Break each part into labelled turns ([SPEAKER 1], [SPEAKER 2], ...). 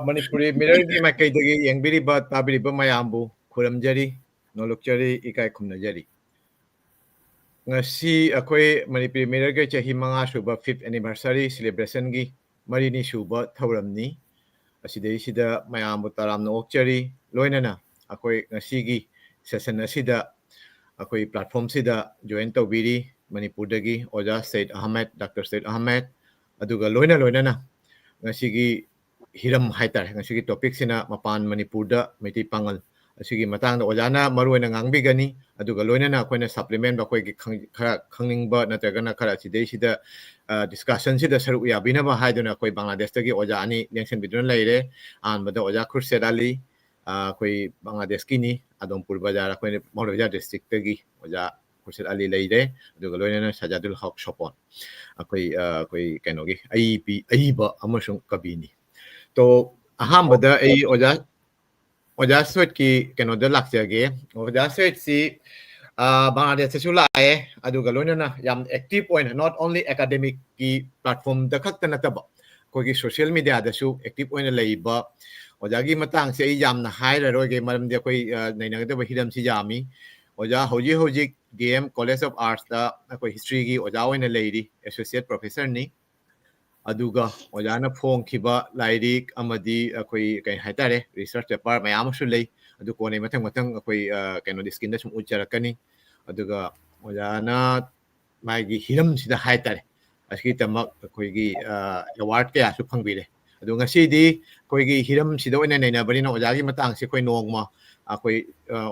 [SPEAKER 1] Manipuri Mirror Makai Yangbiri but Tabiri Mayambu, Kuramjari, Nolokjari, Ikai Kumnajari. Ngasi akwai Manipuri Mirror Chahi Manga Suba 5th anniversary celebration gi Marini Suba Tauramni. Asidai sida Mayambu Taram no Okjari, Loinana, akwai Ngasi session asida akwai platform sida join Tawbiri, Manipurdagi, Oja Said Ahmed, Dr. Said Ahmed, Aduga Loinana. Ngasi hiram haitar ngasi topic sina Mapan Manipurda Meitei Pangal asigi matang ojana maruena ngangbi gani aduga loinana akoina supplement ba koi khara khangning ba natragana khara sidei sida discussion sida saru yabina ba haiduna koi Bangladesh tagi oja ani lengsen bidun laire an bada oja Khurshid Ali koi Bangladesh kini Adompur Bazar koi Maurya district tagi oja Khurshid Ali laire aduga loinana Sajadul Haq Shopon koi kenogi ai ba amasung kabini तो अहमद ओजा sweat की कनो the लाक्चगे ओजा sweat सी बांग्लादेश से लाए अदुगा लोइना याम active point not only academic की प्लेटफॉर्म द खक्त नतब कोई सोशल मीडिया दसु एक्टिव पॉइंट लेबा ओजागी मतंग से याम न हाइर रोगे मरम दे कोई नैनगदब हिदम सी जामी ओजा होजी गेम कॉलेज ऑफ आर्ट्स दा कोई हिस्ट्री की ओजा ओइना लेरी एसोसिएट प्रोफेसर नि aduga ojana phong khiba lairik amadi akoi kai haitare research paper mayam su lei adu ko nei matang akoi kaino diskin da sum ucharakani aduga ojana magi hiram sida haitare aski tamak akoi gi award kya su phangbire adu ngasi di koi gi hiram sida oina nei na bari na ojagi matang se koi nongma akoi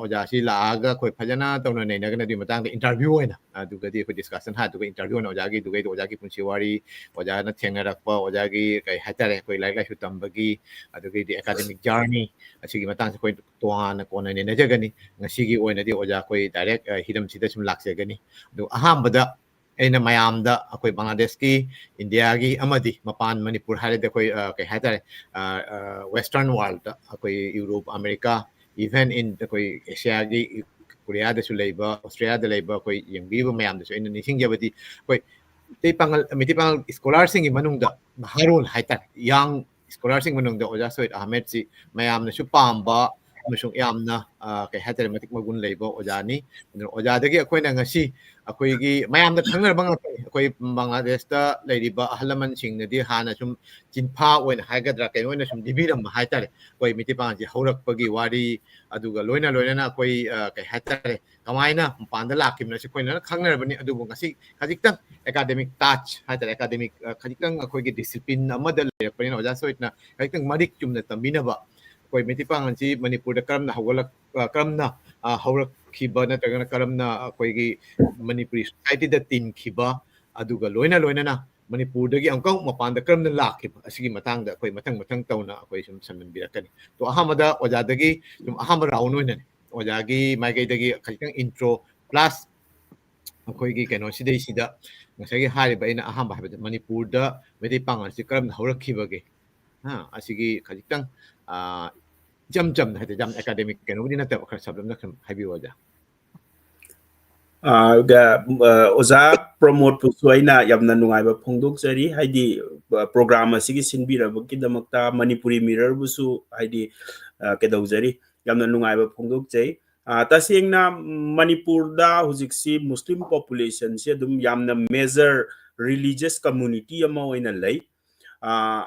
[SPEAKER 1] oja si laaga koi phajana tawna nei na gana di matang interview oina aduga di ko discussion ha aduga interview na ojagi dugai ojagi punchi wari ojana thengarakpa ojagi kai hatare koi lai lai su tambagi aduga di academic journey asigi matang se koi toana kona nei na jagani ngasi gi oina di oja koi direct hiram sida sum lakse gani du ahambada aina mayamda akoi Bangladesh ki India gi amadi Mapan Manipur hare de koi kai hatare western world akoi Europe America even in koi Asia gi Korea da su leiba Australia da leiba koi yangbi ba mayam da su in nising jabati koi Meitei Pangal scholar sing manung da harul haitar young scholar sing manung da oja Soid Ahmed si mayam na su pamba amasung yamna kai hatare matik magun leiba oja ni oja dagi akoi na ngasi akoi gi mayam da thangna bang akoi Bangladesh da leiriba ahalaman sing na di hana sum jinpha oina haigadra kai oina sum dibiram haitare koi Meitei Pangal ji horak pagi wari aduga loina na koi kai hatare kamaina panda lakim na si koi na khangna bani adubu ngasi khajikta academic touch hatare academic khajikta akoi gi discipline amada le pari na oja Soid na khajikta marik chumna tambina ba koi Meitei Pangal ji Manipur da karamna hawalak karamna hawrak khiba na tagana karamna koi gi Manipuri society da tin khiba aduga loina na Manipur dagi angkang Mapan da karamna lakib asigi matang da koi matang tauna koi sum saman birakani to ahamada oja dagi sum aham raun oina ojagi mai gai dagi khajikang intro plus koi gi keno sidai sida ngasagi hari ba ina aham ba Manipur da Meitei Pangal si karamna hawrak khiba ge asigi khajikang jam hate jam academic keno ni na ta khar sablam na habi waja
[SPEAKER 2] oza promote pusuaina yamna nungai ba phongdok jari haidi program asigi sinbira baki damakta Manipuri Mirror busu haidi kedau jari yamna nungai ba phongdok jai tasengna Manipur da hujiksi Muslim population se dum yamna major religious community ama oina lei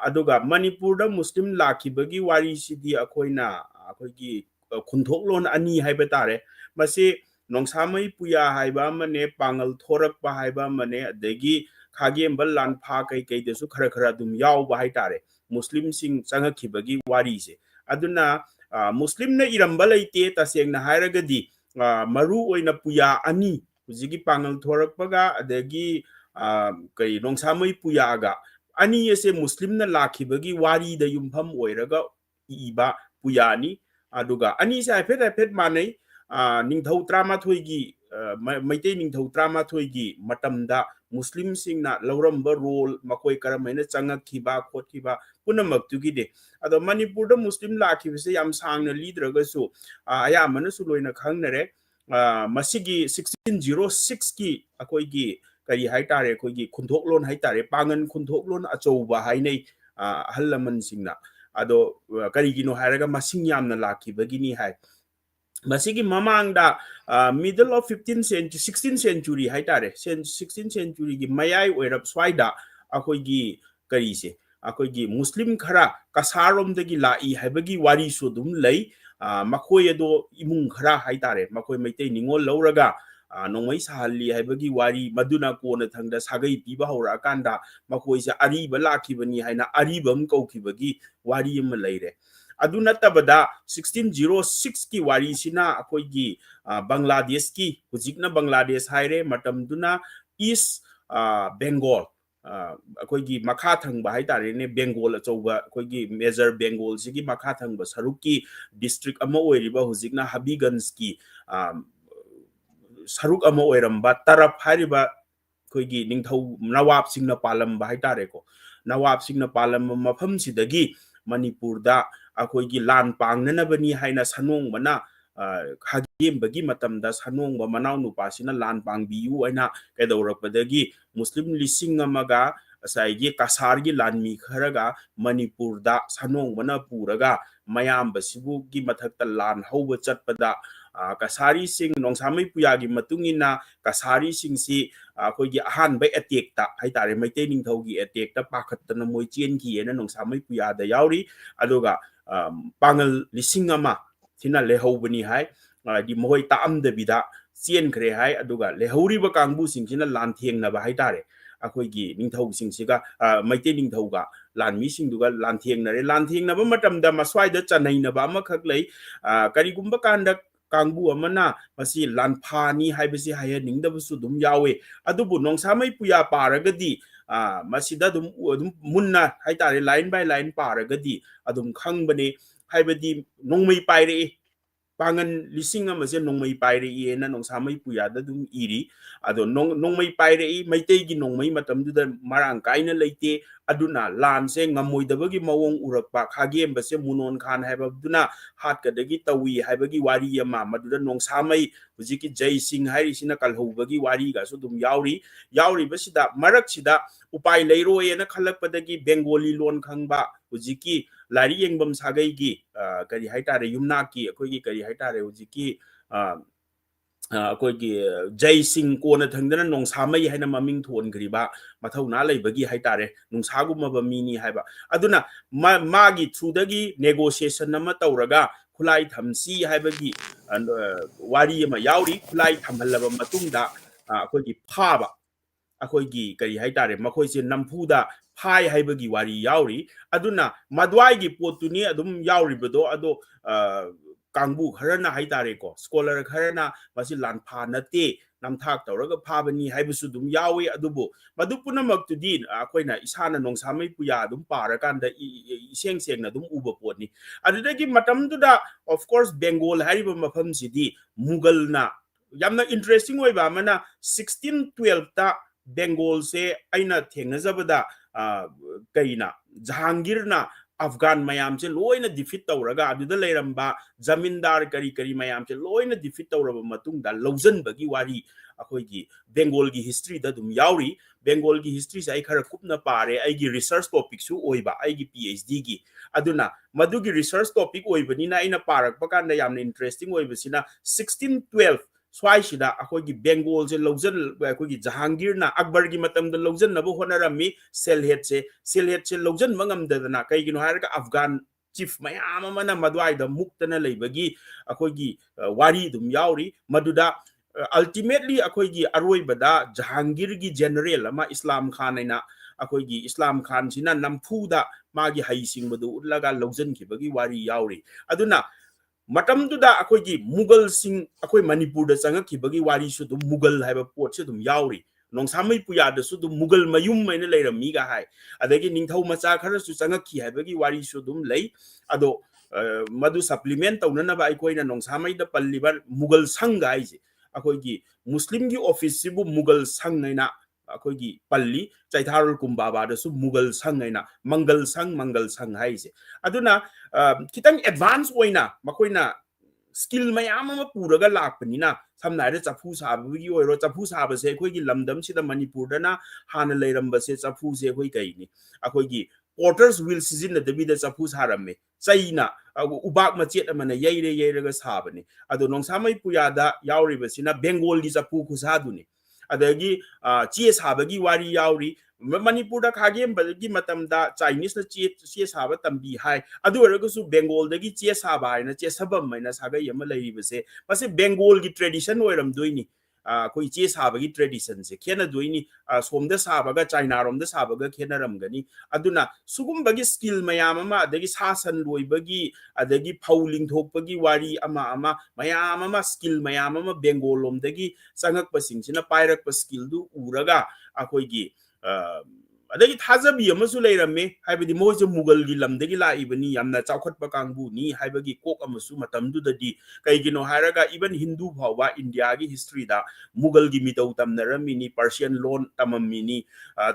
[SPEAKER 2] aduga Manipur da Muslim laki bagi wari sidi akoina akoigi khunthok ani haiba tare masi nongsamai puya haiba mane pangal thorak pa haiba mane adegi khage mbal lan pha kai desu khara dum yaw ba hai tare Muslim sing changa khibagi wari se aduna Muslim na irambal ite taseng na hairagadi maru oina puya ani hujigi pangal thorak paga adegi kai nongsamai puya ga ani ese Muslim na lakhibagi wari da yumpham oiraga iba puyani aduga ani sa phet manai ningthau trama thoigi Meitei ningthau trama thoigi matamda Muslim sing na lauramba role makoi karamaina changa khiba khothiba punamak tugi de ado Manipur da Muslim lakhibse yam sangna lidraga su aya mana su loina khangnare masigi 1606 ki akoigi kari haitare koigi khunthok lon haitare pangan khunthok lon achouba hainei halaman singna ado karigino hairaga masing yamna lakibagini hai masigi mamangda middle of 15th century 16th century haitare 16th century gi mayai oirap swaida akoi gi karise akoi gi muslim khara kasarom dagi lai haibagi wari su dum lei makoi ado imung khara haitare makoi meitei ningol lauraga nongmai sahalli haibagi wari maduna kona thangda sagai piba hora kanda makoi se ariba lakibani haina aribam kaukibagi wari am leire adu natabada 1606 ki wari sina akoi gi Bangladesh ki hujikna Bangladesh haire matamduna East Bengal akoi gi makha thangba haitare ne Bengal achauba akoi gi major Bengal sigi makha thangba saruki district ama oiriba hujikna Habiganj ki saruk ama oiramba tarap hariba akoi gi ningthau nawab singna palam ba haitare ko nawab singna palam mafam sidagi Manipurda akoigi lan pangnanabani haina sanong mana hagim bagi matamda sanong ba manaw nupa sina lan pangbiu aina kedawrakpadagi muslim lising amaga asaigi kasargi lanmi kharaga Manipurda sanong mana puraga mayam basibu gi mathakta lan hauba chatpada kasari sing nongsamai puyagi matungina kasari sing si akoigi ahan bai attack ta haitare maitei ningthaugi attack ta pakhattana moi chen ki ena nongsamai puyada yauri aduga pangal lisingama sina lehobani hai di mohoi taam de bida chen khre hai aduga lehori ba kangbu sing sina lan theng na ba hai tare akoi gi ningthau sing siga maite ningthau ga lan mi sing duga lan theng na ba matam da maswai da chanai na ba ma khak lei kari gumba kanda kangbu amana masi lan phani hai basi hai ning da su dum yawe adubu nongsamai puya paragadi masida dum munna hai tare line by line paragadi adum khangbani haibadi nongmai paire pangan lising amase nongmai paire ena nongsamai puyada dum iri ado nongmai paire maitei gi nongmai matam du da marang kaina leite aduna lan se ngamoi dabagi mawong urakpa khagem base munon khan haibaduna hat kadagi tawi haibagi wari ama maduda nongsamai hujiki jai sing hairi sina kalhobagi wari ga so dum yauri basida marak sida upai leiro ena khalakpadagi bengali lon khangba hujiki lari yengbam sagai gi kari haitare yumna ki akoi gi kari haitare hujiki akoi gi jai sing kona thangdana nongsamai haina maming thon griba mathauna leibagi haitare nungsaguma ba mini haiba aduna magi thudagi negotiation nama tauraga khulai thamsi haibagi wari ama yauri khulai thamhalaba matungda akoi gi phaba akoi gi kari haitare makoi se nampuda phai haibagi wari yauri aduna madwai gi potuni adum yauri bedo ado kangbu kharana haitare ko scholar kharana masi lan pha nate namthak tawraga phabani haibusu dum yawi adubu madupuna maktudi akoina isana nongsamai puya dum parakanda iseng sengna dum uba potni adudagi matam duda of course Bengal hariba mafam sidi Mughal na yamna interesting oiba mana 1612 ta Bengal se aina thengnazabada kaina Jahangir na Afghan mayam se loina defeat tawraga aduda leiramba zamindar kari mayam se loina defeat tawraba matung da lawjan bagi wari akoi gi Bengal gi history da dum yauri Bengal gi history sai khara kupna pare ai gi research topic su oiba ai gi PhD gi aduna madugi research topic oibani na ina parak pakanda yamna interesting oibasina 1612 swai sida akoi gi Bengal se lawjan akoi gi Jahangir na Akbar gi matam da lawjan na bo honarami selhet se lawjan mangam da na kai gi no harga Afghan chief mayam amana madwai da muktana leibagi akoi gi wari dum yauri maduda ultimately akoi gi aroi bada Jahangir gi general ama Islam Khan aina akoi gi Islam Khan sina nampuda magi haising badu ulaga lawjan ki bagi wari yauri aduna matam duda akoi gi Mughal sing akoi Manipur da changa ki bagi wari su dum Mughal haiba pot se dum yauri nongsamai puya da su dum Mughal mayum maina leirami ga hai adagi ningthau macha khara su changa ki haibagi wari su dum lei ado madu supplement taunana ba akoi na nongsamai da pallibar Mughal sangha haise akoi gi Muslim gi office sibu Mughal sang naina akoi gi palli chaitharul kumbaba da su Mughal sang naina Mangal sang haise aduna kitang advance oina makoina skill mayam ama puraga lakpanina samna re chapu sabagi oiro chapu sabase khoi gi lamdam sida Manipur dana hana leiramba se chapu se khoi kai ni akoi gi porters wheel sizinadabida chapu sarame chaina ubak machet amana yeire sabani ado nongsamai puyada yauribasina Bengal gi chapu khusaduni adagi che sabagi wari yauri Manipurda khagem bagi matamda Chinese na che saba tambi hai adu eragasu Bengal dagi che saba hai na che sabam mai na saga yama lairibase mase Bengal gi tradition oiram doini koi che saba gi tradition se khena doini somda saba ga China rom da saba ga khena ram gani aduna sugum bagi skill mayam ama adagi sasan loi bagi adagi pauling thok bagi wari ama mayam ama skill mayam ama Bengal lom dagi sangak pasing sina pairak pa skill du uraga akoi gi adagi thajabi amasu leirame haibadi moje mughal gi lamdagi laibani yamna chawkhatpa kangbu ni haibagi kok amasu matamdu dadi kaigino haraga even Hindu bhawa India gi history da mughal gi mitau tamnarami ni Persian loan tamamini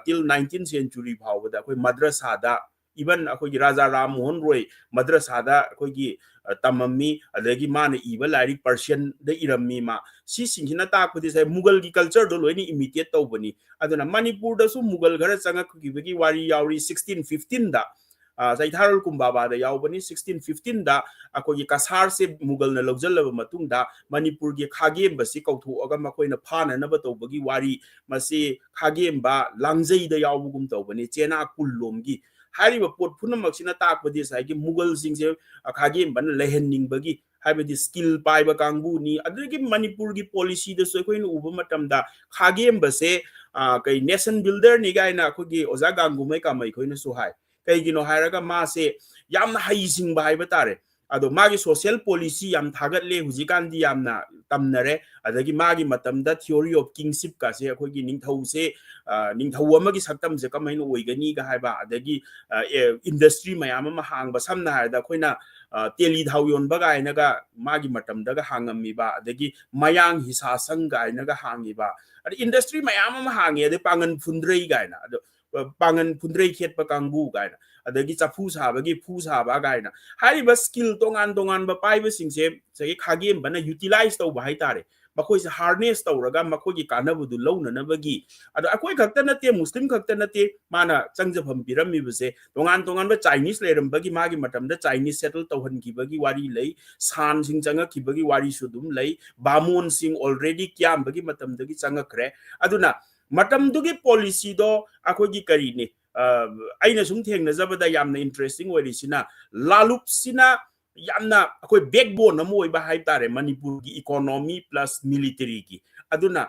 [SPEAKER 2] till 19th century bhawa da koi madrasa da even akoi Raja Ram Mohan Roy madrasa da koi gi tamami adagi mana iba lari Persian da irami ma si singina takpudi sai mughal gi culture do loini imitate tawbani aduna Manipur da su mughal gara changa khibagi wari yauri 1615 da sai tharul kumbaba da yaubani 1615 da akoi kasar se mughal na lojal matung da Manipur gi khagem ba si kauthu aga makoi na phana na ba tawbagi wari masi khagem ba langjai da yaubugum tawbani chena kullom gi hariba pot phunam sina takpudi sai gi mughal singse khagem ban lehenning bagi haibadi skill paiba kangbu ni adagi Manipur gi policy da so koin uba matamda khagem base kai nation builder ni gaina khogi oza gangumai kamai khoina so hai kai gino hairaga ma se yamna haising bai batare ado magi social policy yam thagat le hujikan di yamna tamnare adagi magi matamda theory of kingship ka se khogi ningthau se ningthau amagi saktam se kamai no oigani ga haiba adagi industry mayam ma hangba samna haida khoina teli dhauyon bagai naga magi matam daga hangami ba adagi mayang hisa sanggai naga hangi ba ada industry mayam ma hangi ade pangan phundrei gaina ado pangan phundrei khet pa kangbu gaina adagi chapu sabagi phu saba gaina hari ba skill tongan ba pai ba singse sagi khagem bana utilize tau ba hai tare makoi se harness tawraga makoi gi kanabudu lowna nabagi ado akoi khakta nate muslim khakta nate mana changjafam pirami buse tongan ba Chinese leram bagi magi matam da Chinese settle tawhan ki bagi wari lei san sing changa ki bagi wari sudum lei bamon sing already kyam bagi matam dagi changa kre aduna matam dugi policy do akoi gi kari ni aina sum theng na zabada yamna interesting wari sina lalup sina yamna akoi backbone na moi ba hai tare Manipur gi economy plus military gi aduna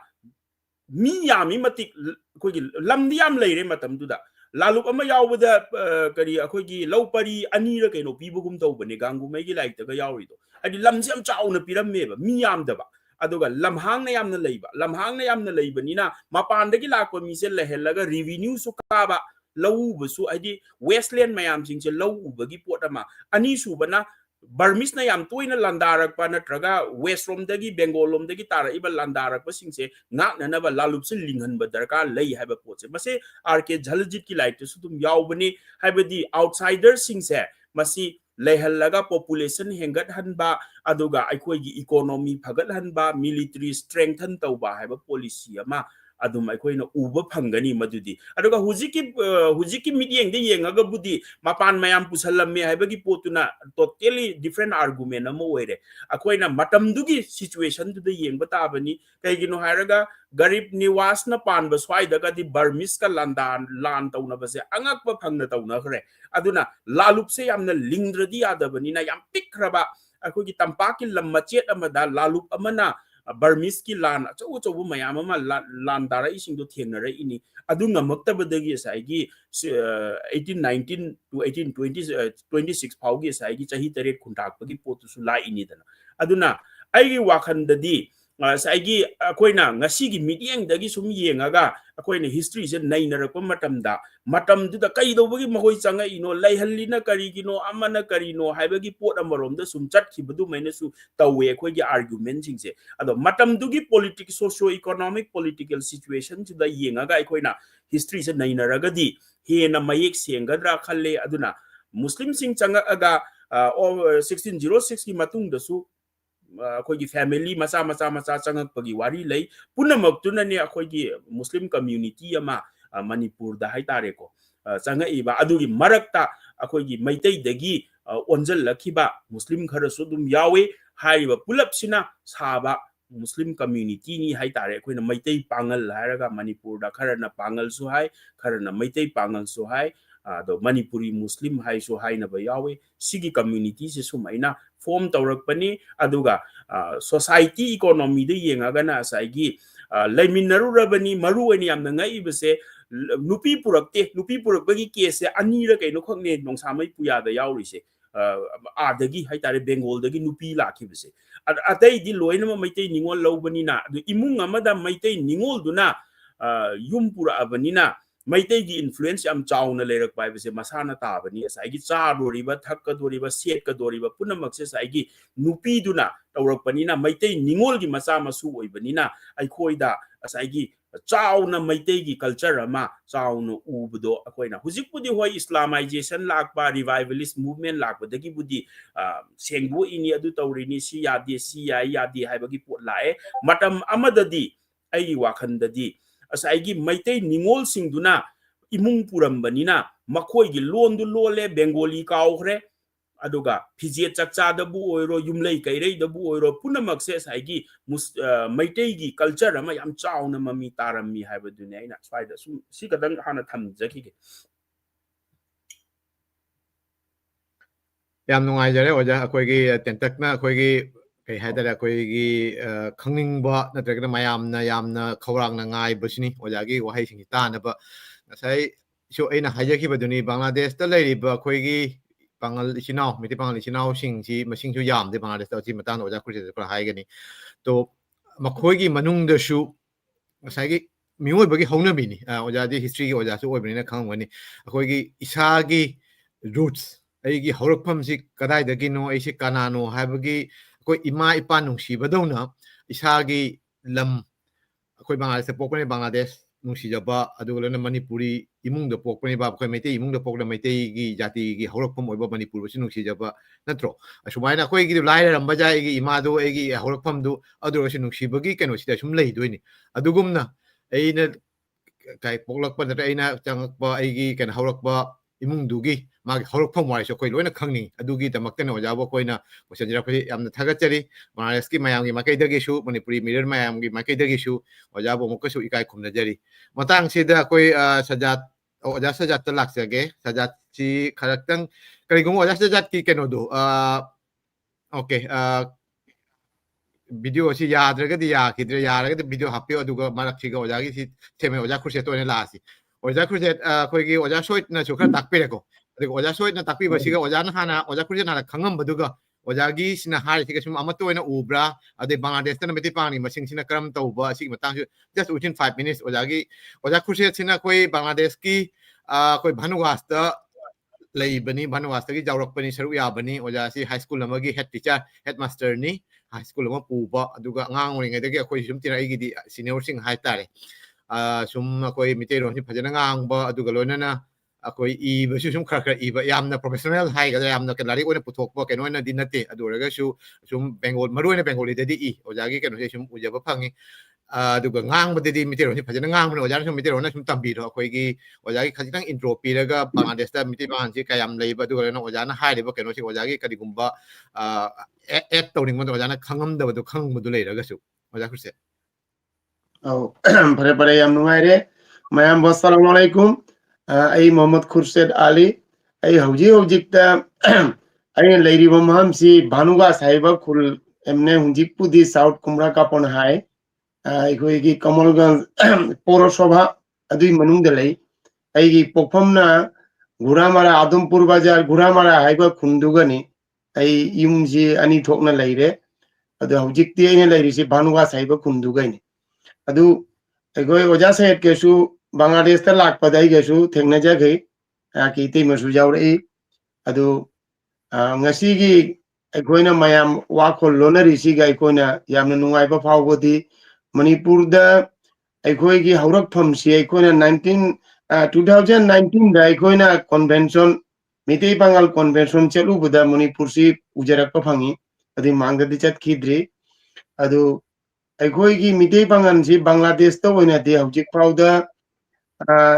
[SPEAKER 2] mi yami matik akoi gi lamdi yam leire matam duda lalup ama yawbada kari akoi gi lawpari ani ra kaino pibugum tawbani gangu mai gi like taga yawi do adi lamsi am chauna piramme ba mi yam da ba aduga lamhang na yamna leiba nina Mapan dagi lakpa mi se lehelaga revenue su ka ba lau busu adi westland mayam sing se lau bagi potama ani su bana Burmese na yam toina landarak pa na traga west rom dagi Bengal rom dagi tara iba landarak pa singse ngak na ba lalup se linghan ba darka lei haiba potse mase RK Jhaljit ki light su tum yaw bani haiba di outsider singse masi lehalaga population hengat han ba aduga aikoi gi economy phagat han ba military strengthen tau ba haiba policy ama adum aikoi na uba phangani madudi aduga hujiki midyeng de yengaga budi Mapan mayam pusalamme haibagi potuna totally different argument amo oire akoi na matam dugi situation du de yengba tabani kaigino hairaga garib niwas na pan ba swai daga di Burmese ka lan tauna ba se angak pa phangna tauna khre aduna lalup se yamna lingdradi adabani na yam pikraba akoi gi tampaki lamachet amada lalup amana Burmese ki lan achu mayam ama lan dara ising do thengnara ini adu ngamakta badagi saigi 1819 to 1820 26 phaugi saigi chahi taret khuntak pagi potu su la ini dana aduna aigi wakhandadi saigi akoina ngasi gi midyeng dagi sum yengaga akoina history se nainarakpa matamda matamdu da kai do bagi mahoi changa ino laihallina kari gino amana karino haibagi pot amarom da sum chat khibadu maina su tawe khoi gi argument jingse ado matam dugi politics socio economic political situation to the yengaga aikoina history se nainaraga di hena mayek sengadra khalle aduna muslim sing changa aga 1606 ki matung da su akoigi family masa changak pagi wari lei punamak tunani akoigi muslim community ama Manipur da haitare ko changaiba adugi marakta akoigi Meitei-dagi onjal-lakiba Muslim kharasu adum yawe hariba pulap-sina saba Muslim community ni haitare akoina Meitei Pangal haraga Manipurda kharana Pangal su hai kharana Meitei Pangal su hai do Manipuri Muslim hai su hai na ba yawe sigi community se sumaina form tawrakpani aduga society economy de yengaga na saigi laiminarurabani maruani yamna ngaibase nupi purakbagi case anira kaino khakne nongsamai puyada yawrise adagi haitare Bengal dagi nupi lakibase atai di loina ma Meitei ningol lawbani na du imung amada Meitei ningol duna yum pura abanina Meitei gi influence am chauna lerak pai base masana tabani saigi cha doriba thakka doriba set ka doriba punamak se saigi nupi duna tawrakpanina Meitei ningol gi macha masu oibanina aikhoida saigi chauna Meitei gi culture ama chauna ubdo akoina hujikpudi hoi islamization lakpa revivalist movement lakpa dagi budi sengbo ini adu tawrini si yadi haibagi pot lae matam amadadi ai wakhandadi asaigi Meitei ningol singduna imung purambanina makhoi gi londu lole Bengali kaukre aduga phije chakcha dabu oiro yumlei kairei dabu oiro punamak se saigi Meitei gi culture ama yam chauna mami tarami haibadune aina swaida sum si kadang hana thamjaki
[SPEAKER 1] yam nungaijare oja akoigi tentakna akoigi kai haidara akoigi khangning-ba natragana mayamna yamna khawrangna ngai basini ojagi wahai singi tanaba ngasai so aina hajakibaduni Bangladesh ta leiriba akoigi Pangal isinau Meitei Pangal isinau singsi masingsu yamde Bangladesh ta chi matang oja kurse kra haigani to makoigi manungdasu ngasai mioi-bagi haunabini ojadi history gi oja su oibani khangwani akoigi isagi roots aigi haurakpamsi kadaidagino aisi kanano haibagi akoi ima ipa nungsibadona isagi lam akoi Bangladesh pokpani Bangladesh nungsijaba adugolana Manipuri imungda pokpani ba akoi Meitei imungda pokla Meitei gi jati gi haurakpam oiba Manipur basi nungsijaba natro asumaina akoi gi laira rambaja aigi imado aigi haurakpamdu adurasi nungsibagi keno sida sum leidoini adugumna aina kai poklakpa natra aina changakpa aigi ken haurakpa imungdugi magi haurakpam warisho koi loina khangni adugi damakta no jabo koina mosanjira koi yamna thagachari Bangladesh ki mayam gi makaidagi shu Manipuri mirror mayam gi makaidagi shu ojabo mokasu ikai khumnajari matang sida koi sajat oja sajat laksage sajat chi kharaktang karigungo oja sajat ki kenodo okay video si yadragadi yakidre yaragadi video hapyo aduga marakchiga ojagi si teme oja kurse to ne lasi oja kurse koigi oja soit na chukha takpireko aduga oja soit na takpi basiga oja na hana oja kurse na khangam baduga ojagi sina hari tiga sum amato ena ubra ade Bangladesh na Meitei Pangal masing sina karam tauba si matang just within 5 minutes ojagi oja kurse sina koi Bangladesh ki koi Bhanugasta leibani Bhanugasta ki jawrakpani saru yabani oja si high school amagi head teacher headmaster ni high school ama puba aduga ngang oringa dagi akoi sum tira igi di senior sing haitare sum akoi Meitei ron si phajana ngang ba aduga loinana akoi iba su sum khara iba yamna professional hai ga yamna kelari oina puthokba keno na dinate aduraga su sum Bengal maruina Bengali dadi i ojagi keno se sum ujaba phangi aduga ngang badadi Meitei ron si phajana ngang bana ojana sum Meitei ron na sum tambiro akoi gi ojagi khajitang intro piraga Bangladesh ta Meitei Pangal si kayam leiba aduga na ojana hai leba keno si ojagi kadigumba add tawning mo ojana khangamdabadu khangbudu leiraga su oja kurse
[SPEAKER 3] pare pare yam nungaire mayam assalamu alaikum ai Mohammad Khurshid Ali ai hojik ta ai leiri maham si Bhanuga saiba khul emne hujik pudi South Kumra kapon hai ai koi gi Kamalganj Porosabha adui manung delai ai gi pokpamna Guramara Adumpur Bazar Guramara haiba khundugani ai yumji ani thokna leire adu hojik ti ai leiri si Bhanuga saiba khundugani adu egoi oja se kesu Bangladesh ta lak padai gesu thengna jagai ki te masu jawrei adu ngasi gi egoina mayam wa khol lonari si ga egoina yamna nungai ba phawbodi Manipur da egoi gi haurak pham si egoina 2019 da egoina convention Meitei Pangal convention chelu buda Manipur si ujarak pa phangi adi mangda di chat khidri adu Meitei Pangal si Bangladesh to oina de hojik phawda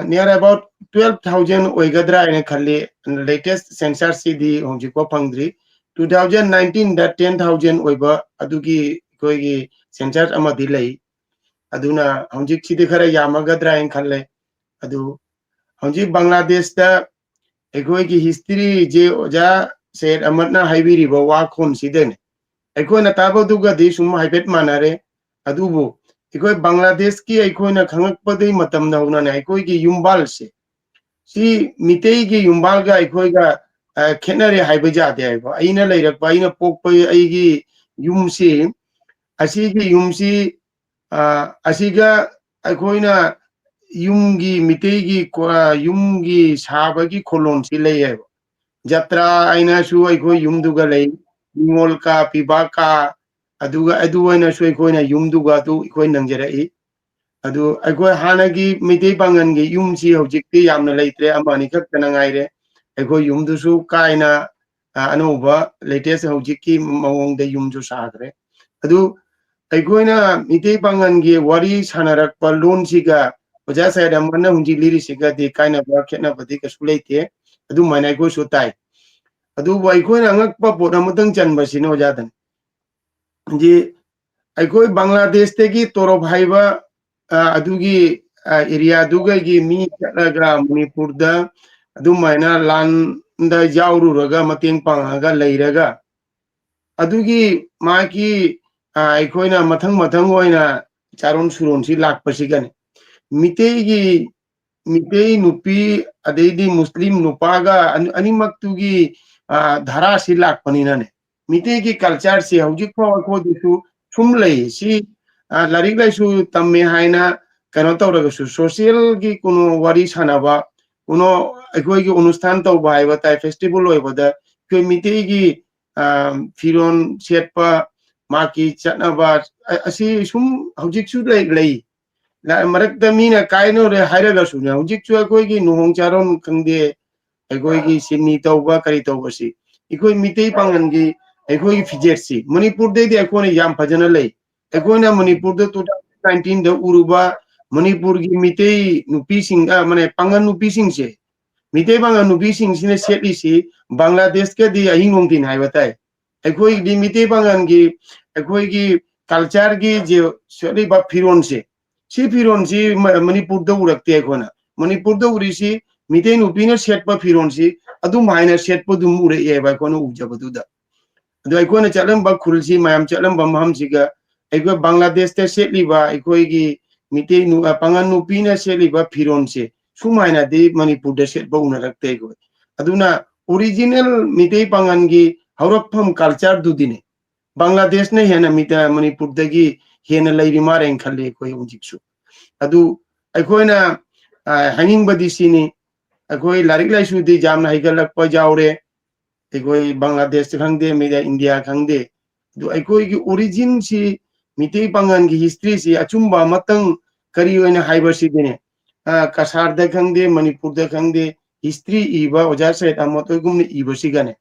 [SPEAKER 3] near about 12,000 oigadra in a khali latest census CD on Jipo Pangdri 2019 that 10,000 oiba adugi koigi census ama delay aduna honjik chide khara yamagadra in khale adu honjik Bangladesh da koigi history je oja said amatna haibiri ba wa khon siden na tabo duga di sum haibet manare adubu Bangladesh ki na khangak padai matam na una na ki yumbal se si mitei ki yumbal ga ga khenare haiba ja de ai ba aina leirak ba aina pok pa ai gi yum si asi gi yum si asiga na yum gi mitei gi yum gi saba gi kolon si lei ai jatra aina su yum duga lei ningol ka piba ka aduga aina su na yum duga tu nangjara I adu hanagi mitei bangan gi yum si hojikti yamna leitre amani khak kana ngaire yum du su kaina anuba latest hojiki mawong de yum ju sagre adu na mitei bangan gi wari sanarak pa loan siga oja sa da manna hunji liri siga de kaina ba khena badi ka suleite adu mana su tai adu na ngak pa pot amatang chan basino jadan ji Bangladesh tegi toro bhaiba adugi area duga gi mi chalaga Manipurda adumaina lan da jauru raga mateng pangaga leiraga adugi maki na mathang oina charon suron si lakpasigane mitei nupi adeidi muslim nupaga animak tugi dhara si lakpaninane mitei gi culture si hujik pa ko disu sumlei si larik lai su tamme haina kano tawraga su social gi kuno wari sanaba kuno gi onusthan tawba haiba tai festival oibada mitei gi firon setpa maki chatnaba asi sum hujik su lei marakta mina kaino re hairaga su hujik su gi nuhong charon kangde gi sinni tawba kari tawba si mitei pangan gi gi fijet si Manipur de yam phajana lei na Manipur da 2019 da uruba Manipur gi mitei nupi sing mane pangan nupi sing se mitei pangan nupi sing sine setli si Bangladesh ke di ahingong tin hai batai di mitei pangan gi gi culture gi je seri ba firon se si firon si Manipur da urakte na Manipur da uri si mitei nupi na set pa firon si adu maina set pa dum ure e ba kono ujabadu da adu na chalam ba khulsi mayam chalam ba maham siga Bangladesh te setliba gi mitei nu pangan nupi na setliba firon se sumaina de Manipur da set ba unarakte aduna original mitei pangan gi haurakpham culture du dine Bangladesh ne hena mita Manipur da gi hena leiri mareng khalle unjiksu adu na hanging badi sini larik lai su di jamna higalak pa jaure Bangladesh khangde media India khangde du gi origin si mitei pangan gi history si achumba matang kari oina haiba si dine kasar da khangde Manipur da khangde history iba oja sait amoto gumni iba si gane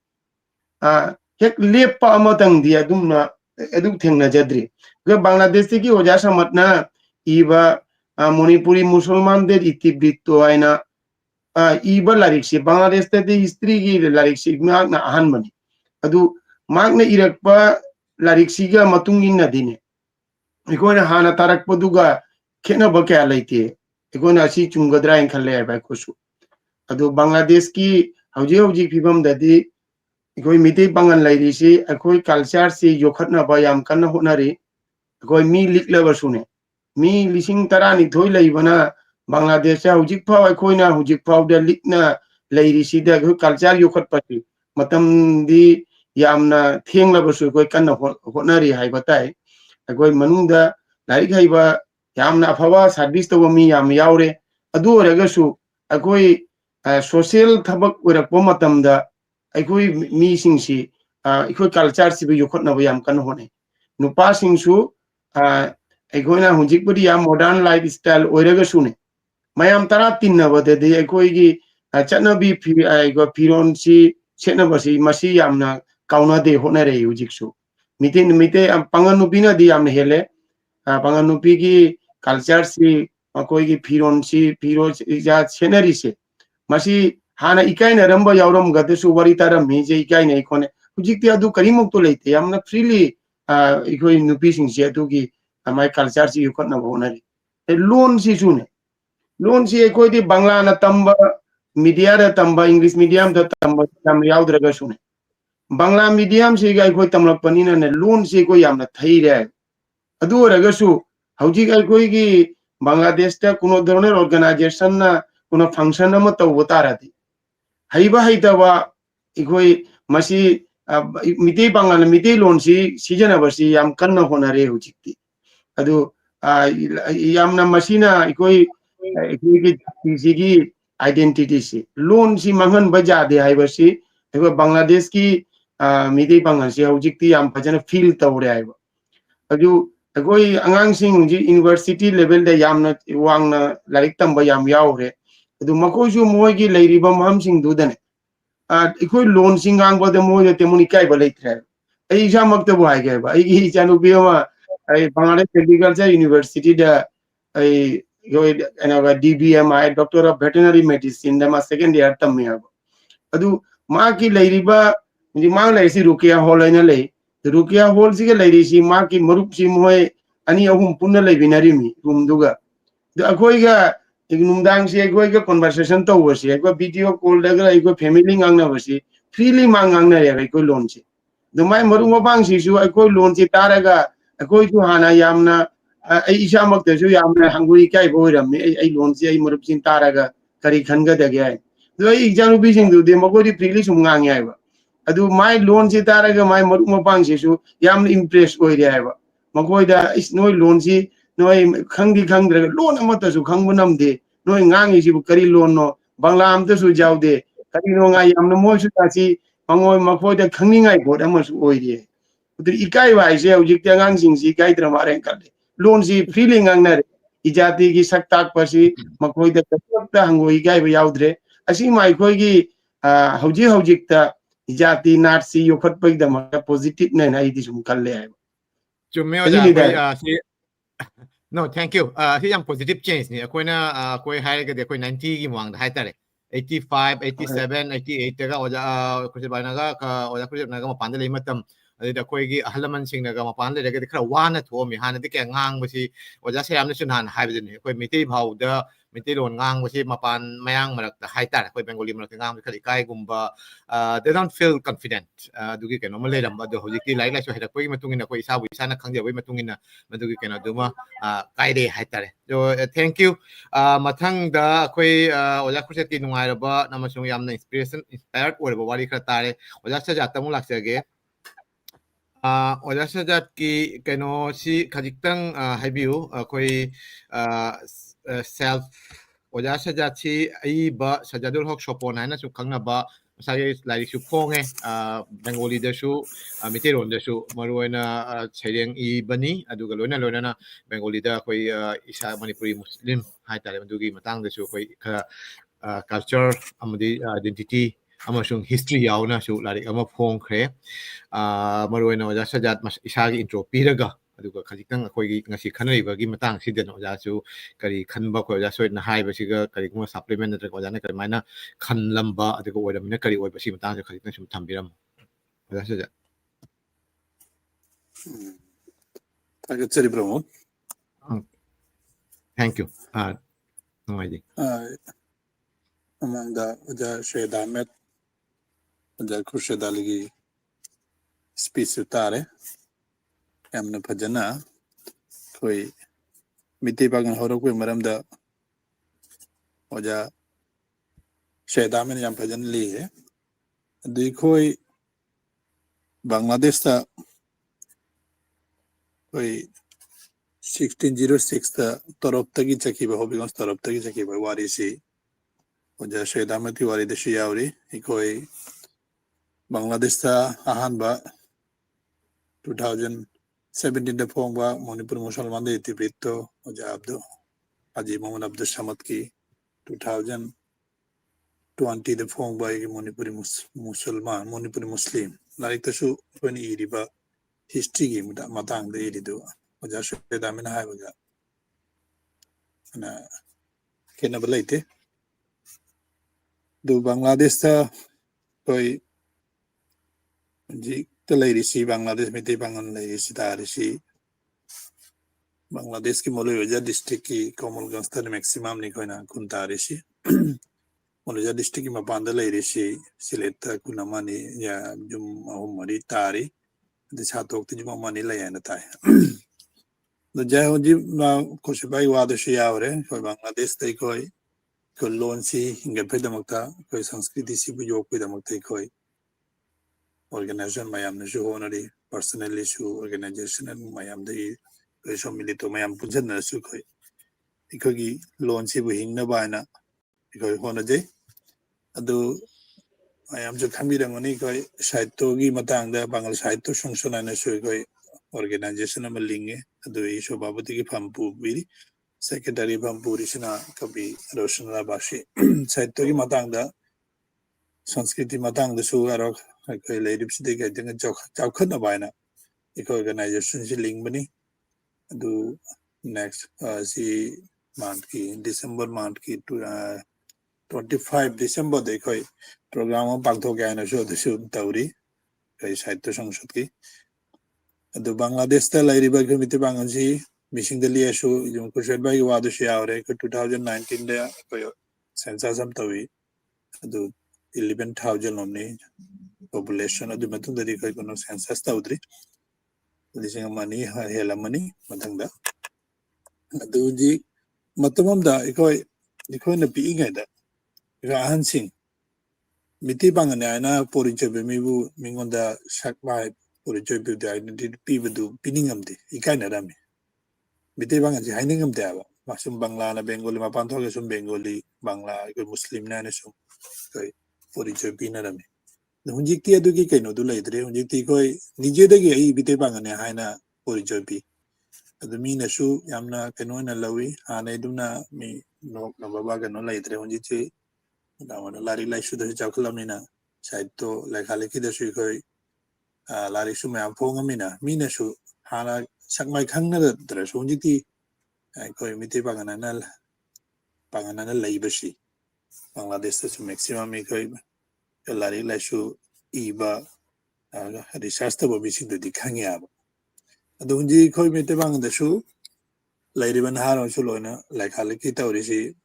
[SPEAKER 3] hek lepa amatang dia dumna eduk thengna jadri Bangladesh ki oja samatna iba Manipuri Musulman der itibritto aina iba larik si Bangladesh te history gi larik si na ahan mani adu magna irakpa larik siga matung inna dine na hana tarak paduga kena ba kya leite na si chungadra in khalle ba kosu adu Bangladesh ki hauji phibam dadi mitei pangan lairi si culture si yokhatna ba yam kanna honari mi liklaba sune mi lising tarani thoi leibana Bangladesh hujik phau na hujik phau da likna leiri si da culture yokhat pati matam di yamna thenglaba su kanna honari haibatai manungda larik haiba yamna afawa service to mi yam yaure adu oraga su social thabak orakpa matamda mi singsi culture si yokhatna ba yam kanna hone nupa singsu na hujik budi yam modern lifestyle oiraga sune mayam tara tinna bade de gi chana bi firon si chena basi masi yamna kauna de honare hujik su mitei pangan nupi na di yamna hele pangan nupi gi culture si ꯃꯈꯣꯏꯒꯤ ꯐꯤꯔꯣꯜ ꯁꯦꯠꯅꯔꯤꯁꯦ ꯃꯁꯤ ꯍꯥꯟꯅ ꯏꯀꯥꯏꯅꯔꯝꯕ ꯌꯥꯎꯔꯝꯒꯗꯁꯨ ꯋꯥꯔꯤ ꯇꯥꯔꯝꯃꯤꯁꯦ ꯏꯀꯥꯏꯅꯩ ꯈꯣꯠꯅꯩ ꯍꯧꯖꯤꯛꯇꯤ ꯑꯗꯨ ꯀꯔꯤꯃꯨꯛꯇ ꯂꯩꯇꯦ ꯌꯥꯝꯅ freely ꯑꯩꯈꯣꯏ ꯅꯨꯄꯤꯁꯤꯡꯁꯦ ꯑꯗꯨꯒꯤ ꯃꯥꯏ ꯀꯜꯆꯔꯁꯤ ꯌꯣꯛꯈꯠꯅꯕ ꯍꯣꯠꯅꯔꯤ ꯂꯣꯟꯁꯤꯁꯨꯅꯦ ꯂꯣꯟꯁꯤ ꯑꯩꯈꯣꯏꯗꯤ ꯕꯪꯂꯥꯅ ꯇꯝꯕ ꯃꯤꯗꯤꯌꯥꯗ ꯇꯝꯕ ꯏꯪꯂꯤꯁ ꯃꯤꯗꯤꯌꯝꯗ ꯇꯝꯕ ꯌꯥꯝ ꯌꯥꯎꯗ꯭ꯔꯒꯁꯨꯅꯦ ꯕꯪꯂꯥ ꯃꯤꯗꯤꯌꯝꯁꯤꯒ ꯑꯩꯈꯣꯏ ꯇꯝꯂꯛꯄꯅꯤꯅꯅꯦ ꯂꯣꯟꯁꯤ ꯑꯩꯈꯣꯏ ꯌꯥꯝꯅ ꯊꯩꯔꯦ ꯑꯗꯨ ꯑꯣꯏꯔꯒꯁꯨ ꯍꯧꯖꯤꯛ ꯑꯩꯈꯣꯏꯒꯤ ꯕꯪꯒ꯭ꯂꯥꯗꯦꯁꯇ ꯀꯨꯅꯣ ꯗꯣꯅꯔ ꯑꯣꯔꯒꯅꯥꯏꯖꯦꯁꯟꯅ ꯀꯨꯅꯣ ꯐꯪꯁꯟ ꯑꯃ ꯇꯧꯕ ꯇꯥꯔꯗꯤ ꯍꯩꯕ ꯍꯩꯇꯕ ꯑꯩꯈꯣꯏ ꯃꯁꯤ ꯃꯤꯇꯩ ꯄꯥꯡꯒꯜ ꯃꯤꯇꯩꯂꯣꯟꯁꯤ ꯁꯤꯖꯤꯟꯅꯕꯁꯤ ꯌꯥꯝ ꯀꯟꯅ ꯍꯣꯠꯅꯔꯦ ꯍꯧꯖꯤꯛꯇꯤ ꯑꯗꯨ ꯌꯥꯝꯅ ꯃꯁꯤꯅ ꯑꯩꯈꯣꯏꯒꯤ ꯖꯥꯇꯤꯁꯤꯒꯤ आइडेंटिटी लोन से मांगनबा जादे हाइबसी एबा बांग्लादेश की मिदी बांगल से हौजिकती याम फजन फील तौरे हाइबा अजु अगोई अंगांगसिंग जी यूनिवर्सिटी लेवल दे यामना वांगना लाइक तंबा याम यावरे अदु मकोजु मोयगी लेरिबा महमसिंग दुदने इखोई लोन सिंगांग बदे मोय तेमुनि काइबा लेथ्रे आई इजामक्तबो हाइगेबा आइगी जानुबियमा आई बांग्लादेश एग्रीकल्चर यूनिवर्सिटी दा आई DBMI Doctor of Veterinary Medicine दा मा सेकंड ईयर तम्मे हाबो अदु मा की लेरिबा मा लेसी रुकिया हॉल आइना ले रुकिया हॉल सिगे लेरिसी मा की मरुप सी मोय अनि अहुम पुन्ना लेबिनारिमी रूम दुगा द अखोइगा नुमदांग से अखोइगा कन्वर्सेशन तौबसी अखो वीडियो कॉल दगा अखो फैमिली ngangnabasi फ्रीली मांगांगना रे अखो लोन से द माय मरु मबांग सिसु अखो लोन से तारगा अखोइ जु हाना यामना आई इसामक्तसु यामना हंगुई काय बोइरमने आई लोन से आई मरुप सिन तारगा करी खनगदगे आई द आई एग्जाम बिसिंग दु दे मगोदी फ्रीली सुम ngangi आइबा अदु माय लोन से तारगा my Maru मबांग Sissu yam impress ओइरे आइबा मगोइदा इस नोय लोन से नोय खंगदी खंगद्रगा लोन अमतसु खंगबो नमदे नोय ngangi सिबु करी लोन नो बांग्ला अमतसु जावदे करी नो ngai यामना मोयसु तासी मंगोय मखोइदा खंगनिंगाय बोट अमसु ओइरे उदि इकाय वाइसे हौजिक त्यांगांग सिंगसी इकायद्र मारें कले लोन से फ्रीली ngangnare इजाति की सक्ताक पसी मखोइदा कतता हंगो इकायबो यावद्रे असि माइखोइगी हौजिक हौजिकता इजाति नाटसी योखतपैदमा पॉजिटिव ने नाइदि सुम कल्ले आइ
[SPEAKER 1] चुम्मे ओजा
[SPEAKER 3] अजिनि दा
[SPEAKER 1] सी no thank you C yam positive change ni akoina koi haire gade koi 90 gi muang da haitare 85 87 88 tega oja kusi baina ga oja kusi na ga mapan de matam adida koi gi ahalaman sing na ga mapan le ga khara wana thomi hana de ke ngang basi oja se yamna sun han haibe ni koi miti bhau da miti ron ngang basi mapan mayang marak da haitare koi bengali marak ngang khali kai gumba they don't feel confident dugi ke no male ram ado hoji ki lai lai so hera koi matung ina koi isa bu isa na khang de bai matung ina madugi ke no duma kaide haitare so thank you mathang da koi oja khuse ti nungai raba namasung yamna inspiration inspired or wari khara tare oja sa ja tamu laksage oja sa jat ki keno si khajitang haibiu koi self oja sa jat si ai ba sajadul hok shopon haina su khangna ba masage lai su khonge bengali da su miteron da su maruina chaireng I bani aduga loina loina na bengali da koi isa manipuri muslim haitare madugi matang da su koi khara culture amadi identity amasung history yauna su larik ama phongkhre maruina oja sajat mas isagi intro piraga aduga khajitang akoigi ngasi khanaribagi matang sideno oja su kari khanba ko oja soina haibasiga kari kuma supplement na oja na kari maina khanlamba aduga oiramina kari oibasi matang khajitang sum thambiram oja sajat
[SPEAKER 4] Agachari Pramod.
[SPEAKER 1] Thank you. No idea.
[SPEAKER 4] Among the Uja Shed Ahmed, Uja Khurshid Aligi speech utare, Amna Pajana, Koi Miti Pagan Horokwe Maramda Uja Shed Ahmed Yam Pajan Lee, the Koi Bangladesh Koi 1606 the Toroptagi Chakiba Hobigons Toroptagi Chakiba Warisi. Uja Shed Ahmed Wari the Shiauri, Ikoi Bangladesh Ahanba 2017 the Pongba, Manipur Musalman de Tibito, Uja Abdu, Haji Mohammed Abdul Samad ki 2020 the Pongba Manipuri Musulman, Manipuri Muslim. Like the show when Iriba history game Matang the Iridu, Uja Shed Ahmed Haivaga. na kena belaite do Bangladesh ta koi ji talairisi Bangladesh Meitei Pangal lairisi tarisi Bangladesh ki Moloja district ki Komolganj ta maximum ni koi na kun tarisi Moloja district ki Mapan da lairisi Silet ta kunamani ya jum ahumari tari de chatok ti jum amani layana tai the jai hoji na koshibai wada shi yaure koi Bangladesh tai koi ko loan si hinga pedamakta koi sanskriti si bu yok pedamakta koi organization mayam na shu honori personally shu organization and mayam dai so milito mayam punjan na su koi ikogi loan si bu hingna baina ikoi honaje adu mayam jo khamira ngoni koi saitto gi matang da bangal saitto songshona na su koi organization am linge adu iso babati gi phampu biri secretary phampu risna kabi roshanla bashi saitto gi matang da Sanskriti matang da su arok koi leidip si de ga jeng chawkhat na baina ik organization si link bani adu next si month ki December month ki 25 December de koi program pangtho ga na so de su tauri kai saitto sangsad ki adu Bangladesh ta lairiba committee bangan si missing the liya su jung ko shed bai wadu si aure ko 2019 de koi census am tawi adu 11,000 omni population adu matung dari koi kono census taudri lising mani hela mani matang da adu ji matumam da ikoi na pi ingai da ga hansing miti bangane ana porichobe mibu mingonda sakbai porichobe da identity pibudu piningamde ikai na rami miti bangan ji hainingam da ba masum bangla na bengali mapan thoge sum bengali bangla ko muslim na ne sum koi porichobe na rami hunjikti adu ki kaino du laidre hunjikti koi nije dagi ai miti bangane haina porichobe adu mi na su yamna kaino na lawi hane duna mi no na baba kaino laidre hunjikti da wana lari lai su da chaklamina saitto lekhale ki da su koi lari su ma phonga mina mina su hana sakmai khangna da su hunjikti koi miti pangana laibashi Bangladesh ta su maximum mi koi lari lai su iba research ta bobi sing da dikhangya ba adu hunji koi miti panganda su lairiban haron su loina lekhale ki tawri si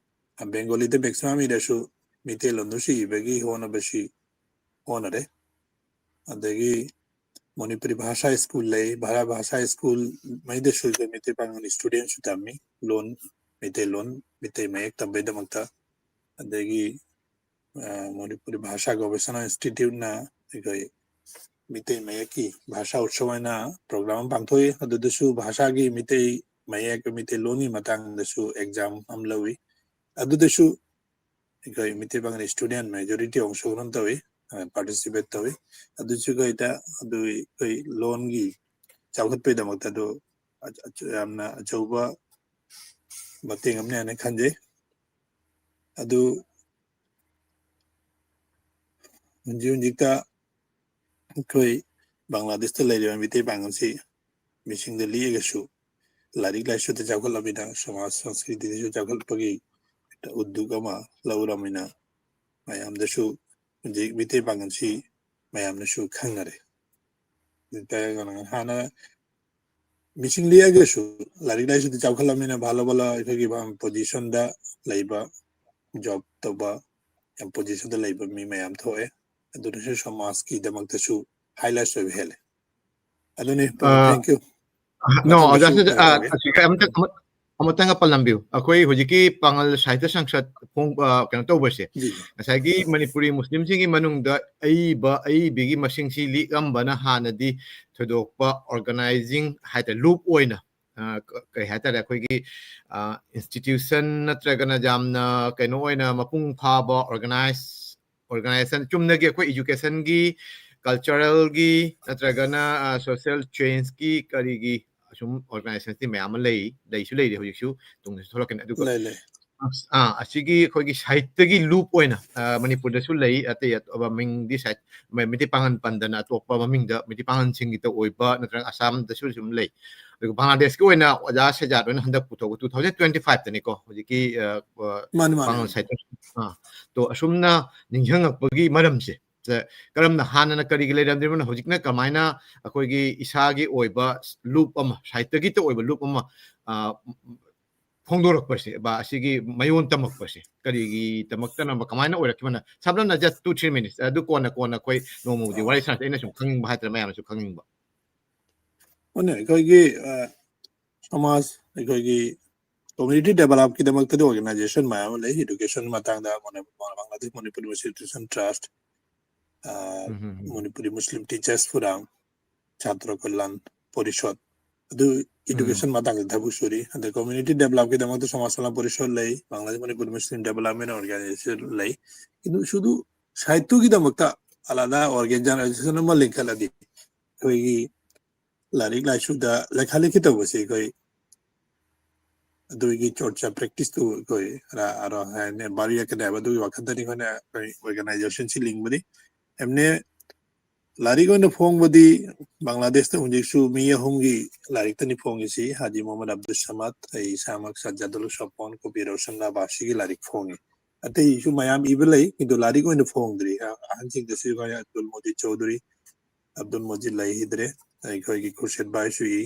[SPEAKER 4] Bengali te maximum mi da su miti londo si ibagi hona bashi honare adagi Manipuri Bhasha School lay Bhasha School may de shu miti pangani student shu tammi loan miti mayek tambe damakta adagi Manipuri Bhasha Gobesana Institute na ikai miti mayeki Bhasha Utsav na program pangthoi adu de shu Bhasha gi miti mayek miti loan gi matang de shu exam amlawi adu de shu ikai miti pangani student majority ongsogron tawi participate tawi adu chu kai ta adu kai loan gi chawkhat pe damak ta do amna chawba mateng amne ane khanje adu unjikta koi Bangladesh ta leiri mite bangan si missing the li ga shu lari la shu ta chawkhat labina samaj sanskriti shu chawkhat pagi uddug ama lauramina mayam da shu unjik mite bangan si mayam na shu khangare hana missing liya ga shu lari lai shu chawkhalamina bhala bhala ikagi bam position da laiba job toba am position da laiba mi mayam thoe adu shu samas ki damak ta shu highlight so hele aduni thank you
[SPEAKER 1] No, amatanga palambiu akoi hojiki pangal sahitya sangsad pong kano tawbase asagi Manipuri Muslim singi manungda ai bigi masing si li gambana hanadi thodokpa organizing haita loop oina kai haita akoi gi institution natragana jamna kaino oina mapung phaba organization chumnagi akoi education gi cultural gi natragana social change gi karigi asum organization ti mayam lei su lei de hojik su tung thola ken adu ꯑꯁꯤꯒꯤ ꯑꯩꯈꯣꯏꯒꯤ ꯁꯥꯏꯠꯇꯒꯤ ꯂꯨꯞ ꯑꯣꯏꯅ ꯃꯅꯤꯄꯨꯔꯗꯁꯨ ꯂꯩ ꯑꯇꯩ ꯑꯇꯣꯞꯄ ꯃꯤꯡꯗꯤ ꯁꯥꯏꯠ ꯃꯩꯇꯩ ꯄꯥꯉꯟ ꯄꯟꯗꯅ ꯑꯇꯣꯞꯄ ꯃꯃꯤꯡꯗ ꯃꯩꯇꯩ ꯄꯥꯉꯟꯁꯤꯡꯒꯤꯇ ꯑꯣꯏꯕ ꯅꯠꯇ꯭ꯔꯒ ꯑꯁꯥꯝꯗꯁꯨ ꯁꯨꯝ ꯂꯩ ꯑꯗꯨꯒ ꯕꯪꯒ꯭ꯂꯥꯗꯦꯁꯀꯤ ꯑꯣꯏꯅ ꯑꯣꯖꯥ ꯁꯦꯖꯥꯠ ꯑꯣꯏꯅ ꯍꯟꯗꯛ ꯄꯨꯊꯣꯛꯄ 2025ꯇꯅꯤꯀꯣ ꯍꯧꯖꯤꯛꯀꯤ
[SPEAKER 4] ꯃꯥꯅꯤ ꯃꯥꯅꯤ
[SPEAKER 1] ꯄꯥꯉꯜ ꯁꯥꯏꯠ ꯇꯣ ꯑꯁꯨꯝꯅ ꯅꯤꯡꯁꯤꯡꯉꯛꯄꯒꯤ ꯃꯔꯝꯁꯦ ꯀꯔꯝꯅ ꯍꯥꯟꯅꯅ ꯀꯔꯤꯒꯤ ꯂꯩꯔꯝꯗ꯭ꯔꯤꯕꯅꯣ ꯍꯧꯖꯤꯛꯅ ꯀꯃꯥꯏꯅ ꯑꯩꯈꯣꯏꯒꯤ ꯏꯁꯥꯒꯤ ꯑꯣꯏꯕ ꯂꯨꯞ ꯑꯃ ꯁꯥꯏꯠꯇꯒꯤꯇ ꯑꯣꯏꯕ ꯂꯨꯞ ꯑꯃ ꯐꯣꯡꯗꯣꯔꯛꯄꯁꯦ ꯑꯁꯤꯒꯤ ꯃꯌꯣꯟ ꯇꯝꯃꯛꯄꯁꯦ ꯀꯔꯤꯒꯤꯗꯃꯛꯇꯅ ꯀꯃꯥꯏꯅ ꯑꯣꯏꯔꯛꯈꯤꯕꯅ ꯁꯝꯂꯞꯅ ꯖꯁ 2-3 minutes ꯑꯗꯨ ꯀꯣꯟꯅ ꯑꯩꯈꯣꯏ ꯅꯣꯡꯃꯕꯨꯗꯤ ꯋꯥꯔꯤ ꯁꯥꯟꯅꯁꯦ ꯑꯩꯅ ꯁꯨꯝ ꯈꯪꯅꯤꯡꯕ ꯍꯥꯏꯇꯥꯔꯦ ꯃꯌꯥꯝꯅꯁꯨ ꯈꯪꯅꯤꯡꯕ
[SPEAKER 4] ꯑꯩꯈꯣꯏꯒꯤ ꯁꯃꯥꯖ ꯑꯩꯈꯣꯏꯒꯤ community develop ꯀꯤꯗꯃꯛꯇꯗꯤ organization ꯃꯌꯥꯝ ꯂꯩ education ꯃꯇꯥꯡꯗ ꯕꯪꯒ꯭ꯂꯥꯗꯦꯁ ꯃꯅꯤꯄꯨꯔ ꯏꯟꯁꯇꯤꯇ꯭ꯌꯨꯁꯟ ꯇ꯭ꯔꯁꯠ ꯃꯅꯤꯄꯨꯔꯤ ꯃꯨꯁꯂꯤꯝ ꯇꯤꯆꯔꯁ ꯐꯣꯔꯝ ꯆꯥꯇ꯭ꯔ ꯀꯜꯌꯥꯟ ꯄꯔꯤषद ꯑꯗꯨ education ꯃꯇꯥꯡꯗ ꯊꯕꯛ ꯁꯨꯔꯤ ꯑꯗ community develop ꯀꯤꯗꯃꯛꯇ ꯁꯃꯥꯖ ꯀꯜꯌꯥꯟ ꯄꯔꯤषद ꯂꯩ ꯕꯪꯒ꯭ꯂꯥꯗꯦꯁ ꯃꯅꯤꯄꯨꯔ ꯃꯨꯁꯂꯤꯝ development organization ꯂꯩ কিন্তু শুধু সাহিত্যꯒꯤꯗꯃꯛꯇ আলাদা organization ꯑꯃ ꯂꯤꯡꯈꯠꯂꯗꯤ ꯑꯩꯈꯣꯏꯒꯤ ꯂꯥꯏꯔꯤꯛ ꯂꯥꯏꯁꯨꯗ ꯂꯩꯈꯥ ꯂꯩꯈꯤ ꯇꯧꯕꯁꯤ ꯑꯩꯈꯣꯏ ꯑꯗꯨꯒꯤ ꯆꯣꯔꯆꯥ ꯄ꯭ꯔꯦꯛꯇꯤꯁꯇꯨ ꯑꯩꯈꯣꯏ ꯕꯥꯔꯤ ꯌꯥꯀꯗꯦꯕ ꯑꯗꯨꯒꯤ ꯋꯥꯈꯟꯗꯅꯤ ꯑꯩꯈꯣꯏꯅ ꯑꯣꯔꯒꯅꯥꯏꯖꯦꯁꯟꯁꯤ ꯂꯤꯡꯕꯅꯤ ꯑꯦꯝꯅꯦ ꯂꯥꯏꯔꯤꯛ ꯑꯣꯏꯅ ꯐꯣꯡꯕꯗꯤ ꯕꯪꯒ꯭ꯂꯥꯗꯦꯁꯇ ꯍꯧꯖꯤꯛꯁꯨ ꯃꯤ ꯑꯍꯨꯝꯒꯤ ꯂꯥꯏꯔꯤꯛꯇꯅꯤ ꯐꯣꯡꯉꯤꯁꯤ ꯍꯥꯖꯤ ꯃꯣꯍꯝꯃꯗ ꯑꯕꯗꯨꯜ ꯁꯃꯗ ꯑꯩ ꯏꯁꯥꯃꯛ ꯁज्ꯖꯥꯗꯨꯜ ꯁꯣꯄꯣꯟ ꯀꯣꯕꯤ ꯔꯣꯁꯟ ꯅꯥꯕꯥꯁꯤꯒꯤ ꯂꯥꯏꯔꯤꯛ ꯐꯣꯡꯉꯤ ꯑꯇꯩꯁꯨ ꯃꯌꯥꯝ ꯏꯕ ꯂꯩ কিন্তু ꯂꯥꯏꯔꯤꯛ ꯑꯣꯏꯅ ꯐꯣꯡꯗ꯭ꯔꯤ ꯑꯍꯟꯁꯤꯡꯗꯁꯨ ꯑꯩꯈꯣꯏ ꯑꯕꯗꯨꯜ ꯃꯣꯖꯤꯗ ꯆꯧꯙꯨꯔꯤ अब्दुल मजीद लाइहिद्रे अखोई खुर्शीद बाइसुई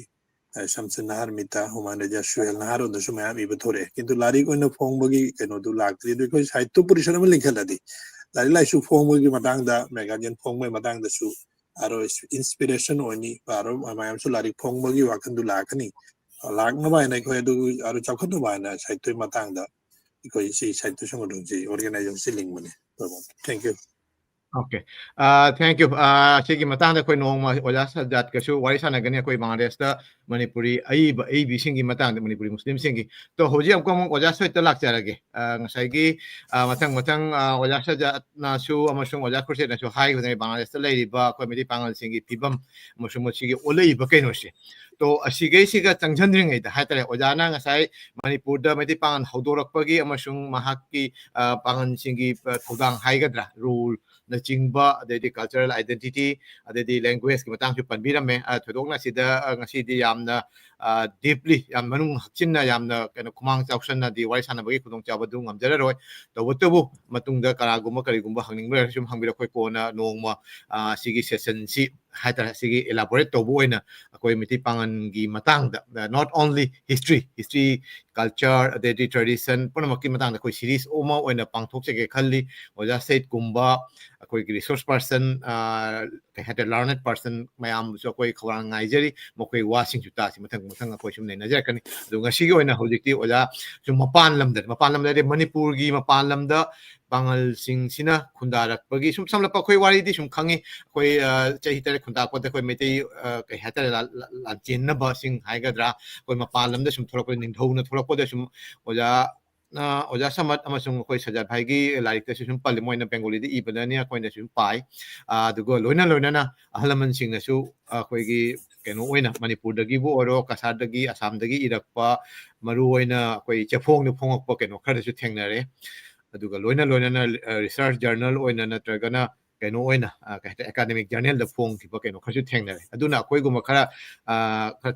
[SPEAKER 4] शमसन नहर मिता हुमान रजा सुहेल नहर उदसु मयाम इब थोरे किंतु लारिक ओइन फोंगबगी कनो दु लाक्त्री दु कोई साहित्य परिषद में लिखलदी लारि लाइसु फोंगबगी मतांगदा मैगजीन फोंगबई मतांगदसु आरो इंस्पिरेशन ओनी आरो मयाम सु लारिक फोंगबगी वाखन दु लाकनी लाकना बायना कोई दु आरो चखन बायना साहित्य मतांगदा कोई सी साहित्य संगठन ऑर्गेनाइजेशन लिंक बने thank you
[SPEAKER 1] Okay. Thank you. Sigi matang da koi nong ma oja sa dat kasu wari sana gani koi Bangladesh da Manipuri ai singi matang da Manipuri Muslim singi. To hoji amko mong oja sa ita lak jarage. Ngasai gi matang oja sa dat na su amasung oja kursi na su hai gani Bangladesh da lai ba koi midi pangal singi pibam amasung mo sigi olai ba kai no si. To asige siga changjandring ai da hai tare oja na ngasai Manipurda midi pangal haudorakpagi amasung mahakki pangal singi thodang hai gadra rule na chingba adedi cultural identity adedi language ki matang chu panbirame thodokna sida ngasidi yamna deeply yam manung hakchinna yamna kena khumang chawsanna di wari sana bagi khudong chabadu ngamjararoi tawutubu matungda karagumba karigumba hangningba sum hangbira khoi kona nongma sigi session si haitara sigi elaborate tobu oina akoi miti pangan gi matangda not only history culture adedi tradition punamaki matangda koi series oma oina pangthok chege khalli oja state kumba अकोई resource person कहेते learned person मयाम जो कोई खवरांग ngaijari मकोई washing जुता सि मथंग मथंग अकोई सुम नै नजर कनी दु ngasi gi oina hojikti oja sum mapan lamda de manipur gi mapan lamda bangal sing sina khundarak pagi sum samla pa khoi wari di sum khangi koi chahi tare khunda ko de koi metei kai hatare la chen na ba sing haigadra koi mapan lamda sum thorok ning dhou na thorok ko de sum oja oja samat amasung koi sajat bhai gi larik te sum pal moina bengali di ibadani koi na sum pai adugo loina na ahalaman sing na su koi gi keno oina manipur dagi bu oro kasar dagi assam dagi irakpa maru oina koi chefong nu phongok pa keno khar su thengnare aduga loina na research journal oina natragana keno oina academic journal da phong ki pa keno khasu thengnare aduna koi guma khara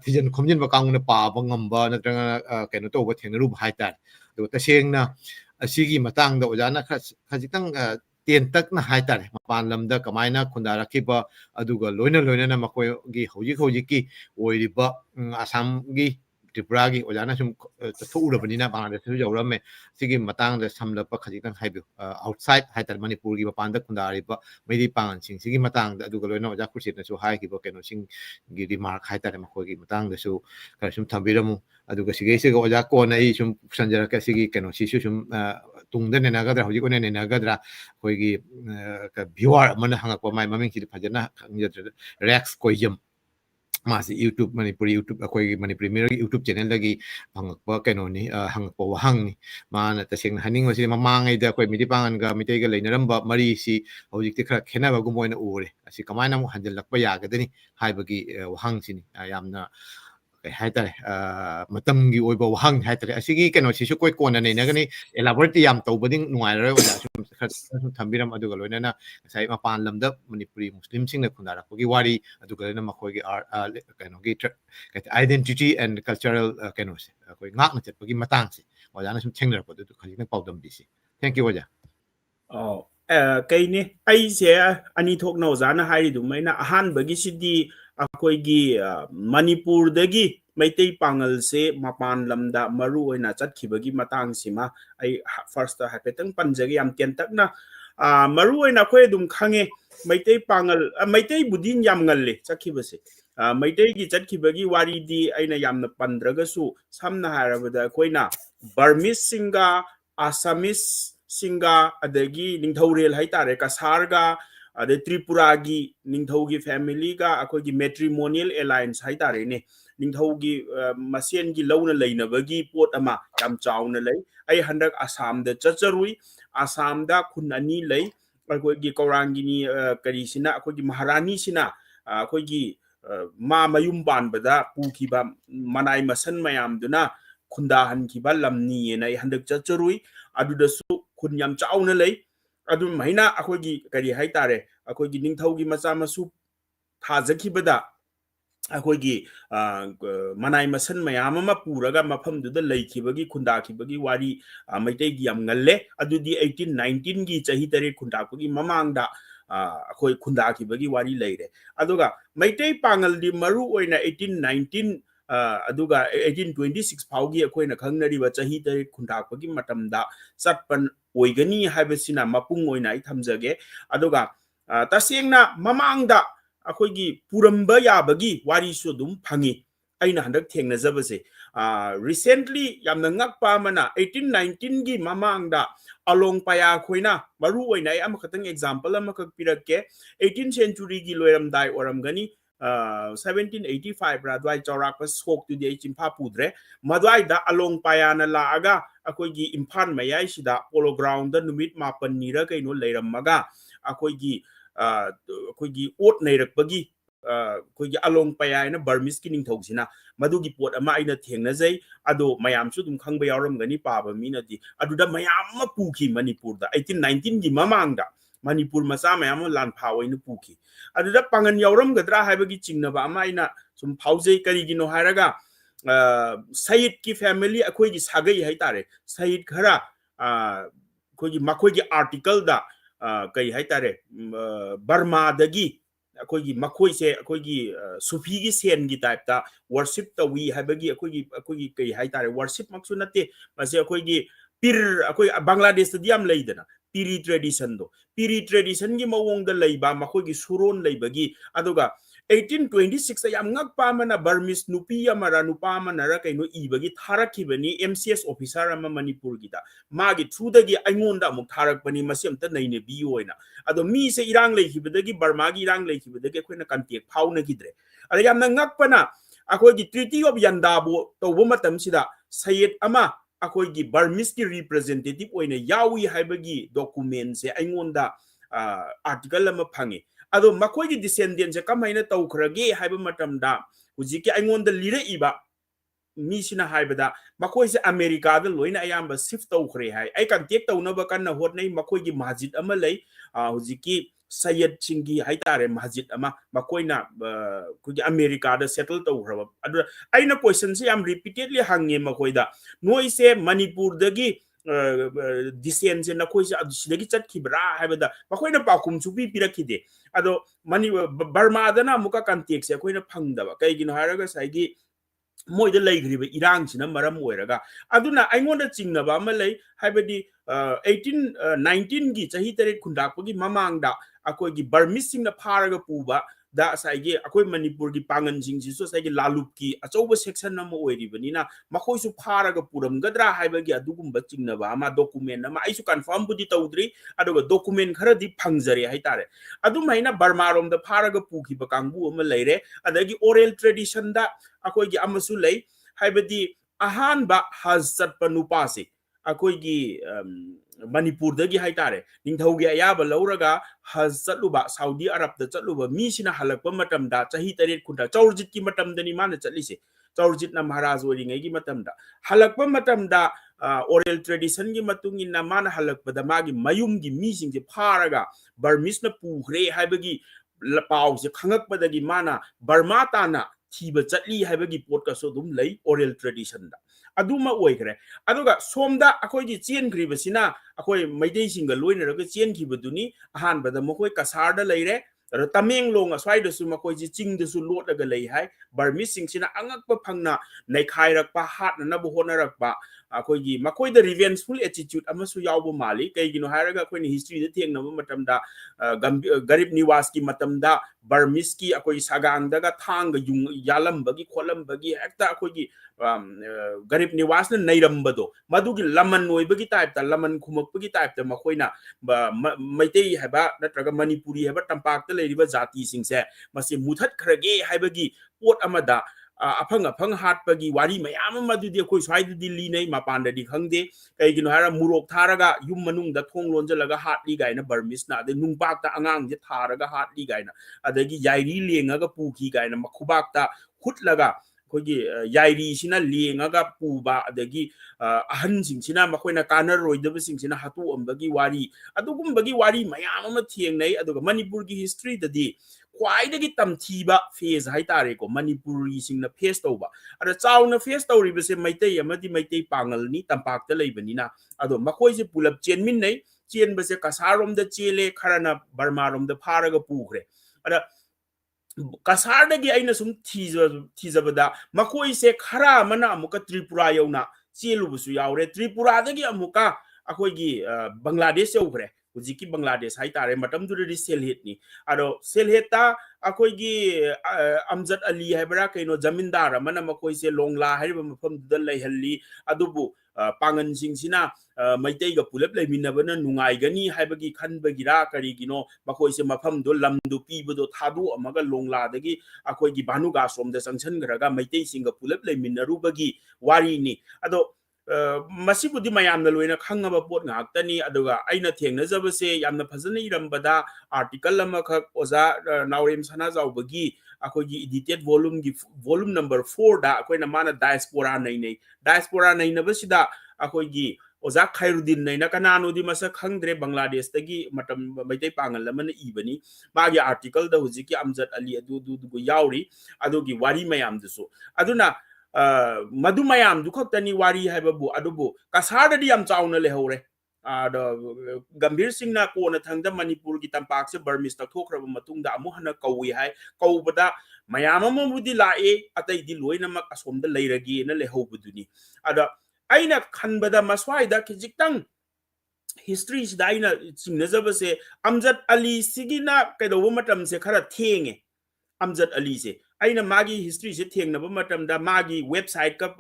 [SPEAKER 1] thijan khomjin ba kang na pa ba ngamba natraga keno to ba thengnaru bhai tar तसेंगना असिगी Matang ओजाना खजितंग तेन तकना हाइतारे मपान lambda कमायना खुंदारखिबा अदुगा लोइना मकोगी हौजिकी ओइरिबा Assam गी त्रिपुरा गी ओजाना सुम तथुरबनिना Bangladesh जौरमे सिगी Matang Samlap खजितंग हाइबु outside हाइतार Manipur गी मपान the खुंदारिबा मेदि Pangan सिंग सिगी मतंग अदुगा लोइना ओजा खुरसिनसु हाइकिबा केनो सिंग गी remark हाइतारे मकोगी Matang दसु खरसुम थंबिरमु अदुगा सिगेसिगा ओजा कोन आई सुम संजरका सिगी केनो सिसु सुम तुंगदा नेनागदरा हौजि कोने नेनागदरा कोइगी व्यूअर मन हंगको माय ममिंग सिदि फजना रेक्स कोइजम मासी यूट्यूब मणिपुरी यूट्यूब अकोई मणिपुरी मिरर यूट्यूब चैनल लगी हंगको केनोनी हंगको वहंगनी माना तसेंग हनिंग मसी ममांगै दा कोइ मिदि पांगनगा मितैगा लेनरंबा मरी सी हौजिकति खरा खेनाबा गुमोइना उरे असि कमायना मु हंजलकपा यागदनी हाइबगी वहंग सिनी यामना haitare matamgi oiba wahang haitare asigi keno sisu koi kona nei nagani elaborate yam tawbading nuaira oja sum thambiram aduga loinana sai mapan lamda manipuri muslim sing na khundara kogi wari aduga na makogi keno gi identity and cultural keno se koi ngak na chatpagi matang se oja na sum thengnar ko du khali na pawdam bisi thank you oja
[SPEAKER 2] oh kai ni ai se ani thok no zana hari du mai na ahan bagi sidi akoi gi manipur dagi Meitei Pangal se Mapan lamda maru oina chatkibagi matang sima ai first hapetang panjagi yam tiantak na maru oina khoi dum khange Meitei Pangal Meitei budin yam ngalle chatkibase Meitei gi chatkibagi wari di aina yamna pandraga su samna harabada koina Burmese singa Assamese singa adagi ningthaurel haitare kasarga ade Tripura gi ningthaugi family ga akogi matrimonial alliance haitare ne ningthaugi masien gi launa leinabagi pot ama yam chauna lei ai handak Assam da chacharui Assam da khun ani lei akogi kaurangi ni kari sina akogi maharani sina akogi ma mayum ban bada pukiba manai masan mayam duna khunda han ki balam ni na handak chacharui aduda su khun yam chauna lei adu maina akogi kari haitare akogi ningthaugi macha masu thajaki akogi manai masan mayam ama puraga mafam duda leikibagi khunda kibagi wari Meitei gi yam ngalle adudi 1819 gi chahi tare khunda kogi mamangda akoi khunda kibagi wari leire aduga Meitei Pangal di maru oina 1819 aduga 1826 phaugi akoina khangnari ba chahi tare khunda kogi matamda satpan oigani haibasina mapung oina I thamjage aduga tasengna mamangda akoigi puramba yabagi wari su dum phangi aina handak thengna jabase recently yamna ngakpa mana 1819 gi mamangda along paya khoina maru oina ai amakhatang example amakak pirake 18th century gi loiram dai oram gani 1785 ra dwai chawrak pa sok tu di chimpa pudre madwai da along paya na la aga akoigi impan mayai sida polo ground da numit mapan nira kaino leiram maga akoigi akoigi ot nairakpagi akoigi along paya na Burmese ki ningthausina madugi pot ama aina thengnajai ado mayam su dum khangba yawramgani paba minati aduda mayam ma puki Manipur da 1819 gi mamangda Manipur macha mayam lan phawaina puki aduda pangan yawramgadra haibagi chingnaba ama aina sum phaujai karigino hairaga Sayid ki family akoigi sagai haitare Sayid khara akoigi makoigi article da kai haitare Burma dagi akoigi makoi se akoigi sufi gi sen gi type ta worship ta wi habagi akoigi kai haitare worship maksu nate mase akoigi pir akoi Bangladesh ta diam leidana piri tradition gi mawong da leiba makoigi suron leibagi aduga 1826 yam ngakpa mana Burmese nupi amara nupa manara kaino ibagi tharakibani MCS officer ama Manipur gida magi through dagi aingonda amuk tharakbani masem ta naine bi oina ado mi se irang lekhibadagi Burma gi irang lekhibadagi khoina contact phauna gidre ada yamna ngakpana akoigi treaty of Yandabo tawbo matam sida Sayed ama akoigi Burmese ki representative oina yawi haibagi document se aingonda article ama phangi ado makoigi descendants se kamaina tawkhrage haiba matamda hujiki aingonda lire iba misina haibada makoi se America da loina ayamba shift tawkhre hai ai contact tawnaba kanna hotnai makoigi masjid ama lei hujiki Sayed Chingi haitare masjid ama makoina kugi America da settle tawkhraba adu aina question se am repeatedly hange makoida noi se Manipur dagi descent se nakoi se adusidagi chatkibra haibada makoina pakum chupi pirakide ado mani Burma dana muka contact se koina phangdaba kaigino haraga saigi moida leigriba irang sina maram oiraga aduna aingonda chingnaba ama lei haibadi 1819 gi chahi tare khundakpagi mamangda akoigi Burmese singna pharaga puba da saigi akoi Manipur gi pangan sing si so saigi lalup ki achauba section nama oiribani na makoi su pharaga puram gadra haibagi adugumba chingnaba ama document ama aisu confirm budi tawdri aduga document khara di phangjare haitare adumaina Burma rom da pharaga puki ba kangbu ama leire adagi oral tradition da akoigi amasu lei haibadi ahan ba hazat panupasi akoigi Manipur dagi haitare ningthaugi ayaba lauraga haz chatluba Saudi Arab da chatluba mi sina halakpa matam da chahi taret khunda chaurjit ki matam dani mana chatlise Chaurjitna Maharaj oringai matamda halakpa matamda oral tradition gi matungina mana halakpada magi mayum gi mising je pharaga Burmese na pukhre haibagi pau se khangakpadagi mana Burma tana thiba chatli haibagi pot ka so dum lei oral tradition da aduma oikre aduga somda akoi gi chen gribasina akoi maidei singa loina raga chen khibaduni ahan bada mokoi kasar da leire tameng long aswai da su makoi ji ching da su lot daga lei hai Burmese sing sina angakpa phangna nei khairak pa hat na bu honarak pa akoi gi makoi da revengeful attitude amasu yawbo mali kai gino hairaga akoi ni history da theng na matamda garib niwas ki matamda Burmese ki akoi sagang daga thang ga yung yalam bagi kholam bagi ekta akoi gi garib niwas na nairambado madugi laman oibagi type ta laman khumakpagi type ta makoina maitei haba natraga Manipuri haba tampak ta leiriba jati singse masi muthat khrage haibagi pot amada afang hat pagi wari mayam madudi koi swai di linei Mapan da di khangde kai gino hara murok tharaga yum manung da thong lonjalaga hat li gaina Burmese na de nungpak ta angang je tharaga hat li gaina adagi yairi lengaga puki gaina makhubak ta khutlaga kogi yairi sina lengaga puba adagi ahan sing sina makoina kanar roidaba sing sina hatu ambagi wari adugum bagi wari mayam ama thieng nei aduga Manipur gi history da di kwaidagi tamthiba phase haitare ko Manipuri singna face tawba ada chawna face tawriba se Meitei amadi Meitei Pangal ni tampak ta leibani na ado makoi se pulap chenmin nei chenba se kasarom da chele kharana Burma rom da pharaga pukre ada kasar dagi aina sum thizabada makoi se khara mana amuka Tripura yauna chelubusu yaure Tripura dagi amuka akoi gi Bangladesh yaukre hujiki Bangladesh haitare matam duri selhet ni ado selheta akoi gi Amjad Ali haibra kaino zamindar mana makoi se longla haiba mafam dal laihalli adubu pangan singsina Meitei ga pulap leiminabana nungai gani haibagi khanbagira karigino makoi se mafam do lamdu pibodo thadu amaga longla dagi akoi gi Banuga somda sangsan graga Meitei singa pulap leiminarubagi wari ni ado masibudi mayamna loina khangaba pot ngaktani aduga aina thengnajabase yamna phajana irambada article ama khak oza naurem sana zawbagi akogi edited volume number 4 da akoina mana diaspora nei na basida akogi oza Khairuddin nei na kanano di masa khangdre Bangladesh tagi matam Meitei Pangal lamana ibani magi article da hujiki Amjad Ali adu yauri adugi wari mayam dusu aduna madu mayam du khaktani wari haibabu adubu kasar di yam chawna lehore Gambhir Singh na ko na thangda Manipur gi tampak se Burmese ta thokraba matungda amu hana kawi hai kawbada mayam amudi lae atai di loina mak asomda leiragi na lehobuduni ada aina khanbada maswaida kijiktang history sida aina chimnajabase Amjad Ali sigina kaidobo matam se khara thenge Amjad Ali se aina magi history se thengnaba matamda magi website ka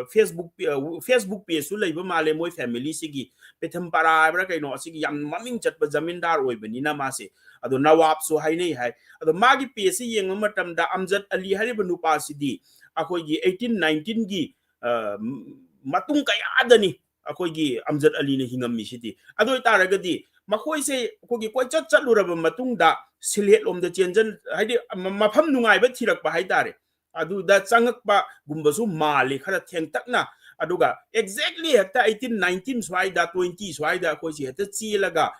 [SPEAKER 2] Facebook page su leiba male moi family sigi petham para bra kaino asigi yam maming chatba zamindar oibani na mase ado nawab so hainei hai ado magi page se yeng matamda Amjad Ali hariba nupa sidi akoi gi 1819 gi matung kaya dani akoi gi Amjad Ali ne hingam mi sidi ado taragadi makoi se kogi koi chatchuluraba matungda silhet lomda chenjan haidi mafam nungai ba thirakpa haitare adu da changakpa gumbasu mali khara thengtakna aduga exactly hekta 1819 swaida 20 swaida koi si heta chilaga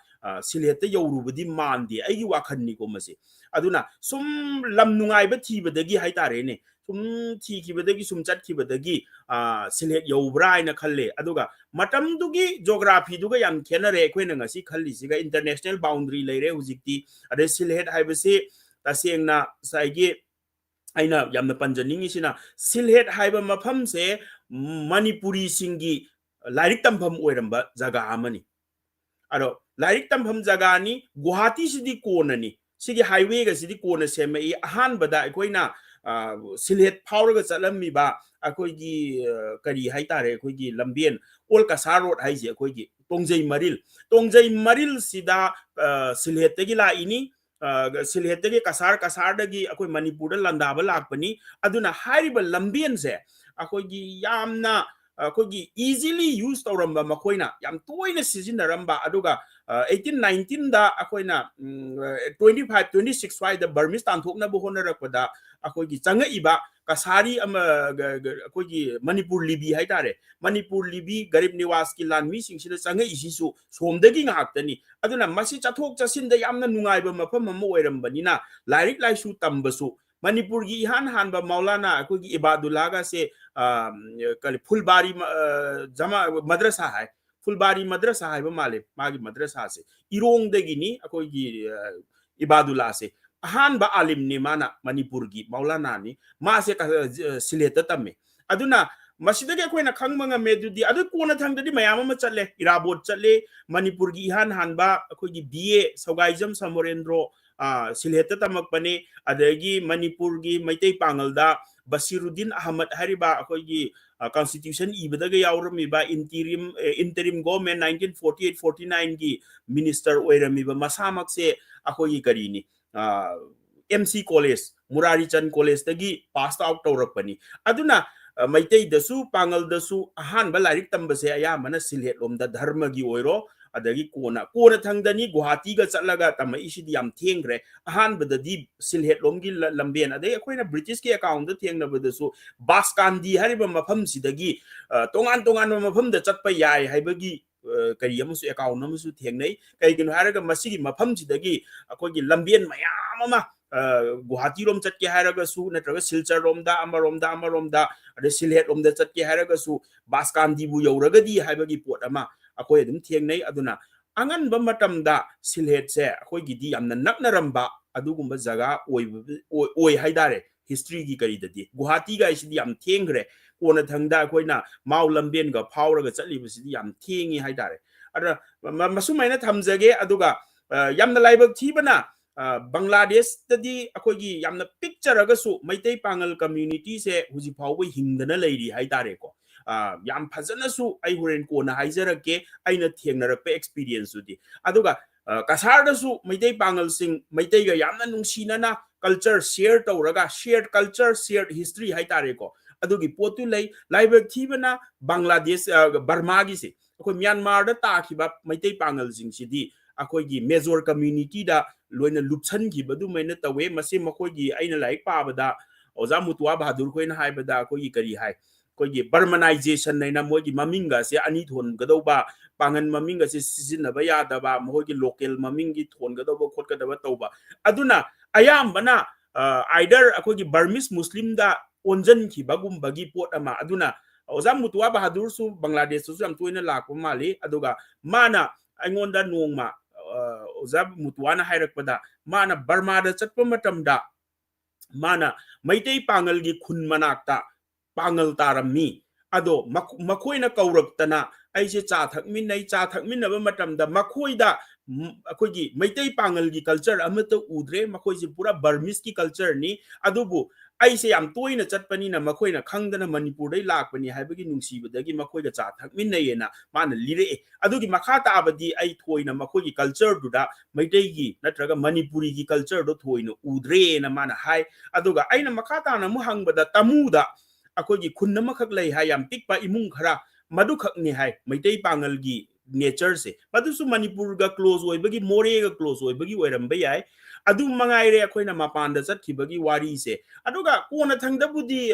[SPEAKER 2] silheta yorubadi mandi aigi wakhanni ko mase aduna sum lam nungai ba thibadagi haitare ne sum thikibadagi sum chatkibadagi silhet yobra ina khalle aduga matam dugi geography duga yam khenare khoina ngasi khalli siga international boundary leire hujikti ade silhet haibase tasengna saigi aina yamna panjaningi sina silhet haiba mafam se Manipuri singi lairik tampham oiramba jaga amani ado lairik tampham jaga ni Guwahati sidi konani sigi highway ga sidi kona semai ahan bada koina silhet phawraga chalammi ba akoigi kari haitare akoigi lambien Olkasa road haije akoigi tongjai maril sida silhet tagi la ini silhet tagi kasar dagi akoi Manipur landaba lakpani aduna hariba lambien se akoigi yamna akoigi easily use tawramba makoina yam toina sizinaramba aduga 1819 da akoina 25 26 swai da Burmese tanthokna bu honarakpada akogi changa iba kasari ama akogi Manipur libi haitare Manipur libi garib niwas ki lanmi singsida changa isisu somdagi ngaktani aduna masi chathok chasin da yamna nungaiba mafam ama oirambanina lairik laisu tambasu Manipur gi han hanba Maulana akogi Ibadullah ga se kali Fulbari jama madrasa hai Fulbari madrasa hai ba male magi madrasa se irong de gini akogi Ibadullah se han ba alim ni mana Manipur gi Maulana ni ma se sileta tamme aduna masidage akoina khangmanga medudi adu kona thangdadi mayam ma chatle irabot chatle Manipur gi han hanba akogi BA Sogaijam Samorendro silheta tamak pane adagi Manipur gi Meitei Pangal da Basiruddin Ahmad hariba akogi constitution ibadaga yaurami ba interim government 1948-49 gi minister oirami ba masamak se akogi karini MC college Murari Chan college tagi passed out tawrakpani aduna Meitei dasu Pangal dasu ahan ba lairik tambase ayamana silhet lomda dharma gi oiro adagi kona thangdani Guwahati ga chatlaga tama isidi yam thengre ahan badadi silhet lomgi lamben adai akoina British ki account da thengna badasu Baskandi hariba mafam sidagi tongan mafam da chatpa yai haibagi kari amusu account amusu thengnai kaigino haraga masigi mafam sidagi akogi lamben mayam ama Guwahati rom chatke haraga su natraga Silchar romda amaromda ade silhet romda chatke haraga su Baskandi bu yauragadi haibagi pot ama akoi adum thiengnai aduna angan ba matamda silhet se akoi gidi yamna naknaramba adugumba jaga oi haidare history gi kari dadi Guwahati ga isidi yam thiengre kona thangda akoina maulamben ga phawraga chatli bisidi yam thiengi haidare ada masumaina thamjage aduga yamna laibak thibana Bangladesh tadi akogi yamna picture agasu Meitei Pangal community se huji phawba hingdana leiri haidare ko yam phajana su ai huren ko na haizarake aina thengnarakpe experience udi aduga kasar da su Meitei Pangal sing Meitei ga yamna nungsinana culture share tawraga shared culture shared history haitare ko adugi potu lei laibak thibana Bangladesh Burma gi se ko Myanmar da ta khiba Meitei Pangal sing sidi akogi major community da loina lupchan gi badu maina tawe mase makogi aina laik pabada oza mutua bahadur koina haibada akogi kari hai kogi Burmanization naina mogi maminga se ani thon gadoba pangan maminga se sizinaba yadaba mogi local mamingi thon gadoba khotkadaba tawba aduna ayambana either akogi Burmese Muslim da onjan ki bagum bagi pot ama aduna oza mutua bahadur su Bangladesh su am toina lakpa mali aduga mana aingonda nongma oza mutuana hairakpada mana Burma da chatpa matamda mana Meitei Pangal gi khun manakta Pangal tarammi ado makoina kauraktana aise cha thakminna matamda makoida akogi Meitei Pangal gi culture amata udre makoisi pura Burmese ki culture ni adubu aise yam toina chatpani na makoina khangdana Manipur dai lakpani haibagi nungsibadagi makoiga cha thakminna yena mana lire adugi makhata abadi ai thoina makoigi culture duda Meitei gi natraga Manipuri gi culture do thoina udre na mana hai aduga aina makhata na mu hangbada tamuda akogi khunna makhak lei hai yam pikpa imung khara madu khak ni hai Meitei Pangal gi nature se madu su Manipur ga close oibagi more ga close oibagi oiramba yai adu mangaire akoina Mapan da chatkibagi wari se aduga kona thangdabudi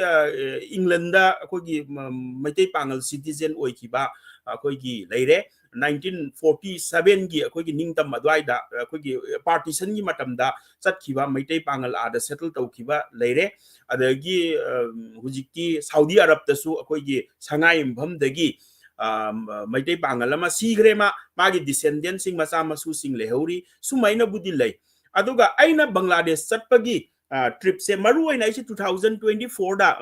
[SPEAKER 2] England da akogi Meitei Pangal citizen oikiba akogi leire 1947 gi akogi ningtam adwaida akogi partition gi matamda chatkiba Meitei Pangal ada settle tawkiba leire adagi hujiki Saudi Arab tasu akogi sangai mpham dagi Meitei Pangal ama sigre magi descendants sing macha masu sing lehauri sumaina budi lei aduga aina Bangladesh chatpagi trip se maru aina isi 2024 da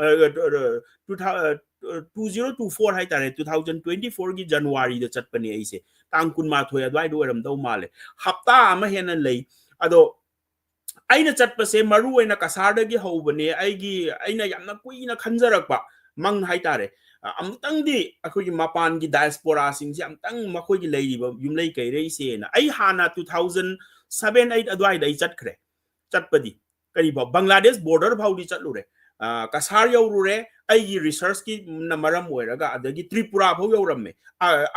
[SPEAKER 2] 2024 hai tare 2024 gi January da chatpani aise tangkun ma thoi adwai do ram dau male hafta ama hena lei ado aina chatpase maru aina kasarda gi hobane aina yamna kuina khanjarakpa mang hai tare amtang di akogi Mapan gi diaspora sing si amtang makogi leiriba yumlei kairei se na ai hana 2007-8 adwai dai chatpadi kariba Bangladesh border bhaudi chatlure kasar yaurure ꯑꯩꯒꯤ ꯔꯤꯁꯔꯁꯀꯤ ꯃꯔꯝ ꯑꯣꯏꯔꯒ ꯑꯗꯒꯤ ꯇ꯭ꯔꯤꯄꯨꯔꯥ ꯐꯥꯎ ꯌꯧꯔꯝꯃꯦ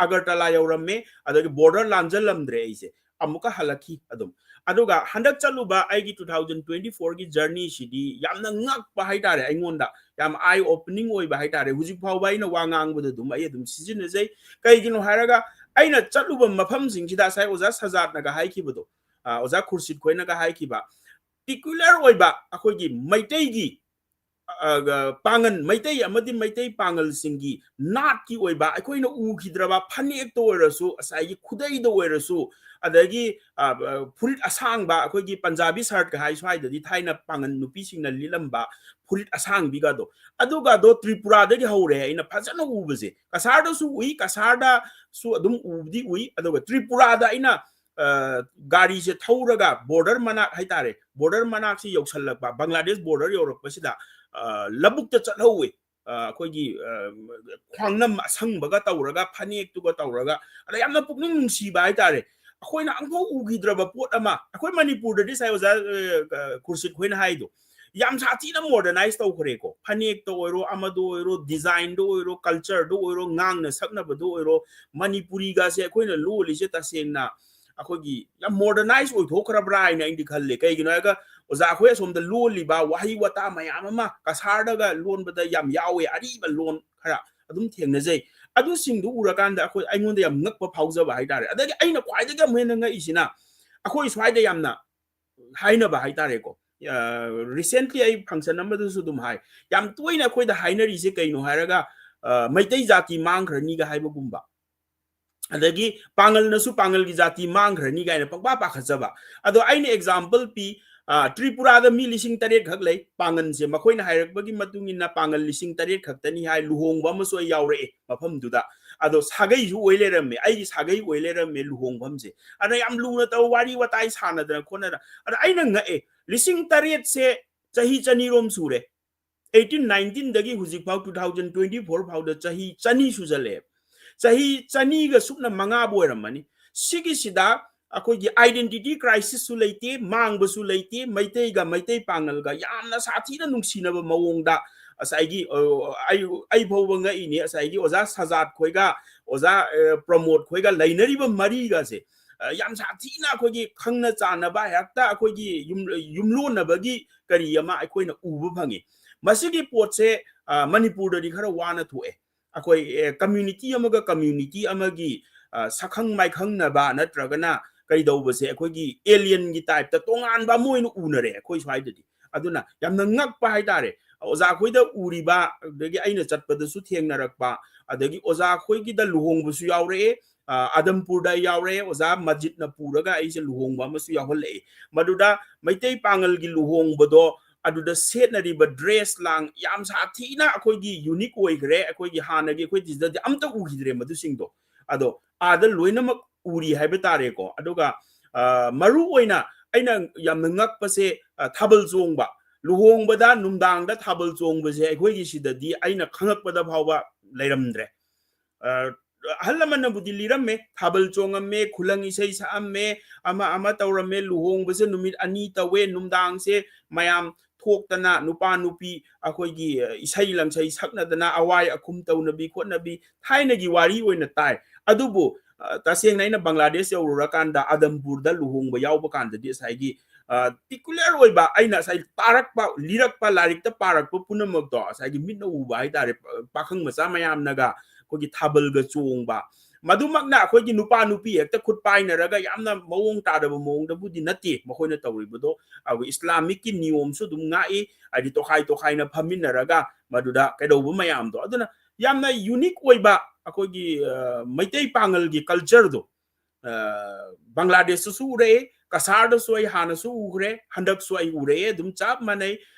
[SPEAKER 2] ꯑꯒꯔꯇꯂꯥ ꯌꯧꯔꯝꯃꯦ ꯑꯗꯒꯤ border ꯂꯥꯟꯖꯜꯂꯝꯗ꯭रे ꯑꯩꯁꯦ ꯑꯃꯨꯛꯀ ꯍꯜꯂꯛꯈꯤ ꯑꯗꯨꯝ ꯑꯗꯨꯒ ꯍꯟꯗꯛ ꯆꯠꯂꯨꯕ ꯑꯩꯒꯤ 2024ꯒꯤ ꯖꯔꯅꯤꯁꯤꯗꯤ ꯌꯥꯝꯅ ꯉꯛꯄ ꯍꯥꯏꯇꯥꯔꯦ ꯑꯩꯉꯣꯟꯗ ꯌꯥꯝ ꯑꯥꯏ ꯑꯣꯄꯅꯤꯡ ꯑꯣꯏꯕ ꯍꯥꯏꯇꯥꯔꯦ ꯍꯧꯖꯤꯛ ꯐꯥꯎꯕ ꯑꯩꯅ ꯋꯥ ꯉꯥꯡꯕꯗ ꯑꯗꯨꯝ ꯑꯩ ꯑꯗꯨꯝ ꯁꯤꯖꯤꯟꯅꯖꯩ ꯀꯩꯒꯤꯅꯣ ꯍꯥꯏꯔꯒ ꯑꯩꯅ ꯆꯠꯂꯨꯕ ꯃꯐꯝꯁꯤꯡꯁꯤꯗ ꯉꯁꯥꯏ ꯑꯣꯖꯥ ꯁꯖꯥꯠꯅꯒ ꯍꯥꯏꯈꯤꯕꯗꯣ ꯑꯣꯖꯥ ꯈꯨꯔꯁꯤꯠ ꯈꯣꯏꯅꯒ ꯍꯥꯏꯈꯤꯕ ꯄꯤꯀꯨꯂꯔ ꯑꯣꯏꯕ ꯑꯩꯈꯣꯏꯒꯤ ꯃꯩꯇꯩꯒꯤ ꯄꯥꯡꯒꯟ ꯃꯩꯇꯩ ꯑꯃꯗꯤ ꯃꯩꯇꯩ ꯄꯥꯡꯒꯜꯁꯤꯡꯒꯤ ꯅꯥꯠꯀꯤ ꯑꯣꯏꯕ ꯑꯩꯈꯣꯏꯅ ꯎꯈꯤꯗ꯭ꯔꯕ ꯐꯅꯦꯛꯇ ꯑꯣꯏꯔꯁꯨ ꯉꯁꯥꯏꯒꯤ ꯈꯨꯗꯩꯗ ꯑꯣꯏꯔꯁꯨ ꯑꯗꯒꯤ ꯐꯨꯔꯤꯠ ꯑꯁꯥꯡꯕ ꯑꯩꯈꯣꯏꯒꯤ ꯄꯟꯖꯥꯕꯤ ꯁꯔꯠꯀ ꯍꯥꯏ ꯁ꯭ꯋꯥꯏꯗꯗꯤ ꯊꯥꯏꯅ ꯄꯥꯡꯒꯟ ꯅꯨꯄꯤꯁꯤꯡꯅ ꯂꯤꯠꯂꯝꯕ ꯐꯨꯔꯤꯠ ꯑꯁꯥꯡꯕꯤꯒꯗꯣ ꯑꯗꯨꯒꯗꯣ ꯇ꯭ꯔꯤꯄꯨꯔꯥꯗꯒꯤ ꯍꯧꯔꯦ ꯑꯩꯅ ꯐꯖꯅ ꯎꯕꯁꯦ ꯀꯁꯥꯔꯗꯁꯨ ꯎꯏ ꯀꯁꯥꯔꯗꯁꯨ ꯑꯗꯨꯝ ꯎꯕꯗꯤ ꯎꯏ ꯑꯗꯨꯒ ꯇ꯭ꯔꯤꯄꯨꯔꯥꯗ ꯑꯩꯅ ꯒꯥꯔꯤꯁꯦ ꯊꯧꯔꯒ ꯕꯣर्डर मनाक हाइतारे बॉर्डर मनाक से यौसल्लक्पा बांग्लादेश बॉर्डर यौरक्पसिदा लबुक्ता चलहौवे अखोइगी ख्वांगनम असंगबगा तौरगा फनेक्तुगा तौरगा अदा यामना पुकनिंग नुंसीबा हाइतारे अखोइना अंगौ उगिद्रबा पोट अमा अखोइ मणिपुरददि साइ ओजा खुर्सित खोइना हाइदो याम साथीना मॉडर्नाइज तौखरेको फनेक्तो ओइरो अमदो ओइरो डिजाइन दो ओइरो कल्चर दो ओइरो ngang saknabado ओइरो मणिपुरी गासे अखोइना लोलिसे तसेंना अखोगी या मॉडर्नाइज ओइथोखरब्रा हाइना इंदि खल्ले कैगिनो हाइगा ओजा अखोइ असोमदा लोलिबा वाहि वता मयाम अमा कसारदगा लोनबदा याम यावे अरिबा लोन खरा अदुम थेंगनजै अदु सिंगदु उरकांदा अखोइ आइंगोंदा याम ngakpa फाउजबा हाइतारे अदगी आइना ख्वाइदगा मेना ngaiisina अखोइ स्वाइदा यामना हाइनबा हाइतारेको रिसेंटली आई फंक्शन अमदसु दुम हाइ याम तोइना अखोइदा हाइनरिसे कैनो हाइरगा मैतै जाति मांगखरनिगा हाइबगुम्बा अदगी पांगलनसु पांगल की जाति मांगखरनि गाइना पंगबा पाखजबा अदो आइने एग्जांपल पी त्रिपुरादा मी लिसिंग तरेट खक लै पांगन से मखोइना हाइरकबगी मतुंगिना पांगल लिसिंग तरेट खक्तनि हाइ लुहोंगबा मसो यावरे मफमदुदा अदो सागै जु ओइलेरमे आइगी सागै ओइलेरमे लुहोंगबम से अदा याम लुना तव वारी वताई सानदना खोनरा अदा आइना nga'e लिसिंग तरेट से चही चनीरोम सुरे 1819 दगी हुजिक फाउ 2024 फाउ द चही चनी सुजले चही चनीगा सुपना मंगा बोरमनी सिगिसिदा अखोगी आइडेंटिटी क्राइसिस सु लेते मांगबसु लेते मैतैगा मैतै पांगलगा यामना साथीना नुंसिनबा मवोंगदा असाइगी आई भौबंगा इने असाइगी ओजा सजात खोइगा ओजा प्रमोट खोइगा लैनरिबा मरीगा से याम साथीना अखोगी खंगना चानबा हेक्ता अखोगी युमलोनबगी करी अमा अखोइना उबा फंगे मसिगी पोटसे मणिपुरदि खरा वाना थोए अखोई कम्युनिटी अमगा कम्युनिटी अमगी सखंग माइखंगनबा नत्रगना कईदौबसे अखोगी एलियन की टाइप ता तोंगानबा मोइन उनरे अखोई स्वाइददि अदुना यामना ngakpa हाइतारे ओजा खोइदा उरिबा दगी आइना चटपदसु थेंगनरकपा अदगी ओजा खोइगी दा लुहोंगबसु यावरे आदमपुरदा यावरे ओजा मस्जिदना पुरगा आइसे लुहोंगबा मसु यावहले मदुदा मैतै पांगलगी लुहोंगबदो अदुदा सेटनरिबा ड्रेस लांग याम साथीना अखोइगी यूनिक ओइग्रे अखोइगी हानगी अखोइ दिसदा अमता उगिद्रे मदुसिंगदो अदो आदा लोइनमक उरी हाइबे तारेको अदुगा मरु ओइना अइना यामना ngakpase थाबल चोंगबा लुहोंगबदा नुमदांगदा थाबल चोंगबसे अखोइगी सिददी अइना खंगकपदा फावबा लैरमद्रे हल्लमनबुदि लिरमे थाबल चोंगमे खुलंग इसै सामे अमा तौरमे लुहोंगबसे नुमित अनि तवे नुमदांगसे मयाम थोक्तना नुपा नुपी अखोइगी इसै लंगसै सकनदना अवाय अखुम तौनबी खोनबी थाइनगी वारी ओइना ताइ अदुबु तसेंग नाइना बांग्लादेश यौरुरकांदा आदमपुरदा लुहोंगबा यावबा कांददि साइगी पिकुलर ओइबा अइना साइ तारकपा लिरकपा लारिकता पारकपा पुनमकतो साइगी मिटना उबा हाइतारे पाखंग मचा मयामनगा कोगी थाबलगा चोंगबा मधुमकना अखोइगी नुपा नुपी हेक्ता खुद पाइनरगा यामना मवोंग तादबा मवोंगदबुदि नत्ते मखोइना तौरिबदो अब इस्लामिक की नियम सु दुम ngai आदि तोखाइ तोखाइना फमिनरगा मदुदा कैदौबा मयामदो अदुना यामना यूनिक ओइबा अखोइगी मैतै पांगलगी कल्चर दो बांग्लादेश सु उरे कसार दो सोइ हाना सु उग्रे हंदक सोइ उरे दुम चाप मानै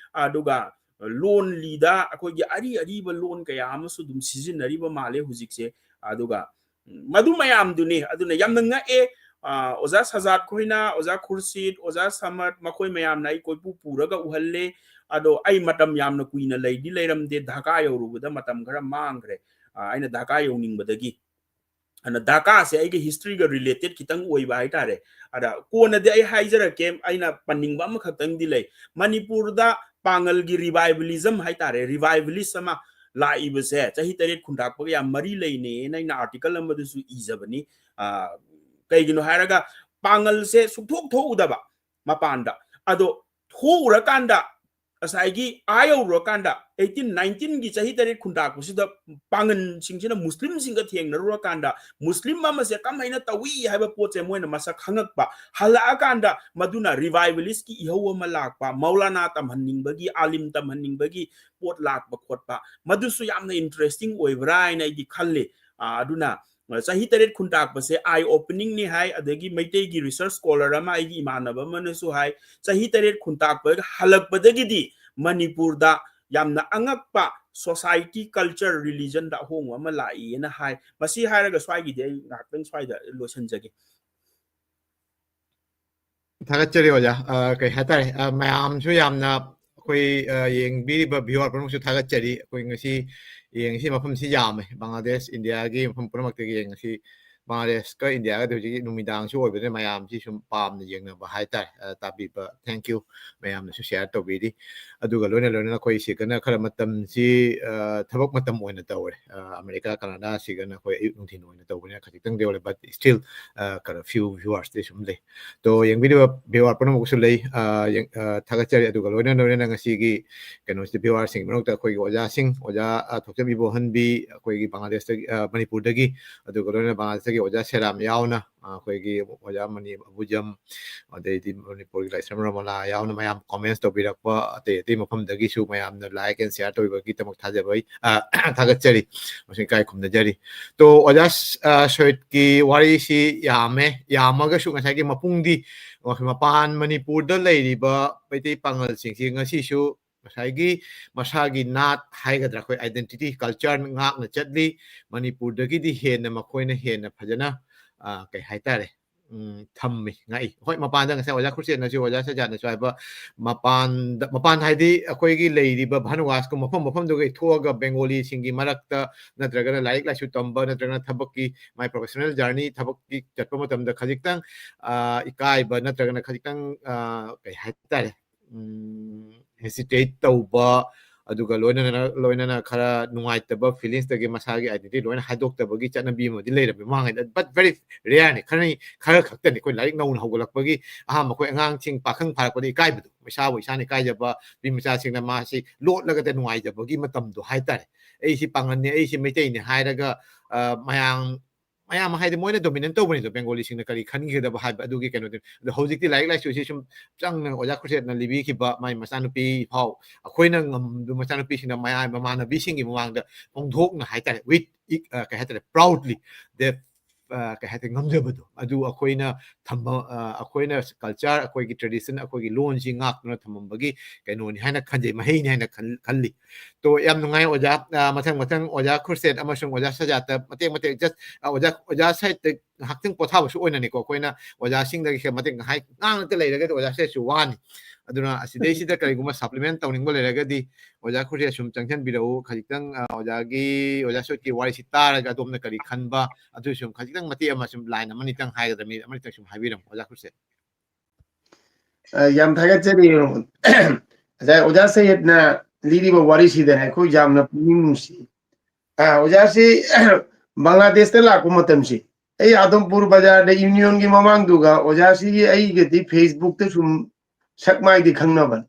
[SPEAKER 2] अदुगा लोन लीदा अखोइगी अरि अरिबा लोन कया अमसु दुम सिजिनरिबा माले हुजिकसे अदुगा मधु मयामदुनी अदुना यामना nga'e ओजा सजात खोइना ओजा खुर्सिद ओजा समत मखोइ मयामना आई कोइपु पुरगा उहल्ले अदो आई मतम यामना कुइना लैदि लैरमदे ढाका यौरुबदा मतम खरा मांगरे आइना ढाका यौनिंगबदगी अना ढाका से आइगे हिस्ट्री गा रिलेटेड खितंग ओइबा हाइतारे अदा कोनदे आई हाइजरके आइना पन्निंगबा म खतंग दिलै मणिपुरदा पांगल गी रिवाइवलिज्म हाइतारे रिवाइवलिस्ट अमा ꯂꯥꯛꯏꯕꯁꯦ ꯆꯍꯤ 8 ꯈꯨꯟꯇꯥꯛꯄꯒ ꯌꯥꯝ ꯃꯔꯤ ꯂꯩꯅꯦꯅ ꯑꯩꯅ ꯑꯥꯔꯇꯤꯀꯜ ꯑꯃꯗꯁꯨ ꯏꯖꯕꯅꯤ ꯀꯩꯒꯤꯅꯣ ꯍꯥꯏꯔꯒ ꯄꯥꯡꯒꯜꯁꯦ ꯁꯨꯡꯊꯣꯛ ꯊꯣꯛꯎꯗꯕ ꯃꯄꯥꯟꯗ ꯑꯗꯣ ꯊꯣꯛꯎꯔꯀꯥꯟꯗ ꯉꯁꯥꯏꯒꯤ ꯌꯧꯔꯨꯔꯀꯥꯟꯗ 18 19ꯒꯤ ꯆꯍꯤ 8 ꯈꯨꯟꯇꯥꯛꯄꯁꯤꯗ ꯄꯥꯡꯒꯟꯁꯤꯡꯁꯤꯅ ꯃꯨꯁꯂꯤꯝꯁꯤꯡꯒ ꯊꯦꯡꯅꯔꯨꯔꯀꯥꯟꯗ ꯃꯨꯁꯂꯤꯝ ꯑꯃꯁꯦ ꯀꯃꯥꯏꯅ ꯇꯧꯏ ꯍꯥꯏꯕ ꯄꯣꯠꯁꯦ ꯃꯣꯏꯅ ꯃꯁꯛ ꯈꯪꯉꯛꯄ ꯍꯜꯂꯛꯑꯀꯥꯟꯗ ꯃꯗꯨꯅ ꯔꯤቫꯏꯚꯦꯂꯤꯁꯀꯤ ꯏꯍꯧ ꯑꯃ ꯂꯥꯛꯄ ꯃꯧꯂꯥꯅꯥ ꯇꯝꯍꯟꯅꯤꯡꯕꯒꯤ ꯑꯥꯂꯤꯝ ꯇꯝꯍꯟꯅꯤꯡꯕꯒꯤ ꯄꯣꯠ ꯂꯥꯛꯄ ꯈꯣꯠꯄ ꯃꯗꯨꯁꯨ ꯌꯥꯝꯅ ꯏꯟꯇꯔꯦꯁꯇꯤꯡ ꯑꯣꯏꯕ꯭ꯔꯥ ꯍꯥꯏꯅ ꯑꯩꯗꯤ ꯈꯜꯂꯤ ꯑꯗꯨꯅ ꯆꯍꯤ 8 ꯈꯨꯟꯇꯥꯛꯄꯁꯦ ꯑꯥꯏ ꯑꯣꯄꯅꯤꯡꯅꯤ ꯍꯥꯏ ꯑꯗꯒꯤ ꯃꯩꯇꯩꯒꯤ ꯔꯤꯁꯔꯆ ꯁ꯭ꯀꯣꯂꯔ ꯑꯃ ꯑꯩꯒꯤ ꯏꯃꯥꯟꯅꯕ ꯑꯃꯅꯁꯨ ꯍꯥꯏ ꯆꯍꯤ 8 ꯈꯨꯟꯇꯥꯛꯄ ꯍꯜꯂꯛꯄꯗꯒꯤꯗꯤ ꯃꯅꯤꯄꯨꯔꯗ ꯌꯥꯝꯅ ꯑꯉꯛꯄ ꯁꯣꯁꯥꯏꯇꯤ ꯀꯜꯆꯔ ꯔꯤꯂꯤꯖꯟꯗ ꯑꯍꯣꯡꯕ ꯑꯃ ꯂꯥꯛꯏꯅ ꯍꯥꯏ ꯃꯁꯤ ꯍꯥꯏꯔꯒ ꯁ꯭ꯋꯥꯏꯒꯤꯗꯤ ꯑꯩ ꯉꯥꯛꯇꯪ ꯁ꯭ꯋꯥꯏꯗ ꯂꯣꯏꯁꯤꯟꯖꯒꯦ
[SPEAKER 1] ꯊꯥꯒꯠꯆꯔꯤ ꯑꯣꯖꯥ ꯀꯩ ꯍꯥꯏꯇꯥꯔꯦ ꯃꯌꯥꯝꯁꯨ ꯌꯥꯝꯅ ꯑꯩꯈꯣꯏ ꯌꯦꯡꯕꯤꯔꯤꯕ ꯚꯤꯌꯨꯋꯔ ꯄꯨꯝꯅꯃꯛꯁꯨ ꯊꯥꯒꯠꯆꯔꯤ ꯑꯩꯈꯣꯏ ꯉꯁꯤ ꯌꯦꯡꯉꯤꯁꯤ ꯃꯐꯝꯁꯤ ꯌꯥꯝꯃꯦ ꯕꯪꯒ꯭ꯂꯥꯗꯦꯁ ꯏꯟꯗꯤꯌꯥꯒꯤ ꯃꯐꯝ ꯄꯨꯝꯅꯃꯛꯇꯒꯤ ꯌꯦꯡꯉꯁꯤ ꯕꯪꯒ꯭ꯂꯥꯗꯦꯁꯀ ꯏꯟꯗꯤꯌꯥꯒꯗꯤ ꯍꯧꯖꯤꯛꯀꯤ ꯅꯨꯃꯤꯗꯥꯡꯁꯨ ꯑꯣꯏꯕꯅꯤꯅ ꯃꯌꯥꯝꯁꯤ ꯁꯨꯝ ꯄꯥꯝꯅ ꯌꯦꯡꯅꯕ ꯍꯥꯏꯇꯥꯔꯦ ꯇꯥꯕꯤꯕ ꯊꯦꯡꯛ ꯌꯨ ꯃꯌꯥꯝꯅꯁꯨ ꯁꯤꯌꯔ ꯇꯧꯕꯤꯔꯤ ꯑꯗꯨꯒ ꯂꯣꯏꯅ ꯑꯩꯈꯣꯏ ꯁꯤꯒꯅ ꯈꯔ ꯃꯇꯝꯁꯤ ꯊꯕꯛ ꯃꯇꯝ ꯑꯣꯏꯅ ꯇꯧꯔꯦ ꯑꯃꯦꯔꯤꯀꯥ ꯀꯅꯥꯗꯥ ꯁꯤꯒꯅ ꯑꯩꯈꯣꯏ ꯑꯌꯨꯛ ꯅꯨꯡꯊꯤꯟ ꯑꯣꯏꯅ ꯇꯧꯕꯅꯤꯅ ꯈꯖꯤꯛꯇꯪꯗꯤ ꯑꯣꯏꯔꯦ ꯕꯠ ꯁ꯭ꯇꯤꯜ ꯈꯔ ꯐ꯭ꯌꯨ ꯚꯤꯌꯨꯋꯔꯁꯇꯤ ꯁꯨꯝ ꯂꯩ ꯇꯣ ꯌꯦꯡꯕꯤꯔꯤꯕ ꯚꯤꯌꯨꯋꯔ ꯄꯨꯝꯅꯃꯛꯁꯨ ꯂꯩ ꯊꯥꯒꯠꯆꯔꯤ ꯑꯗꯨꯒ ꯂꯣꯏꯅꯅ ꯉꯁꯤꯒꯤ ꯀꯩꯅꯣꯁꯤꯗ ꯚꯤꯌꯨꯋꯔꯁꯤꯡ ꯃꯔꯛꯇ ꯑꯩꯈꯣꯏꯒꯤ ꯑꯣꯖꯥꯁꯤꯡ ꯑꯣꯖꯥ ꯊꯣꯛꯆꯕꯤ ꯕꯣꯍꯟꯕꯤ ꯑꯩꯈꯣꯏꯒꯤ ꯕꯪꯒ꯭ꯂꯥꯗꯦꯁꯇꯒꯤ ꯃꯅꯤꯄꯨꯔꯗꯒꯤ ꯑꯗꯨꯒ ꯂꯣꯏꯅꯅ ꯕꯪꯒ꯭ꯂꯥꯗꯦꯁꯇꯒꯤ ꯑꯣꯖꯥ ꯁꯦꯔꯥꯝ ꯌꯥꯎꯅ ꯑꯩꯈꯣꯏꯒꯤ ꯑꯣꯖꯥ ꯃꯅꯤ ꯑꯕꯨꯖꯝ ꯑꯗꯩꯗꯤ ꯃꯅꯤꯄꯨꯔꯒꯤ ꯂꯥꯏꯁ꯭ꯔꯝ ꯔꯃꯂꯥ ꯌꯥꯎꯅ ꯃꯌꯥꯝ ꯀꯣꯃꯦꯟꯁ ꯇꯧꯕꯤꯔꯛꯄ ꯑꯇꯩ ꯃꯐꯝꯗꯒꯤꯁꯨ ꯃꯌꯥꯝꯅ ꯂꯥꯏꯛ ꯑꯦꯟ ꯁꯤꯌꯔ ꯇꯧꯕꯤꯕꯒꯤꯗꯃꯛ ꯊꯥꯒꯠꯆꯔꯤ ꯃꯁꯤ ꯏꯀꯥꯏ ꯈꯨꯝꯅꯖꯔꯤ ꯇꯣ ꯑꯣꯖꯥ ꯁꯣꯏꯠꯀꯤ ꯋꯥꯔꯤꯁꯤ ꯌꯥꯝꯃꯒꯁꯨ ꯉꯁꯥꯏꯒꯤ ꯃꯄꯨꯡꯗꯤ ꯃꯄꯥꯟ ꯃꯅꯤꯄꯨꯔꯗ ꯂꯩꯔꯤꯕ ꯃꯩꯇꯩ ꯄꯥꯡꯒꯜꯁꯤꯡꯁꯤ ꯉꯁꯤꯁꯨ ꯉꯁꯥꯏꯒꯤ ꯃꯁꯥꯒꯤ ꯅꯥꯠ ꯍꯥꯏꯒꯗ꯭ꯔꯥ ꯑꯩꯈꯣꯏ ꯑꯥꯏꯗꯦꯟꯇꯤꯇꯤ ꯀꯜꯆꯔ ꯉꯥꯛꯅ ꯆꯠꯂꯤ ꯃꯅꯤꯄꯨꯔꯗꯒꯤꯗꯤ ꯍꯦꯟꯅ ꯃꯈꯣꯏꯅ ꯍꯦꯟꯅ ꯐꯖꯅ ꯀꯩ ꯍꯥꯏꯇꯥꯔꯦ ꯊꯝꯃꯤ ꯉꯥꯛꯏ ꯍꯣꯏ ꯃꯄꯥꯟꯗ ꯉꯁꯥꯏ ꯑꯣꯖꯥ ꯈꯨꯔꯁꯦꯠꯅꯁꯨ ꯑꯣꯖꯥ ꯁꯖꯥꯠꯅꯁꯨ ꯍꯥꯏꯕ ꯃꯄꯥꯟ ꯍꯥꯏꯗꯤ ꯑꯩꯈꯣꯏꯒꯤ ꯂꯩꯔꯤꯕ ꯚꯥꯅꯨꯋꯥꯁꯀ ꯃꯐꯝꯗꯨꯒ ꯊꯣꯛꯑꯒ ꯕꯦꯡꯒꯣꯂꯤꯁꯤꯡꯒꯤ ꯃꯔꯛꯇ ꯅꯠꯇ꯭ꯔꯒꯅ ꯂꯥꯏꯔꯤꯛ ꯂꯥꯏꯁꯨ ꯇꯝꯕ ꯅꯠꯇ꯭ꯔꯒꯅ ꯊꯕꯛꯀꯤ ꯃꯥꯏ ꯄ꯭ꯔꯣꯐꯦꯁꯅꯦꯜ ꯖꯔꯅꯤ ꯊꯕꯛꯀꯤ ꯆꯠꯄ ꯃꯇꯝꯗ ꯈꯖꯤꯛꯇꯪ ꯏꯀꯥꯏꯕ ꯅꯠꯇ꯭ꯔꯒꯅ ꯈꯖꯤꯛꯇꯪ ꯀꯩ ꯍꯥꯏꯇꯥꯔꯦ ꯍꯦꯁꯤꯇꯦꯠ ꯇꯧꯕ ꯑꯗꯨꯒ ꯂꯣꯏꯅꯅ ꯈꯔ ꯅꯨꯡꯉꯥꯏꯇꯕ ꯐꯤꯂꯤꯡꯁꯇꯒꯤ ꯃꯁꯥꯒꯤ ꯑꯥꯏꯗꯦꯟꯇꯤꯇꯤ ꯂꯣꯏꯅ ꯍꯥꯏꯗꯣꯛꯇꯕꯒꯤ ꯆꯠꯅꯕꯤ ꯑꯃꯗꯤ ꯂꯩꯔꯝꯃꯤ ꯃꯃꯥꯡꯉꯩꯗ ꯕꯠ ꯚꯦꯔꯤ ꯔꯦꯌꯔꯅꯤ ꯈꯔ ꯈꯛꯇꯅꯤ ꯑꯩꯈꯣꯏ ꯂꯥꯏꯔꯤꯛ ꯅꯧꯅ ꯍꯧꯒꯠꯂꯛꯄꯒꯤ ꯑꯍꯥꯟꯕ ꯑꯩꯈꯣꯏ ꯑꯉꯥꯡꯁꯤꯡ ꯄꯥꯈꯪ ꯐꯥꯔꯛꯄꯗ ꯏꯀꯥꯏꯕꯗꯣ ꯏꯁꯥꯕꯨ ꯏꯁꯥꯅ ꯏꯀꯥꯏꯖꯕ ꯅꯨꯄꯤ ꯃꯆꯥꯁꯤꯡꯅ ꯃꯥꯁꯤ ꯂꯣꯠꯂꯒꯗ ꯅꯨꯡꯉꯥꯏꯖꯕꯒꯤ ꯃꯇꯝꯗꯣ ꯍꯥꯏꯇꯥꯔꯦ ꯑꯩꯁꯤ ꯄꯥꯡꯒꯟꯅꯤ ꯑꯩꯁꯤ ꯃꯩꯇꯩꯅꯤ ꯍꯥꯏꯔꯒ ꯃꯌꯥꯝ ꯍꯥꯏꯗꯤ ꯃꯣꯏꯅ ꯗꯣꯃꯤꯅꯦꯟ ꯇꯧꯕꯅꯤꯗꯣ ꯕꯦꯡꯒꯣꯂꯤꯁꯤꯡꯅ ꯀꯔꯤ ꯈꯟꯒꯗꯕ ꯍꯥꯏꯕ ꯑꯗꯨꯒꯤ ꯀꯩꯅꯣꯗꯨ ꯑꯗꯣ ꯍꯧꯖꯤꯛꯇꯤ ꯂꯥꯏꯔꯤꯛ ꯂꯥꯏꯁꯨꯁꯤ ꯁꯨꯝ ꯆꯪꯅ ꯑꯣꯖꯥ ꯈꯨꯔꯁꯦꯠꯅ ꯂꯤꯕꯤꯈꯤꯕ ꯃꯥꯏ ꯃꯆꯥꯅꯨꯄꯤ ꯐꯥꯎ ꯑꯩꯈꯣꯏꯅ ꯉꯝꯗꯨ ꯃꯆꯥꯅꯨꯄꯤꯁꯤꯡꯅ ꯃꯃꯥꯟꯅꯕꯤꯁꯤꯡꯒꯤ ꯃꯃꯥꯡꯗ ꯐꯣꯡꯗꯣꯛꯅ ꯍꯥꯏꯇꯥꯔꯦ ꯋꯤꯠ ꯀꯩ ꯍꯥꯏꯇꯥꯔꯦ ꯄ꯭ꯔꯥꯎꯗꯂꯤ ꯗꯦꯠ ꯀꯩ ꯍꯥꯏꯇꯥꯔꯦ ꯉꯝꯖꯕꯗꯣ ꯑꯗꯨ ꯑꯩꯈꯣꯏꯅ ꯑꯩꯈꯣꯏꯅ ꯀꯜꯆꯔ ꯑꯩꯈꯣꯏꯒꯤ ꯇ꯭ꯔꯦꯗꯤꯁꯟ ꯑꯩꯈꯣꯏꯒꯤ ꯂꯣꯟꯁꯤ ꯉꯥꯛꯇꯨꯅ ꯊꯝꯃꯝꯕꯒꯤ ꯀꯩꯅꯣꯅꯤ ꯍꯥꯏꯅ ꯈꯟꯖꯩ ꯃꯍꯩꯅꯤ ꯍꯥꯏꯅ ꯈꯜꯂꯤ ꯇꯣ ꯌꯥꯝ ꯅꯨꯡꯉꯥꯏ ꯑꯣꯖꯥ ꯃꯊꯪ ꯑꯣꯖꯥ ꯈꯨꯔꯁꯦꯠ ꯑꯃꯁꯨꯡ ꯑꯣꯖꯥ ꯁꯖꯥꯠꯇ ꯃꯇꯦꯛ ꯖꯁ ꯑꯣꯖꯥ ꯁꯥꯏꯠꯇ ꯉꯥꯏꯍꯥꯛꯇꯪ ꯄꯣꯊꯥꯕꯁꯨ ꯑꯣꯏꯅꯅꯤꯀꯣ ꯑꯩꯈꯣꯏꯅ ꯑꯣꯖꯥꯁꯤꯡꯗꯒꯤ ꯃꯇꯦꯡ ꯉꯥꯡꯅꯇ ꯂꯩꯔꯒꯗꯤ ꯑꯣꯖꯥ ꯁꯥꯏꯠꯁꯨ ꯋꯥꯅꯤ ꯑꯗꯨꯅ ꯑꯁꯤꯗꯩꯁꯤꯗ ꯀꯔꯤꯒꯨꯝꯕ ꯁꯄ꯭ꯂꯤꯃꯦꯟ ꯇꯧꯅꯤꯡꯕ ꯂꯩꯔꯒꯗꯤ ꯑꯣꯖꯥ ꯈꯨꯔꯁꯦꯠ ꯁꯨꯝ ꯆꯪꯁꯤꯟꯕꯤꯔꯛꯎ ꯈꯖꯤꯛꯇꯪ ꯑꯣꯖꯥ ꯁꯣꯏꯠꯀꯤ ꯋꯥꯔꯤꯁꯤ ꯇꯥꯔꯒ ꯑꯗꯣꯝꯅ ꯀꯔꯤ ꯈꯟꯕ ꯑꯗꯨ ꯁꯨꯝ ꯈꯖꯤꯛꯇꯪ ꯃꯇꯦꯛ ꯑꯃ ꯁꯨꯝ ꯂꯥꯏꯟ ꯑꯃꯅꯤꯇꯪ ꯍꯥꯏꯒꯗ꯭ꯔꯥ ꯃꯤꯅꯤꯠ ꯑꯃꯅꯤꯇꯪ ꯁꯨꯝ ꯍꯥꯏꯕꯤꯔꯝꯃꯨ ꯑꯣꯖꯥ ꯈꯨꯔꯁꯦꯠ
[SPEAKER 3] ꯌꯥꯝ ꯊꯥꯒꯠꯆꯔꯤ ꯉꯁꯥꯏ ꯑꯣꯖꯥ ꯁꯩꯌꯦꯗꯅ ꯂꯤꯔꯤꯕ ꯋꯥꯔꯤꯁꯤꯗ ꯑꯩꯈꯣꯏ ꯌꯥꯝꯅ ꯄꯨꯛꯅꯤꯡ ꯅꯨꯡꯁꯤ ꯑꯣꯖꯥꯁꯤ ꯕꯪꯒ꯭ꯂꯥꯗꯦꯁꯇ ꯂꯥꯛꯄ ꯃꯇꯝꯁꯤ ꯑꯩ ꯑꯗꯝꯄꯨꯔ ꯕꯖꯥꯔꯗ ꯌꯨꯅꯤꯌꯟꯒꯤ ꯃꯃꯥꯡꯗꯨꯒ ꯑꯣꯖꯥꯁꯤꯒꯤ ꯑꯩꯒꯗꯤ ꯐꯦꯁꯕꯨꯛꯇ ꯁꯨꯝ ꯁꯛ ꯃꯥꯏꯗꯤ ꯈꯪꯅꯕꯅꯤ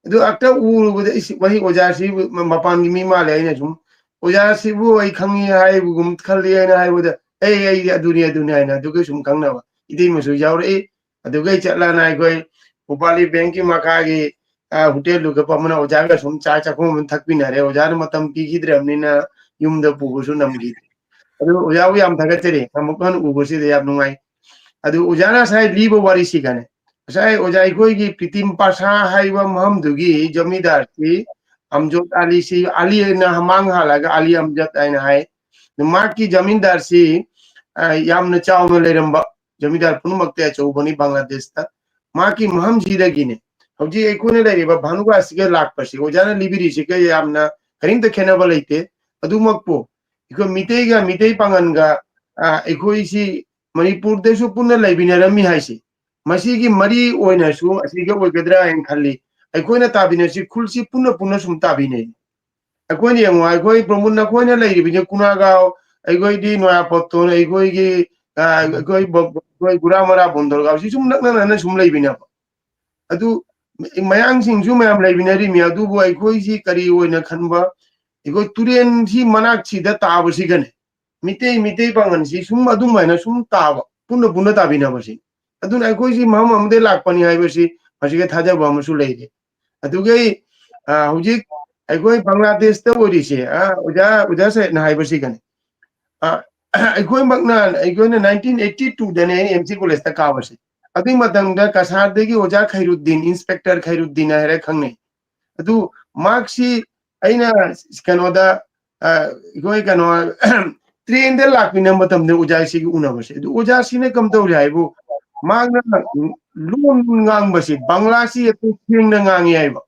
[SPEAKER 3] ꯑꯗꯨ ꯑꯛꯇ ꯎꯔꯨꯕꯗ ꯋꯥꯍꯩ ꯑꯣꯖꯥꯁꯤ ꯃꯄꯥꯟꯒꯤ ꯃꯤ ꯃꯥꯜꯂꯦ ꯑꯩꯅ ꯁꯨꯝ ꯑꯣꯖꯥꯁꯤꯕꯨ ꯑꯩ ꯈꯪꯉꯤ ꯍꯥꯏꯕꯒꯨꯝ ꯈꯜꯂꯤ ꯍꯥꯏꯅ ꯍꯥꯏꯕꯗ ꯑꯩ ꯑꯗꯨꯅꯤ ꯍꯥꯏꯅ ꯑꯗꯨꯒ ꯁꯨꯝ ꯈꯪꯅꯕ ꯏꯇꯩꯃꯁꯨ ꯌꯥꯎꯔꯛꯏ ꯑꯗꯨꯒ ꯆꯠꯂꯅ ꯑꯩꯈꯣꯏ ꯎꯄꯥꯂꯤ ꯕꯦꯡꯀꯤ ꯃꯈꯥꯒꯤ ꯍꯣꯇꯦꯜꯗꯨꯒ ꯄꯃꯅ ꯑꯣꯖꯥꯒ ꯁꯨꯝ ꯆꯥ ꯆꯥꯛꯈꯨꯝ ꯑꯃ ꯊꯛꯄꯤꯟꯅꯔꯦ ꯑꯣꯖꯥꯅ ꯃꯇꯝ ꯄꯤꯈꯤꯗ꯭ꯔꯕꯅꯤꯅ ꯌꯨꯝꯗ ꯄꯨꯕꯁꯨ ꯅꯝꯈꯤꯗ꯭ꯔꯦ ꯑꯗꯨ ꯑꯣꯖꯥꯕꯨ ꯌꯥꯝ ꯊꯥꯒꯠꯆꯔꯤ ꯑꯃꯨꯛ ꯍꯟꯅ ꯎꯕꯁꯤꯗ ꯌꯥꯝ ꯅꯨꯡꯉꯥꯏ ꯑꯗꯨ ꯑꯣꯖꯥꯅ ꯉꯁꯥꯏ ꯂꯤꯕ ꯋꯥꯔꯤꯁꯤꯒꯅꯦꯉꯁꯥꯏ ꯑꯣꯖꯥ ꯑꯩꯈꯣꯏꯒꯤ ꯄꯤꯇꯤꯝ ꯄꯥꯁꯥ ꯍꯥꯏꯕ ꯃꯐꯝꯗꯨꯒꯤ ꯖꯃꯤꯗꯥꯔꯁꯤ ꯑꯝꯖꯣꯠ ꯑꯂꯤꯁꯤ ꯑꯂꯤꯅ ꯃꯥꯡ ꯍꯥꯜꯂꯒ ꯑꯂꯤ ꯑꯝꯖꯠ ꯍꯥꯏꯅ ꯍꯥꯏ ꯃꯥꯒꯤ ꯖꯃꯤꯟꯗꯥꯔꯁꯤ ꯌꯥꯝꯅ ꯆꯥꯎꯅ ꯂꯩꯔꯝꯕ ꯖꯃꯤꯗꯥꯔ ꯄꯨꯝꯅꯃꯛꯇꯤ ꯑꯆꯧꯕꯅꯤ ꯕꯪꯒ꯭ꯂꯥꯗꯦꯁꯇ ꯃꯥꯒꯤ ꯃꯐꯝꯁꯤꯗꯒꯤꯅꯦ ꯍꯧꯖꯤꯛ ꯑꯩꯈꯣꯏꯅ ꯂꯩꯔꯤꯕ ꯚꯥꯅꯨꯒꯥꯁꯤꯒ ꯂꯥꯛꯄꯁꯤ ꯑꯣꯖꯥꯅ ꯂꯤꯕꯤꯔꯤꯁꯤꯒ ꯌꯥꯝꯅ ꯀꯔꯤꯝꯇ ꯈꯦꯠꯅꯕ ꯂꯩꯇꯦ ꯑꯗꯨꯃꯛꯄꯨ ꯑꯩꯈꯣꯏ ꯃꯤꯇꯩ ꯄꯥꯡꯒꯟꯒ ꯑꯩꯈꯣꯏꯁꯤ ꯃꯅꯤꯄꯨꯔꯗꯁꯨ ꯄꯨꯟꯅ ꯂꯩꯃꯤꯟꯅꯔꯝꯃꯤ ꯍꯥꯏꯁꯤ ꯃꯁꯤꯒꯤ ꯃꯔꯤ ꯑꯣꯏꯅꯁꯨ ꯑꯁꯤꯒ ꯑꯣꯏꯒꯗ꯭ꯔꯥ ꯍꯥꯏꯅ ꯈꯜꯂꯤ ꯑꯩꯈꯣꯏꯅ ꯇꯥꯕꯤꯅꯔꯤꯁꯤ ꯈꯨꯜꯁꯤ ꯄꯨꯟꯅ ꯁꯨꯝ ꯇꯥꯕꯤꯅꯩ ꯑꯩꯈꯣꯏꯅ ꯌꯦꯡꯉꯣ ꯑꯩꯈꯣꯏ ꯄ꯭ꯔꯃꯨꯟꯅ ꯑꯩꯈꯣꯏꯅ ꯂꯩꯔꯤꯕꯁꯦ ꯀꯨꯅꯥꯒꯥꯎ ꯑꯩꯈꯣꯏꯗꯤ ꯅꯣꯌꯥꯄꯣꯠꯇꯣꯟ ꯑꯩꯈꯣꯏꯒꯤ ꯑꯩꯈꯣꯏ ꯒꯨꯔꯥꯃꯔꯥ ꯕꯣꯟꯗꯣꯔꯒꯥꯎ ꯁꯤ ꯁꯨꯝ ꯅꯛꯅꯅ ꯁꯨꯝ ꯂꯩꯕꯅꯦꯕ ꯑꯗꯨ ꯃꯌꯥꯡꯁꯤꯡꯁꯨ ꯃꯌꯥꯝ ꯂꯩꯃꯤꯟꯅꯔꯤꯃꯤ ꯑꯗꯨꯕꯨ ꯑꯩꯈꯣꯏꯁꯤ ꯀꯔꯤ ꯑꯣꯏꯅ ꯈꯟꯕ ꯑꯩꯈꯣꯏ ꯇꯨꯔꯦꯟꯁꯤ ꯃꯅꯥꯛꯁꯤꯗ ꯇꯥꯕꯁꯤꯒꯅꯦ ꯃꯤꯇꯩ ꯄꯥꯡꯒꯟꯁꯤ ꯁꯨꯝ ꯑꯗꯨꯃꯥꯏꯅ ꯁꯨꯝ ꯇꯥꯕ ꯄꯨꯟꯅ ꯇꯥꯕꯤꯅꯕꯁꯤ ꯑꯗꯨꯅ ꯑꯩꯈꯣꯏꯁꯤ ꯃꯐꯝ ꯑꯃꯗꯩ ꯂꯥꯛꯄꯅꯤ ꯍꯥꯏꯕꯁꯤ ꯃꯁꯤꯒ ꯊꯥꯖꯕ ꯑꯃꯁꯨ ꯂꯩꯔꯤ ꯑꯗꯨꯒꯩ ꯍꯧꯖꯤꯛ ꯑꯩꯈꯣꯏ ꯕꯪꯒ꯭ꯂꯥꯗꯦꯁꯇ ꯑꯣꯏꯔꯤꯁꯦ ꯑꯣꯖꯥ ꯁꯥꯍꯦꯕꯅ ꯍꯥꯏꯕꯁꯤꯒꯅꯦ ꯑꯩꯈꯣꯏꯃꯛꯅ ꯑꯩꯈꯣꯏꯅ 1982ꯗꯅꯦ ꯑꯦꯝꯁꯤ ꯀꯣꯂꯦꯖꯇ ꯀꯥꯕꯁꯦ ꯑꯗꯨꯒꯤ ꯃꯇꯝꯗ ꯀꯁꯥꯔꯗꯒꯤ ꯑꯣꯖꯥ ꯈꯩꯔꯨদ্ꯗꯤꯟ ꯏꯟꯁꯄꯦꯛꯇꯔ ꯈꯩꯔꯨद्दीन ꯍꯥꯏꯔ ꯈꯪꯅꯩ ꯑꯗꯨ ꯃꯥꯛꯁꯤ ꯑꯩꯅ ꯀꯩꯅꯣꯗ ꯑꯩꯈꯣꯏ ꯀꯩꯅꯣ ꯇ꯭ꯔꯦꯟꯗ ꯂꯥꯛꯃꯤꯟꯅꯕ ꯃꯇꯝꯗ ꯑꯣꯖꯥꯁꯤꯒꯤ ꯎꯅꯕꯁꯦ ꯑꯗꯨ ꯑꯣꯖꯥꯁꯤꯅ ꯀꯝꯗꯧꯔꯤ ꯍꯥꯏꯕꯨ ꯃꯥꯅ ꯂꯣꯟ ꯉꯥꯡꯕꯁꯤ ꯕꯪꯒ꯭ꯂꯥꯁꯤ ꯑꯩꯈꯣꯏ ꯁꯦꯡꯅ ꯉꯥꯡꯉꯤ ꯍꯥꯏꯕ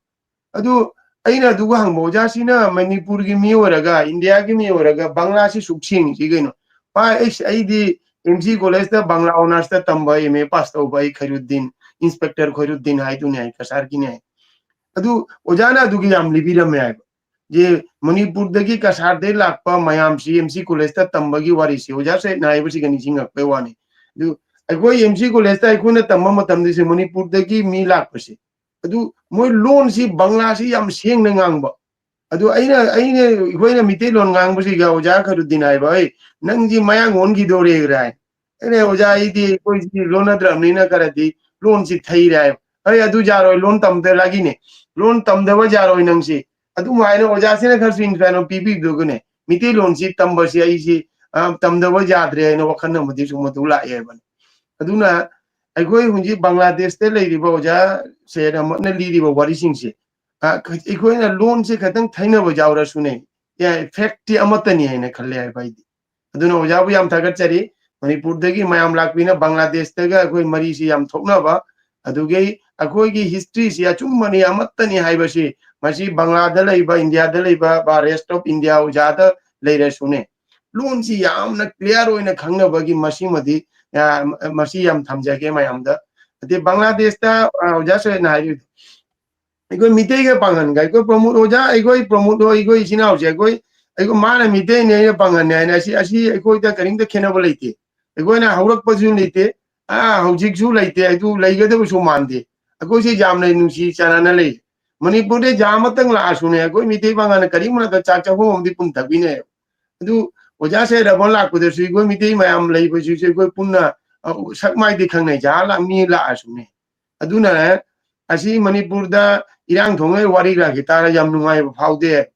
[SPEAKER 3] ꯑꯗꯨ ꯑꯩꯅ ꯑꯗꯨꯒ ꯍꯪꯕ ꯑꯣꯖꯥꯁꯤꯅ ꯃꯅꯤꯄꯨꯔꯒꯤ ꯃꯤ ꯑꯣꯏꯔꯒ ꯏꯟꯗꯤꯌꯥꯒꯤ ꯃꯤ ꯑꯣꯏꯔꯒ ꯕꯪꯒ꯭ꯂꯥꯁꯤ ꯁꯨꯛ ꯁꯦꯡꯉꯤꯁꯤ ꯀꯩꯅꯣ ꯑꯩꯗꯤ ꯑꯦꯝꯁꯤ ꯀꯣꯂꯦꯖꯇ ꯕꯪꯒ꯭ꯂꯥ ꯑꯣꯅꯔꯁꯇ ꯇꯝꯕ MA ꯄꯥꯁ ꯇꯧꯕ ꯑꯩ ꯈꯩꯔꯨद्दीन ꯏꯟꯁꯄꯦꯛꯇꯔ ꯈꯩꯔꯨद्दीन ꯍꯥꯏꯗꯨꯅꯦ ꯑꯩ ꯀꯁꯥꯔꯒꯤꯅꯦ ꯑꯗꯨ ꯑꯣꯖꯥꯅ ꯑꯗꯨꯒꯤ ꯌꯥꯝ ꯂꯤꯕꯤꯔꯝꯃꯦ ꯍꯥꯏꯕ ꯖꯦ ꯃꯅꯤꯄꯨꯔꯗꯒꯤ ꯀꯁꯥꯔꯗꯒꯤ ꯂꯥꯛꯄ ꯃꯌꯥꯝꯁꯤ ꯑꯦꯝꯁꯤ ꯀꯣꯂꯦꯖꯇ ꯇꯝꯕꯒꯤ ꯋꯥꯔꯤꯁꯤ ꯑꯣꯖꯥ ꯁꯥꯍꯦꯕꯅ ꯍꯥꯏꯕꯁꯤꯒ ꯅꯤꯡꯁꯤꯡꯉꯛꯄꯩ ꯋꯥꯅꯤ ꯑꯗꯨ ꯑꯩꯈꯣꯏ ꯑꯦꯝꯁꯤ ꯀꯣꯂꯦꯖꯇ ꯑꯩꯈꯣꯏꯅ ꯇꯝꯕ ꯃꯇꯝꯗꯁꯦ ꯃꯅꯤꯄꯨꯔꯗꯒꯤ ꯃꯤ ꯂꯥꯛꯄꯁꯦ ꯑꯗꯨ ꯃꯣꯏ ꯂꯣꯟꯁꯤ ꯕꯪꯒ꯭ꯂꯥꯁꯤ ꯌꯥꯝ ꯁꯦꯡꯅ ꯉꯥꯡꯕ ꯑꯗꯨ ꯑꯩꯈꯣꯏꯅ ꯃꯤꯇꯩꯂꯣꯟ ꯉꯥꯡꯕꯁꯤꯒ ꯑꯣꯖꯥ ꯈꯩꯔꯨद्दीन ꯍꯥꯏꯕ ꯑꯩ ꯅꯪꯁꯤ ꯃꯌꯥꯡ ꯑꯣꯟꯈꯤꯗꯧꯔꯦ ꯍꯥꯏ ꯑꯩꯅ ꯑꯣꯖꯥ ꯑꯩꯗꯤ ꯑꯩꯈꯣꯏꯁꯤ ꯂꯣꯟꯅꯗ꯭ꯔꯕꯅꯤꯅ ꯈꯔꯗꯤ ꯂꯣꯟꯁꯤ ꯊꯩꯔꯦ ꯍꯥꯏꯕ ꯍꯣꯏ ꯑꯗꯨ ꯌꯥꯔꯣꯏ ꯂꯣꯟ ꯇꯝꯗꯂꯥꯒꯤꯅꯦ ꯂꯣꯟ ꯇꯝꯗꯕ ꯌꯥꯔꯣꯏ ꯅꯪꯁꯤ ꯑꯗꯨꯃꯥꯏꯅ ꯑꯣꯖꯥꯁꯤꯅ ꯈꯔꯁꯨ ꯏꯟꯐ꯭ꯂꯨꯌꯦꯟꯁ ꯄꯤꯕꯤꯕꯗꯨꯒꯅꯦ ꯃꯤꯇꯩꯂꯣꯟꯁꯤ ꯇꯝꯕꯁꯤ ꯑꯩꯁꯤ ꯇꯝꯗꯕ ꯌꯥꯗ꯭ꯔꯦ ꯍꯥꯏꯅ ꯋꯥꯈꯜ ꯑꯃꯗꯤ ꯁꯨꯝ ꯃꯗꯨ ꯂꯥꯛꯑꯦ ꯍꯥꯏꯕꯅꯤ ꯑꯗꯨꯅ ꯑꯩꯈꯣꯏ ꯍꯧꯖꯤꯛ ꯕꯪꯒ꯭ꯂꯥꯗꯦꯁꯇ ꯂꯩꯔꯤꯕ ꯑꯣꯖꯥ ꯁꯥꯍꯦꯕ ꯑꯃꯅ ꯂꯤꯔꯤꯕ ꯋꯥꯔꯤꯁꯤꯡꯁꯦ ꯑꯩꯈꯣꯏꯅ ꯂꯣꯟꯁꯦ ꯈꯤꯇꯪ ꯊꯩꯅꯕ ꯌꯥꯎꯔꯁꯨꯅꯦ ꯐꯦꯛꯇꯤ ꯑꯃꯠꯇꯅꯤ ꯍꯥꯏꯅ ꯈꯜꯂꯦ ꯍꯥꯏꯕ ꯑꯩꯗꯤ ꯑꯗꯨꯅ ꯑꯣꯖꯥꯕꯨ ꯌꯥꯝ ꯊꯥꯒꯠꯆꯔꯤ ꯃꯅꯤꯄꯨꯔꯗꯒꯤ ꯃꯌꯥꯝ ꯂꯥꯛꯄꯤꯅ ꯕꯪꯒ꯭ꯂꯥꯗꯦꯁꯇꯒ ꯑꯩꯈꯣꯏ ꯃꯔꯤꯁꯤ ꯌꯥꯝ ꯊꯣꯛꯅꯕ ꯑꯗꯨꯒꯩ ꯑꯩꯈꯣꯏꯒꯤ ꯍꯤꯁꯇ꯭ꯔꯤꯁꯤ ꯑꯆꯨꯝꯕꯅꯤ ꯑꯃꯠꯇꯅꯤ ꯍꯥꯏꯕꯁꯤ ꯃꯁꯤ ꯕꯪꯒ꯭ꯂꯥꯗ ꯂꯩꯕ ꯏꯟꯗꯤꯌꯥꯗ ꯂꯩꯕ ꯔꯦꯁꯠ ꯑꯣꯐ ꯏꯟꯗꯤꯌꯥ ꯑꯣꯖꯥꯗ ꯂꯩꯔꯁꯨꯅꯦ ꯂꯣꯟꯁꯤ ꯌꯥꯝꯅ ꯀ꯭ꯂꯤꯌꯥꯔ ꯑꯣꯏꯅ ꯈꯪꯅꯕꯒꯤ ꯃꯁꯤꯃꯗꯤ ꯃꯁꯤ ꯌꯥꯝ ꯊꯝꯖꯒꯦ ꯃꯌꯥꯝꯗ ꯑꯗꯩ ꯕꯪꯒ꯭ꯂꯥꯗꯦꯁꯇ ꯑꯣꯖꯥ ꯁꯥꯍꯦꯕꯅ ꯍꯥꯏꯔꯤꯗꯣ ꯑꯩꯈꯣꯏ ꯃꯤꯇꯩꯒ ꯄꯥꯡꯒꯟꯒ ꯑꯩꯈꯣꯏ ꯄ꯭ꯔꯃꯣꯠ ꯑꯣꯖꯥ ꯑꯩꯈꯣꯏ ꯄ꯭ꯔꯃꯣꯠ ꯑꯩꯈꯣꯏ ꯏꯆꯤꯟ ꯏꯅꯥꯎꯁꯦ ꯑꯩꯈꯣꯏ ꯃꯥꯅ ꯃꯤꯇꯩꯅꯤ ꯑꯩꯅ ꯄꯥꯡꯒꯟꯅꯤ ꯍꯥꯏꯅ ꯑꯁꯤ ꯑꯩꯈꯣꯏꯗ ꯀꯔꯤꯝꯇ ꯈꯦꯠꯅꯕ ꯂꯩꯇꯦ ꯑꯩꯈꯣꯏꯅ ꯍꯧꯔꯛꯄꯁꯨ ꯂꯩꯇꯦ ꯍꯧꯖꯤꯛꯁꯨ ꯂꯩꯇꯦ ꯑꯗꯨ ꯂꯩꯒꯗꯕꯁꯨ ꯃꯥꯟꯗꯦ ꯑꯩꯈꯣꯏꯁꯤ ꯌꯥꯝꯅ ꯅꯨꯡꯁꯤ ꯆꯥꯟꯅꯅ ꯂꯩ ꯃꯅꯤꯄꯨꯔꯗ ꯖꯥ ꯑꯃꯇꯪ ꯂꯥꯛꯑꯁꯨꯅꯦ ꯑꯩꯈꯣꯏ ꯃꯤꯇꯩ ꯄꯥꯡꯒꯟꯅ ꯀꯔꯤꯒꯨꯝꯕꯗ ꯆꯥꯛ ꯆꯥꯛꯈꯨꯝ ꯑꯃꯗꯤ ꯄꯨꯟꯊꯕꯤꯅꯦ ꯑꯗꯨ ꯑꯣꯖꯥ ꯁꯥꯍꯦꯕ ꯂꯥꯛꯄꯗꯁꯨ ꯑꯩꯈꯣꯏ ꯃꯤꯇꯩ ꯃꯌꯥꯝ ꯂꯩꯕꯁꯤꯁꯨ ꯑꯩꯈꯣꯏ ꯄꯨꯟꯅ ꯁꯛ ꯃꯥꯏꯗꯤ ꯈꯪꯅꯩ ꯖꯥ ꯃꯤ ꯂꯥꯛꯑꯁꯨꯅꯦ ꯑꯗꯨꯅ ꯑꯁꯤ ꯃꯅꯤꯄꯨꯔꯗ ꯏꯔꯥꯡ ꯊꯣꯡꯉꯩ ꯋꯥꯔꯤꯒꯁꯤ ꯇꯥꯔ ꯌꯥꯝ ꯅꯨꯡꯉꯥꯏꯕ ꯐꯥꯎꯗꯦ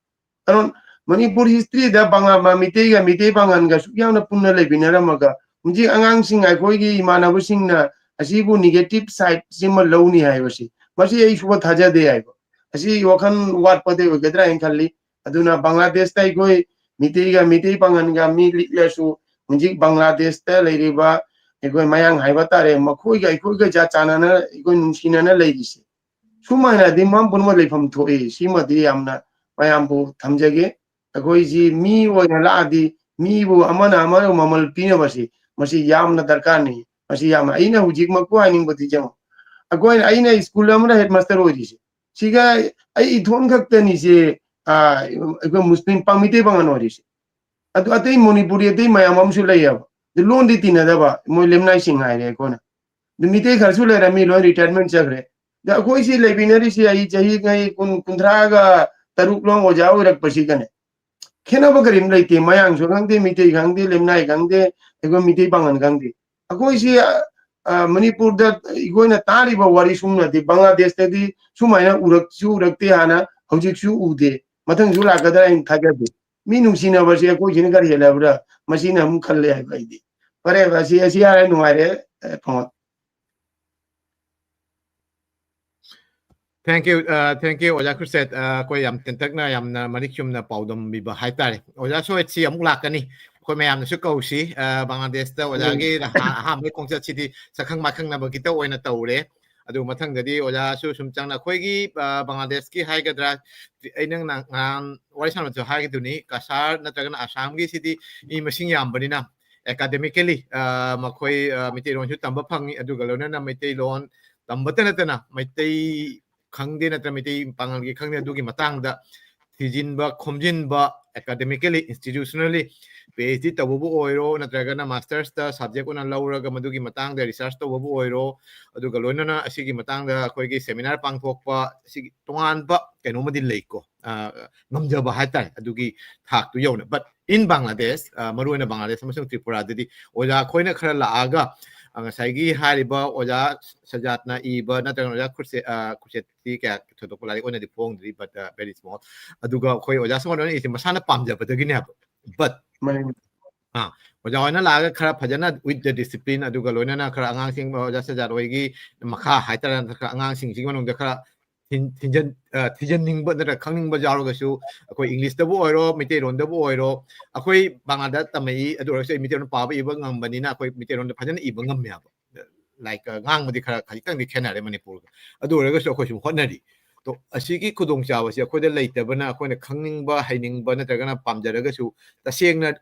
[SPEAKER 3] ꯀꯔꯣꯟ ꯃꯅꯤꯄꯨꯔ ꯍꯤꯁꯇ꯭ꯔꯤꯗ ꯃꯤꯇꯩ ꯄꯥꯡꯒꯟꯒ ꯁꯨꯛ ꯌꯥꯝꯅ ꯄꯨꯟꯅ ꯂꯩꯃꯤꯟꯅꯔꯝꯃꯒ ꯍꯧꯖꯤꯛ ꯑꯉꯥꯡꯁꯤꯡ ꯑꯩꯈꯣꯏꯒꯤ ꯏꯃꯥꯟꯅꯕꯁꯤꯡꯅ ꯑꯁꯤꯕꯨ ꯅꯦꯒꯦꯇꯤꯚ ꯁꯥꯏꯠꯁꯤꯃ ꯂꯧꯅꯤ ꯍꯥꯏꯕꯁꯤ ꯃꯁꯤ ꯑꯩ ꯁꯨꯕ ꯊꯥꯖꯗꯦ ꯍꯥꯏꯕ ꯑꯁꯤ ꯋꯥꯈꯜ ꯋꯥꯠꯄꯗꯤ ꯑꯣꯏꯒꯗ꯭ꯔꯥ ꯍꯥꯏꯅ ꯈꯜꯂꯤ ꯑꯗꯨꯅ ꯕꯪꯒ꯭ꯂꯥꯗꯦꯁꯇ ꯑꯩꯈꯣꯏ ꯃꯤꯇꯩ ꯄꯥꯡꯒꯟꯒ ꯃꯤ ꯂꯤꯛꯂꯁꯨ ꯍꯧꯖꯤꯛ ꯕꯪꯒ꯭ꯂꯥꯗꯦꯁꯇ ꯂꯩꯔꯤꯕ ꯑꯩꯈꯣꯏ ꯃꯌꯥꯡ ꯍꯥꯏꯕ ꯇꯥꯔꯦ ꯃꯈꯣꯏꯒ ꯑꯩꯈꯣꯏꯒ ꯆꯥꯟꯅꯅ ꯑꯩꯈꯣꯏ ꯅꯨꯡꯁꯤꯅꯅ ꯂꯩꯔꯤꯁꯦ ꯁꯨꯃꯥꯏꯅꯗꯤ ꯃꯐꯝ ꯄꯨꯝꯕ ꯂꯩꯐꯝ ꯊꯣꯛꯏ ꯁꯤꯃꯗꯤ ꯌꯥꯝꯅ ꯃꯌꯥꯝꯕꯨ ꯊꯝꯖꯒꯦ ꯑꯩꯈꯣꯏꯁꯤ ꯃꯤ ꯑꯣꯏꯅ ꯂꯥꯛꯑꯗꯤ ꯃꯤꯕꯨ ꯑꯃꯅ ꯃꯃꯜ ꯄꯤꯅꯕꯁꯤ ꯃꯁꯤ ꯌꯥꯝꯅ ꯗꯔꯀꯥꯔꯅꯤ ꯃꯁꯤ ꯌꯥꯝꯅ ꯑꯩꯅ ꯍꯧꯖꯤꯛꯃꯛꯄꯨ ꯍꯥꯏꯅꯤꯡꯕꯗꯤ ꯌꯦꯡꯉꯣ ꯑꯩꯅ ꯁ꯭ꯀꯨꯜ ꯑꯃꯗ ꯍꯦꯗ ꯃꯥꯁꯇꯔ ꯑꯣꯏꯔꯤꯁꯦ ꯁꯤꯒ ꯑꯩ ꯏꯊꯣꯟ ꯈꯛꯇꯅꯤꯁꯦ ꯑꯩꯈꯣꯏ ꯃꯨꯁꯂꯤꯝ ꯃꯤꯇꯩ ꯄꯥꯡꯒꯟ ꯑꯣꯏꯔꯤꯁꯦ ꯑꯗꯨ ꯑꯇꯩ ꯃꯅꯤꯄꯨꯔꯤ ꯑꯇꯩ ꯃꯌꯥꯝ ꯑꯃꯁꯨ ꯂꯩꯌꯦꯕ ꯂꯣꯟꯗꯤ ꯇꯤꯟꯅꯗꯕ ꯃꯣꯏ ꯂꯦꯝꯅꯥꯏꯁꯤꯡ ꯍꯥꯏꯔꯦ ꯑꯩꯈꯣꯏꯅ ꯃꯤꯇꯩ ꯈꯔꯁꯨ ꯂꯩꯔꯝꯃꯤ ꯂꯣꯏ ꯔꯤꯇꯥꯌꯔꯃꯦꯟ ꯆꯠꯈ꯭ꯔꯦ ꯑꯩꯈꯣꯏꯁꯤ ꯂꯩꯃꯤꯟꯅꯔꯤꯁꯤ ꯑꯩ ꯆꯍꯤ ꯀꯨꯟꯊ꯭ꯔꯥꯒ ꯇꯔꯨꯛꯂꯣꯝ ꯑꯣꯖꯥ ꯑꯣꯏꯔꯛꯄꯁꯤꯒꯅꯦ ꯈꯦꯠꯅꯕ ꯀꯔꯤꯝ ꯂꯩꯇꯦ ꯃꯌꯥꯡꯁꯨ ꯈꯪꯗꯦ ꯃꯤꯇꯩ ꯈꯪꯗꯦ ꯂꯦꯝꯅꯥꯏ ꯈꯪꯗꯦ ꯑꯩꯈꯣꯏ ꯃꯤꯇꯩ ꯄꯥꯡꯒꯟ ꯈꯪꯗꯦ ꯑꯩꯈꯣꯏꯁꯤ ꯃꯅꯤꯄꯨꯔꯗ ꯑꯩꯈꯣꯏꯅ ꯇꯥꯔꯤꯕ ꯋꯥꯔꯤ ꯁꯨꯝꯅꯗꯤ ꯕꯪꯒ꯭ꯂꯥꯗꯦꯁꯇꯗꯤ ꯁꯨꯃꯥꯏꯅ ꯎꯔꯛꯇꯦ ꯍꯥꯟꯅ ꯍꯧꯖꯤꯛꯁꯨ ꯎꯗꯦ ꯃꯊꯪꯁꯨ ꯂꯥꯛꯀꯗ꯭ꯔꯥ ꯍꯥꯏꯅ ꯊꯥꯖꯗꯦ ꯃꯤ ꯅꯨꯡꯁꯤꯅꯕꯁꯦ ꯑꯩꯈꯣꯏꯁꯤꯅ ꯀꯔꯤ ꯍꯦꯜꯂꯕ꯭ꯔꯥ ꯃꯁꯤꯅ ꯑꯃꯨꯛ ꯈꯜꯂꯦ ꯍꯥꯏꯕ ꯑꯩꯗꯤ ꯐꯔꯦ ꯑꯁꯤ ꯌꯥꯔꯦ ꯅꯨꯡꯉꯥꯏꯔꯦ ꯐꯣꯡꯉꯣ
[SPEAKER 1] ꯊꯦꯡꯛ ꯌꯨ ꯑꯣꯖꯥ ꯈꯨꯔꯁꯦꯠ ꯑꯩꯈꯣꯏ ꯌꯥꯝ ꯇꯦꯟꯇꯛꯅ ꯌꯥꯝꯅ ꯃꯔꯤꯛ ꯆꯨꯝꯅ ꯄꯥꯎꯗꯝꯕꯤꯕ ꯍꯥꯏꯇꯥꯔꯦ ꯑꯣꯖꯥ ꯁꯣꯏꯠꯁꯤ ꯑꯃꯨꯛ ꯂꯥꯛꯀꯅꯤ ꯑꯩꯈꯣꯏ ꯃꯌꯥꯝꯅꯁꯨ ꯀꯧꯁꯤ ꯕꯪꯒ꯭ꯂꯥꯗꯦꯁꯇ ꯑꯣꯖꯥꯒꯤ ꯑꯍꯥꯟꯕ ꯈꯣꯡꯆꯠꯁꯤꯗꯤ ꯁꯛꯈꯪ ꯃꯥꯏꯈꯪꯅꯕ ꯈꯤꯇ ꯑꯣꯏꯅ ꯇꯧꯔꯦ ꯑꯗꯨ ꯃꯊꯪꯗꯗꯤ ꯑꯣꯖꯥꯁꯨ ꯁꯨꯝ ꯆꯪꯅ ꯑꯩꯈꯣꯏꯒꯤ ꯕꯪꯒ꯭ꯂꯥꯗꯦꯁꯀꯤ ꯍꯥꯏꯒꯗ꯭ꯔꯥ ꯑꯩ ꯅꯪ ꯉꯍꯥꯟ ꯋꯥꯔꯤ ꯁꯥꯟꯅꯕꯁꯨ ꯍꯥꯏꯒꯗꯨꯅꯤ ꯀꯁꯥꯔ ꯅꯠꯇ꯭ꯔꯒꯅ ꯑꯁꯥꯝꯒꯤꯁꯤꯗꯤ ꯃꯤ ꯃꯁꯤꯡ ꯌꯥꯝꯕꯅꯤꯅ ꯑꯦꯀꯥꯗꯦꯃꯤꯀꯦꯂꯤ ꯃꯈꯣꯏ ꯃꯩꯇꯩꯂꯣꯟꯁꯨ ꯇꯝꯕ ꯐꯪꯉꯤ ꯑꯗꯨꯒ ꯂꯣꯏꯅꯅ ꯃꯩꯇꯩꯂꯣꯟ ꯇꯝꯕꯇ ꯅꯠꯇꯅ ꯃꯩꯇꯩ ꯈꯪꯗꯦ ꯅꯠꯇ꯭ꯔꯒ ꯃꯩꯇꯩ ꯄꯥꯡꯒꯜꯒꯤ ꯈꯪꯗꯦ ꯑꯗꯨꯒꯤ ꯃꯇꯥꯡꯗ thijinba khomjinba academically institutionally PhD tabubu oiro natragana masters ta subject una lauraga madugi matang da research tabubu oiro aduga loinana asigi matang da khoigi seminar pangthokpa asigi tonganba kenomadi leiko ngamjaba hatai adugi thak tu yona but in Bangladesh maruina Bangladesh amasung Tripura dadi oja khoina khara laaga ngasai hariba oja sajatna iba natragana oja khurse kya thodo kolai ona di phong di but very small aduga khoi oja samana isi masana pamjaba dagini but oja oina laga khara phajana with the discipline aduga loinana khara angang sing oja sajat oigi makha haitara khara angang sing sing manung da khara thijan ningba da khangning ba jaroga su akoi English da bu oiro mite ron da bu oiro akoi Bangladesh tamai adura se mite ron pa ba iba ngambani na akoi mite ron da phajana iba ngamme aba like ngang madi khara khajitang di khenare Manipur adura ga su akoi su hotnari to asigi khudong chawa se akoi da leitabana akoi na khangning ba haining ba na tagana pamjaraga su tasengna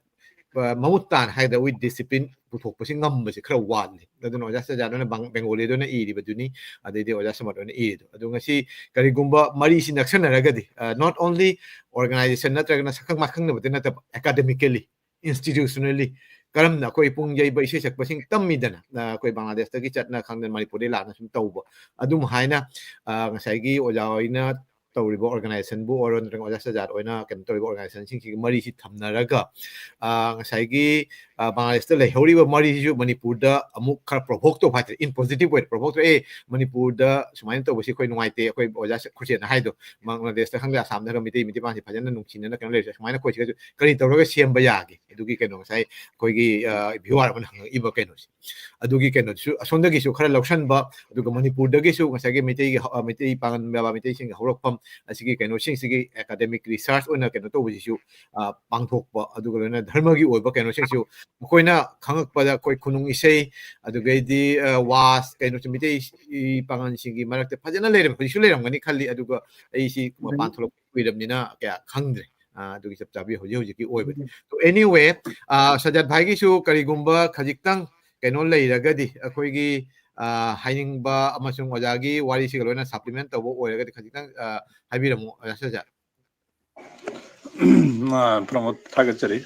[SPEAKER 1] mamutan haida with discipline puthok pasing ngam basi khara wali aduna oja sa jadona Bengali dona iri baduni adede oja samadona iri adu ngasi karigumba mari si naksanaragadi not only organization natragana sakhang makhang na badina academically institutionally karam na koi pung jai ba ise sak pasing tammidana koi Bangladesh ta gi chatna khangdan Manipuri la na sum tawba adum haina ngasai gi oja oina tawribo organization bu oron rang oja sa jat oina kem tawribo organization sing ki mari si thamnaraga ngasai gi Bangladesh ta lehori ba mari si Manipur da amuk khar provoke to phatre in positive way provoke to Manipur da sumain to basi koi nuai te koi oja khuche na haido Bangladesh ta khangda asam da miti pa si phajana nungchin na kan le sumain koi chi kari tawraga sem ba yagi edugi keno ngasai koi gi viewer man hang iba keno si adugi keno su asonda gi su khara lausan ba aduga Manipur da gi su ngasai gi miti pangan ba miti sing horokpam asigi keno sing sigi academic research ona keno to bisi su pangthok ba aduga na dharma gi oiba keno sing su koina khangak pada koi khunung isei adugaidi was keno miti pangan singi marak te phajana leram su leram gani khalli aduga ai si Mapan tholok kuidamnina kya khangdre adugi chap chabi hoji hoji ki oiba to anyway sajat bhai gi su karigumba khajiktang keno leiragadi akoigi hainingba amasung ojagi wari si galona supplement tawbo oiragadi khajitang haibiramu sajat
[SPEAKER 4] Pramod Thagachari.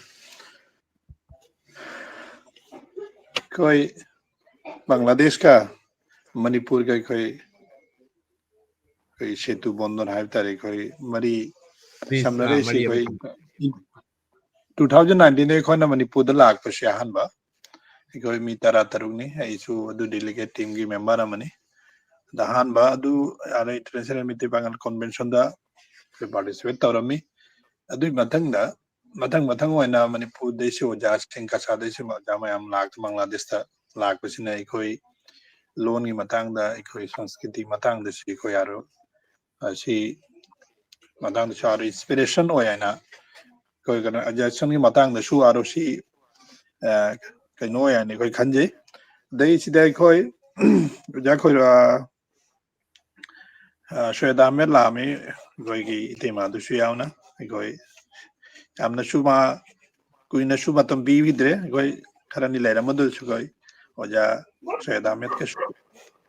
[SPEAKER 4] Koi Bangladesh ka Manipur ka koi setu bondon haib tare koi mari samnare si koi 2019 koi na Manipur da lag pa shahan ba koi mi tara tarung ni ai su adu delegate team gi member amani dahan ba adu ara international Meitei Pangal convention da participate tawrami adu matang oina Manipur de si oja sing kasa de si jamayam lag Bangladesh ta lag pasina koi loan gi matang da koi sanskriti matang da si koi aro si matang da char inspiration oina koi kana adjustment gi matang da su aro si kai no oina koi khanje dei si dai koi ja koi Shweta met la mi koi gi tema du su yauna koi amna shuma kuina shuma tam bi vidre koi karani lera madu su koi oja Shweta met ke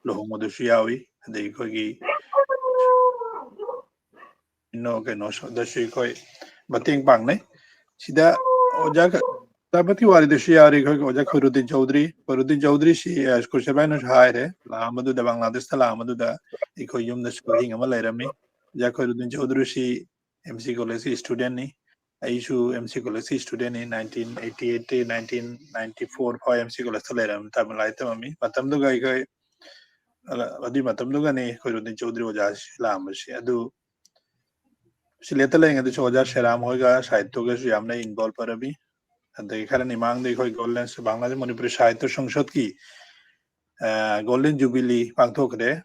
[SPEAKER 4] lo modu su yawi dei koi gi no ke no da su koi bating pang ne sida oja tabati wari de su yari koi oja Khairuddin Chaudhary si Scotiabank no haire la madu da Bangladesh ta la madu da koi yum da su hinga ma lera mi ja Khairuddin Chaudhary si MC College student ni Aishu MC College student in 1988 to 1994 for MC College leram tamlai tamami matam do gai gai adi matam do gani Khairuddin Chaudhary oja lam si adu sileta leng adu oja sheram hoiga sahitya ge yamna involve parabi ande khara nimang de khoi golden Bangladesh Manipur Sahitya Sangsad ki golden jubilee pangthokre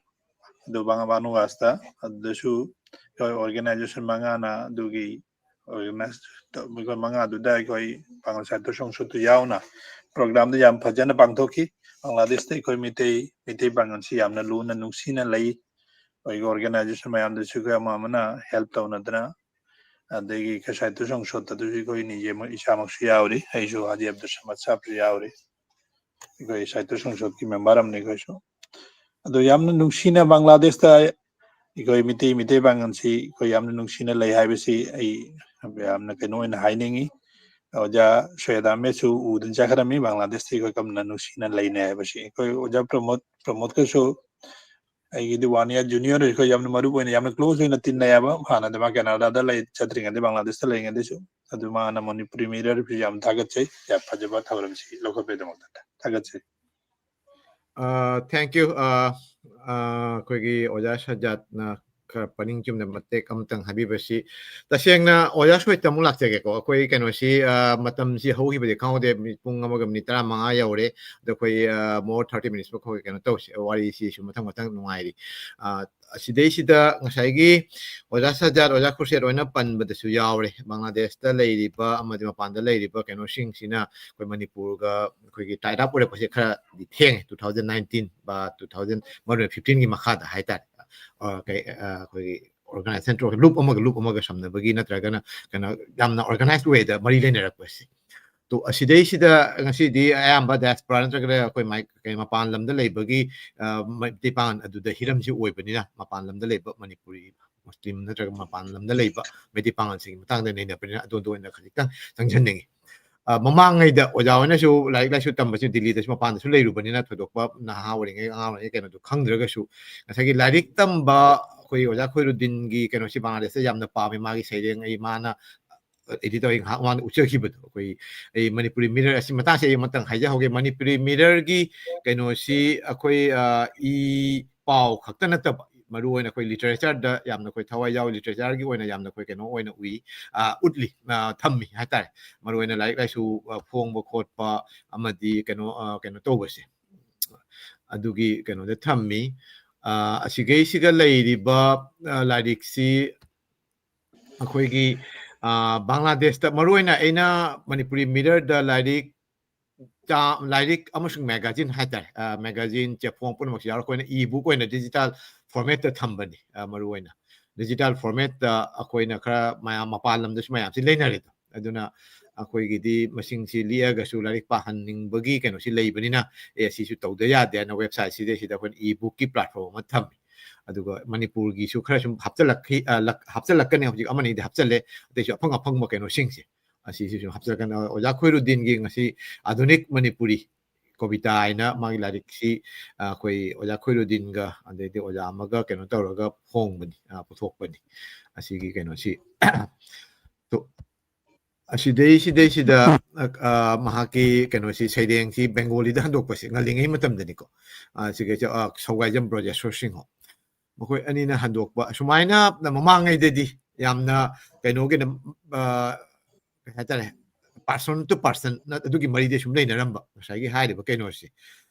[SPEAKER 4] adu banga banu wasta adu su organization mangana dugi organize because manga du dai koi Bangladesh Sahitya Sangsad tu yauna program de yam phajana pangthoki Bangladesh te koi Meitei Pangal si yamna lu na nungsina lai koi organization mayam de su ka mamana help tauna dana adegi ka Sahitya Sangsad tu si koi nije isamak si yauri aisu Haji Abdul Samad Sahab si yauri koi Sahitya Sangsad ki member am ne koi so ado yamna nungsina Bangladesh ta ꯑꯩꯈꯣꯏ ꯃꯤꯇꯩ ꯄꯥꯡꯒꯜꯁꯤ ꯑꯩꯈꯣꯏ ꯌꯥꯝꯅ ꯅꯨꯡꯁꯤꯅ ꯂꯩ ꯍꯥꯏꯕꯁꯤ ꯑꯩ ꯌꯥꯝꯅ ꯀꯩꯅꯣ ꯑꯣꯏꯅ ꯍꯥꯏꯅꯤꯡꯉꯤ ꯑꯣꯖꯥ ꯁꯣꯌꯦꯗ ꯑꯍꯃꯦꯗꯁꯨ ꯎꯗꯨꯅ ꯆꯠꯈ꯭ꯔꯝꯃꯤ ꯕꯪꯒ꯭ꯂꯥꯗꯦꯁꯇ ꯑꯩꯈꯣꯏ ꯀꯝꯅ ꯅꯨꯡꯁꯤꯅ ꯂꯩꯅꯩ ꯍꯥꯏꯕꯁꯤ ꯑꯩꯈꯣꯏ ꯑꯣꯖꯥ ꯄ꯭ꯔꯃꯣꯗꯀꯁꯨ ꯑꯩꯒꯤꯗꯤ 1 year junior ꯑꯩꯈꯣꯏ ꯌꯥꯝꯅ ꯃꯔꯨ ꯑꯣꯏꯅ ꯌꯥꯝꯅ ꯀ꯭ꯂꯣꯖ ꯑꯣꯏꯅ ꯇꯤꯟꯅꯩꯌꯦꯕ ꯍꯥꯟꯅꯗꯤ ꯃꯥ ꯀꯦꯅꯥꯗꯥꯗ ꯂꯩ ꯆꯠꯇ꯭ꯔꯤꯉꯩꯗ ꯕꯪꯒ꯭ꯂꯥꯗꯦꯁꯇ ꯂꯩꯉꯩꯗꯁꯨ ꯑꯗꯨ ꯃꯥꯅ ꯃꯅꯤꯄꯨꯔꯤ ꯃꯤꯔꯔꯁꯨ ꯌꯥꯝ ꯊꯥꯒꯠꯆꯩ ꯌꯥꯝ ꯐꯖꯕ ꯊꯧꯔꯝꯁꯤ ꯂꯧꯈꯠꯄꯒꯤꯗꯃꯛꯇ ꯊꯥꯒꯠꯆꯩ
[SPEAKER 1] Thank you. ꯑꯩꯈꯣꯏꯒꯤ ꯑꯣꯖꯥ ꯁꯖꯥꯠꯅ ꯈꯔ ꯄꯅꯤꯡ ꯆꯨꯝꯅ ꯃꯇꯦꯛ ꯑꯃꯇꯪ ꯍꯥꯏꯕꯤꯕꯁꯤ ꯇꯁꯦꯡꯅ ꯑꯣꯖꯥ ꯁꯣꯏꯇ ꯑꯃꯨꯛ ꯂꯥꯛꯆꯒꯦꯀꯣ ꯑꯩꯈꯣꯏ ꯀꯩꯅꯣꯁꯤ ꯃꯇꯝꯁꯤ ꯍꯧꯈꯤꯕꯗꯤ ꯈꯪꯍꯧꯗꯦ ꯄꯨꯡ 1:15 ꯌꯧꯔꯦ ꯑꯗꯣ ꯑꯩꯈꯣꯏ more 30 minutes ꯐꯥꯎ ꯑꯩꯈꯣꯏ ꯀꯩꯅꯣ ꯇꯧꯁꯤ ꯋꯥꯔꯤꯁꯤꯁꯨ ꯃꯊꯪ ꯅꯨꯡꯉꯥꯏꯔꯤ ꯑꯁꯤꯗꯩꯁꯤꯗ ꯉꯁꯥꯏꯒꯤ ꯑꯣꯖꯥ ꯁꯖꯥꯠ ꯑꯣꯖꯥ ꯈꯨꯔꯁꯦꯠ ꯑꯣꯏꯅ ꯄꯟꯕꯗꯁꯨ ꯌꯥꯎꯔꯦ ꯕꯪꯒ꯭ꯂꯥꯗꯦꯁꯇ ꯂꯩꯔꯤꯕ ꯑꯃꯗꯤ ꯃꯄꯥꯟꯗ ꯂꯩꯔꯤꯕ ꯀꯩꯅꯣꯁꯤꯡꯁꯤꯅ ꯑꯩꯈꯣꯏ ꯃꯅꯤꯄꯨꯔꯒ ꯑꯩꯈꯣꯏꯒꯤ ꯇꯥꯏꯠ ꯑꯞ ꯑꯣꯏꯔꯛꯄꯁꯦ ꯈꯔꯗꯤ ꯊꯦꯡꯉꯦ 2019 ꯕ 2015ꯒꯤ ꯃꯈꯥꯗ ꯍꯥꯏꯇꯥꯔꯦ ꯑꯩꯈꯣꯏꯒꯤ ꯑꯣꯔꯒꯅꯥꯏꯖꯦꯁꯟ ꯂꯨꯞ ꯑꯃꯒ ꯁꯝꯅꯕꯒꯤ ꯅꯠꯇ꯭ꯔꯒꯅ ꯀꯩꯅꯣ ꯌꯥꯝꯅ ꯑꯣꯔꯒꯅꯥꯏꯖ ꯋꯦꯗ ꯃꯔꯤ ꯂꯩꯅꯔꯛꯄꯁꯦ ꯇꯣ ꯑꯁꯤꯗꯩꯁꯤꯗ ꯉꯁꯤꯗꯤ ꯑꯌꯥꯝꯕ ꯗꯥꯏꯁꯄꯣꯔꯥ ꯅꯠꯇ꯭ꯔꯒꯅ ꯑꯩꯈꯣꯏ ꯃꯄꯥꯟ ꯂꯝꯗ ꯂꯩꯕꯒꯤ ꯃꯩꯇꯩ ꯄꯥꯡꯒꯜ ꯑꯗꯨꯗ ꯍꯤꯔꯝꯁꯤ ꯑꯣꯏꯕꯅꯤꯅ ꯃꯄꯥꯟ ꯂꯝꯗ ꯂꯩꯕ ꯃꯅꯤꯄꯨꯔꯤ ꯃꯨꯁꯂꯤꯝ ꯅꯠꯇ꯭ꯔꯒ ꯃꯄꯥꯟ ꯂꯝꯗ ꯂꯩꯕ ꯃꯩꯇꯩ ꯄꯥꯡꯒꯜꯁꯤꯡꯒꯤ ꯃꯇꯥꯡꯗ ꯅꯩꯅꯕꯅꯤꯅ ꯑꯗꯣꯝꯗ ꯑꯣꯏꯅ ꯈꯖꯤꯛꯇꯪ ꯆꯪꯁꯤꯟꯅꯤꯡꯉꯤ ꯃꯃꯥꯡꯉꯩꯗ ꯑꯣꯖꯥ ꯍꯣꯏꯅꯁꯨ ꯂꯥꯏꯔꯤꯛ ꯂꯥꯏꯁꯨ ꯇꯝꯕꯁꯤ ꯗꯤꯜꯂꯤꯗꯁꯨ ꯃꯄꯥꯟꯗꯁꯨ ꯂꯩꯔꯨꯕꯅꯤꯅ ꯊꯣꯏꯗꯣꯛꯄ ꯅꯍꯥ ꯑꯣꯏꯔꯤꯉꯩ ꯑꯉꯥꯡ ꯑꯣꯏꯔꯤꯉꯩ ꯀꯩꯅꯣꯗꯣ ꯈꯪꯗ꯭ꯔꯒꯁꯨ ꯉꯁꯥꯏꯒꯤ ꯂꯥꯏꯔꯤꯛ ꯇꯝꯕ ꯑꯩꯈꯣꯏ ꯑꯣꯖꯥ ꯈꯣꯏꯔꯨꯗꯤꯟꯒꯤ ꯀꯩꯅꯣꯁꯤ ꯕꯪꯒ꯭ꯂꯥꯗꯦꯁꯇ ꯌꯥꯝꯅ ꯄꯥꯝꯃꯤ ꯃꯥꯒꯤ ꯁꯩꯔꯦꯡ ꯑꯩ ꯃꯥꯅ ꯑꯦꯗꯤꯇꯔ ꯉꯥꯏꯍꯥꯛ ꯃꯥꯅ ꯎꯠꯆꯈꯤꯕꯗꯣ ꯑꯩꯈꯣꯏ ꯑꯩ ꯃꯅꯤꯄꯨꯔꯤ ꯃꯤꯔꯔ ꯑꯁꯤ ꯃꯇꯥꯡꯁꯦ ꯑꯩ ꯑꯃꯇꯪ ꯍꯥꯏꯖꯍꯧꯒꯦ ꯃꯅꯤꯄꯨꯔꯤ ꯃꯤꯔꯔꯒꯤ ꯀꯩꯅꯣꯁꯤ ꯑꯩꯈꯣꯏ ꯏ ꯄꯥꯎ ꯈꯛꯇ ꯅꯠꯇꯕ ꯃꯔꯨꯑꯣꯏꯅ ꯑꯩꯈꯣꯏ ꯂꯤꯇꯔꯦꯆꯔꯗ ꯌꯥꯝꯅ ꯑꯩꯈꯣꯏ ꯊꯋꯥꯏ ꯌꯥꯎꯏ ꯂꯤꯇꯔꯦꯆꯔꯒꯤ ꯑꯣꯏꯅ ꯌꯥꯝꯅ ꯑꯩꯈꯣꯏ ꯀꯩꯅꯣ ꯑꯣꯏꯅ ꯎꯠꯂꯤ ꯊꯝꯃꯤ ꯍꯥꯏꯇꯥꯔꯦ ꯃꯔꯨꯑꯣꯏꯅ ꯂꯥꯏꯔꯤꯛ ꯂꯥꯏꯁꯨ ꯐꯣꯡꯕ ꯈꯣꯠꯄ ꯑꯃꯗꯤ ꯀꯩꯅꯣ ꯇꯧꯕꯁꯦ ꯑꯗꯨꯒꯤ ꯀꯩꯅꯣꯗ ꯊꯝꯃꯤ ꯑꯁꯤꯒꯩꯁꯤꯒ ꯂꯩꯔꯤꯕ ꯂꯥꯏꯔꯤꯛꯁꯤ ꯑꯩꯈꯣꯏꯒꯤ ꯕꯪꯒ꯭ꯂꯥꯗꯦꯁꯇ ꯃꯔꯨꯑꯣꯏꯅ ꯑꯩꯅ ꯃꯅꯤꯄꯨꯔꯤ ꯃꯤꯔꯔꯗ ꯂꯥꯏꯔꯤꯛ ꯑꯃꯁꯨꯡ ꯃꯦꯒꯥꯖꯤꯟ ꯍꯥꯏꯇꯥꯔꯦ ꯃꯦꯒꯥꯖꯤꯟ ꯆꯦꯐꯣꯡ ꯄꯨꯝꯅꯃꯛꯁꯨ ꯌꯥꯎꯔꯛꯄ ꯑꯣꯏꯅ ꯏ ꯕꯨꯛ ꯑꯣꯏꯅ ꯗꯤꯖꯤꯇꯦꯜ ꯐꯣꯔꯃꯦꯠꯇ ꯊꯝꯕꯅꯤ ꯃꯔꯨꯑꯣꯏꯅ ꯗꯤꯖꯤꯇꯦꯜ ꯐꯣꯔꯃꯦꯠꯇ ꯑꯩꯈꯣꯏꯅ ꯈꯔ ꯃꯄꯥꯟ ꯂꯝꯗꯁꯨ ꯃꯌꯥꯝꯁꯤ ꯂꯩꯅꯔꯦꯗꯣ ꯑꯗꯨꯅ ꯑꯩꯈꯣꯏꯒꯤꯗꯤ ꯃꯁꯤꯡꯁꯤ ꯂꯤꯛꯑꯒꯁꯨ ꯂꯥꯏꯔꯤꯛ ꯄꯥꯍꯟꯅꯤꯡꯕꯒꯤ ꯀꯩꯅꯣꯁꯤ ꯂꯩꯕꯅꯤꯅ ꯁꯤꯁꯨ ꯇꯧꯗ ꯌꯥꯗꯦ ꯍꯥꯏꯅ ꯋꯦꯕꯁꯥꯏꯠꯁꯤꯗ ꯑꯩꯈꯣꯏꯅ ꯏ ꯕꯨꯛꯀꯤ ꯄ꯭ꯂꯥꯠꯐꯣꯝ ꯑꯃ ꯊꯝꯃꯤ ꯑꯗꯨꯒ ꯃꯅꯤꯄꯨꯔꯒꯤꯁꯨ ꯈꯔ ꯁꯨꯝ ꯍꯥꯞꯆꯤꯜꯂꯛꯀꯅꯤ ꯍꯧꯖꯤꯛ ꯑꯃꯅꯤꯗꯤ ꯍꯥꯞꯆꯤꯜꯂꯦ ꯑꯇꯩꯁꯨ ꯑꯐꯪꯕ ꯀꯩꯅꯣꯁꯤꯡꯁꯦ ꯑꯁꯤꯁꯨ ꯁꯨꯝ ꯍꯥꯞꯆꯤꯜꯂꯛꯀꯅꯤ ꯑꯣꯖꯥ ꯈꯣꯏꯔꯨꯗꯤꯟꯒꯤ ꯉꯁꯤ ꯑꯙꯨꯅꯤꯛ ꯃꯅꯤꯄꯨꯔꯤ ꯀꯣꯕꯤꯇꯥ ꯍꯥꯏꯅ ꯃꯥꯒꯤ ꯂꯥꯏꯔꯤꯛꯁꯤ ꯑꯩꯈꯣꯏ ꯑꯣꯖꯥ ꯈꯣꯏꯔꯨꯗꯤꯟꯒ ꯑꯗꯩꯗꯤ ꯑꯣꯖꯥ ꯑꯃꯒ ꯀꯩꯅꯣ ꯇꯧꯔꯒ ꯐꯣꯡꯕꯅꯤ ꯄꯨꯊꯣꯛꯄꯅꯤ ꯑꯁꯤꯒꯤ ꯀꯩꯅꯣꯁꯤ ꯑꯁꯤꯗꯩꯁꯤꯗ ꯃꯍꯥꯛꯀꯤ ꯀꯩꯅꯣꯁꯤ ꯁꯩꯔꯦꯡꯁꯤ ꯕꯦꯡꯒꯣꯂꯤꯗ ꯍꯟꯗꯣꯛꯄꯁꯤ ꯉꯜꯂꯤꯉꯩ ꯃꯇꯝꯗꯅꯤꯀꯣ ꯁꯤꯒꯩꯁꯦ ꯁꯧꯒꯥꯏꯖꯝ ꯕ꯭ꯔꯣꯖꯦꯁꯣꯔ ꯁꯤꯡꯍꯣ ꯃꯈꯣꯏ ꯑꯅꯤꯅ ꯍꯟꯗꯣꯛꯄ ꯑꯁꯨꯃꯥꯏꯅ ꯃꯃꯥꯡꯉꯩꯗꯗꯤ ꯌꯥꯝꯅ ꯀꯩꯅꯣꯒꯤꯅ ꯀꯩ ꯍꯥꯏꯇꯥꯔꯦ ꯄꯥꯔꯁꯟ ꯇꯨ ꯄꯥꯔꯁꯟ ꯑꯗꯨꯒꯤ ꯃꯔꯤꯗꯤ ꯁꯨꯝ ꯂꯩꯅꯔꯝꯕ ꯉꯁꯥꯏꯒꯤ ꯍꯥꯏꯔꯤꯕ ꯀꯩꯅꯣꯁꯤ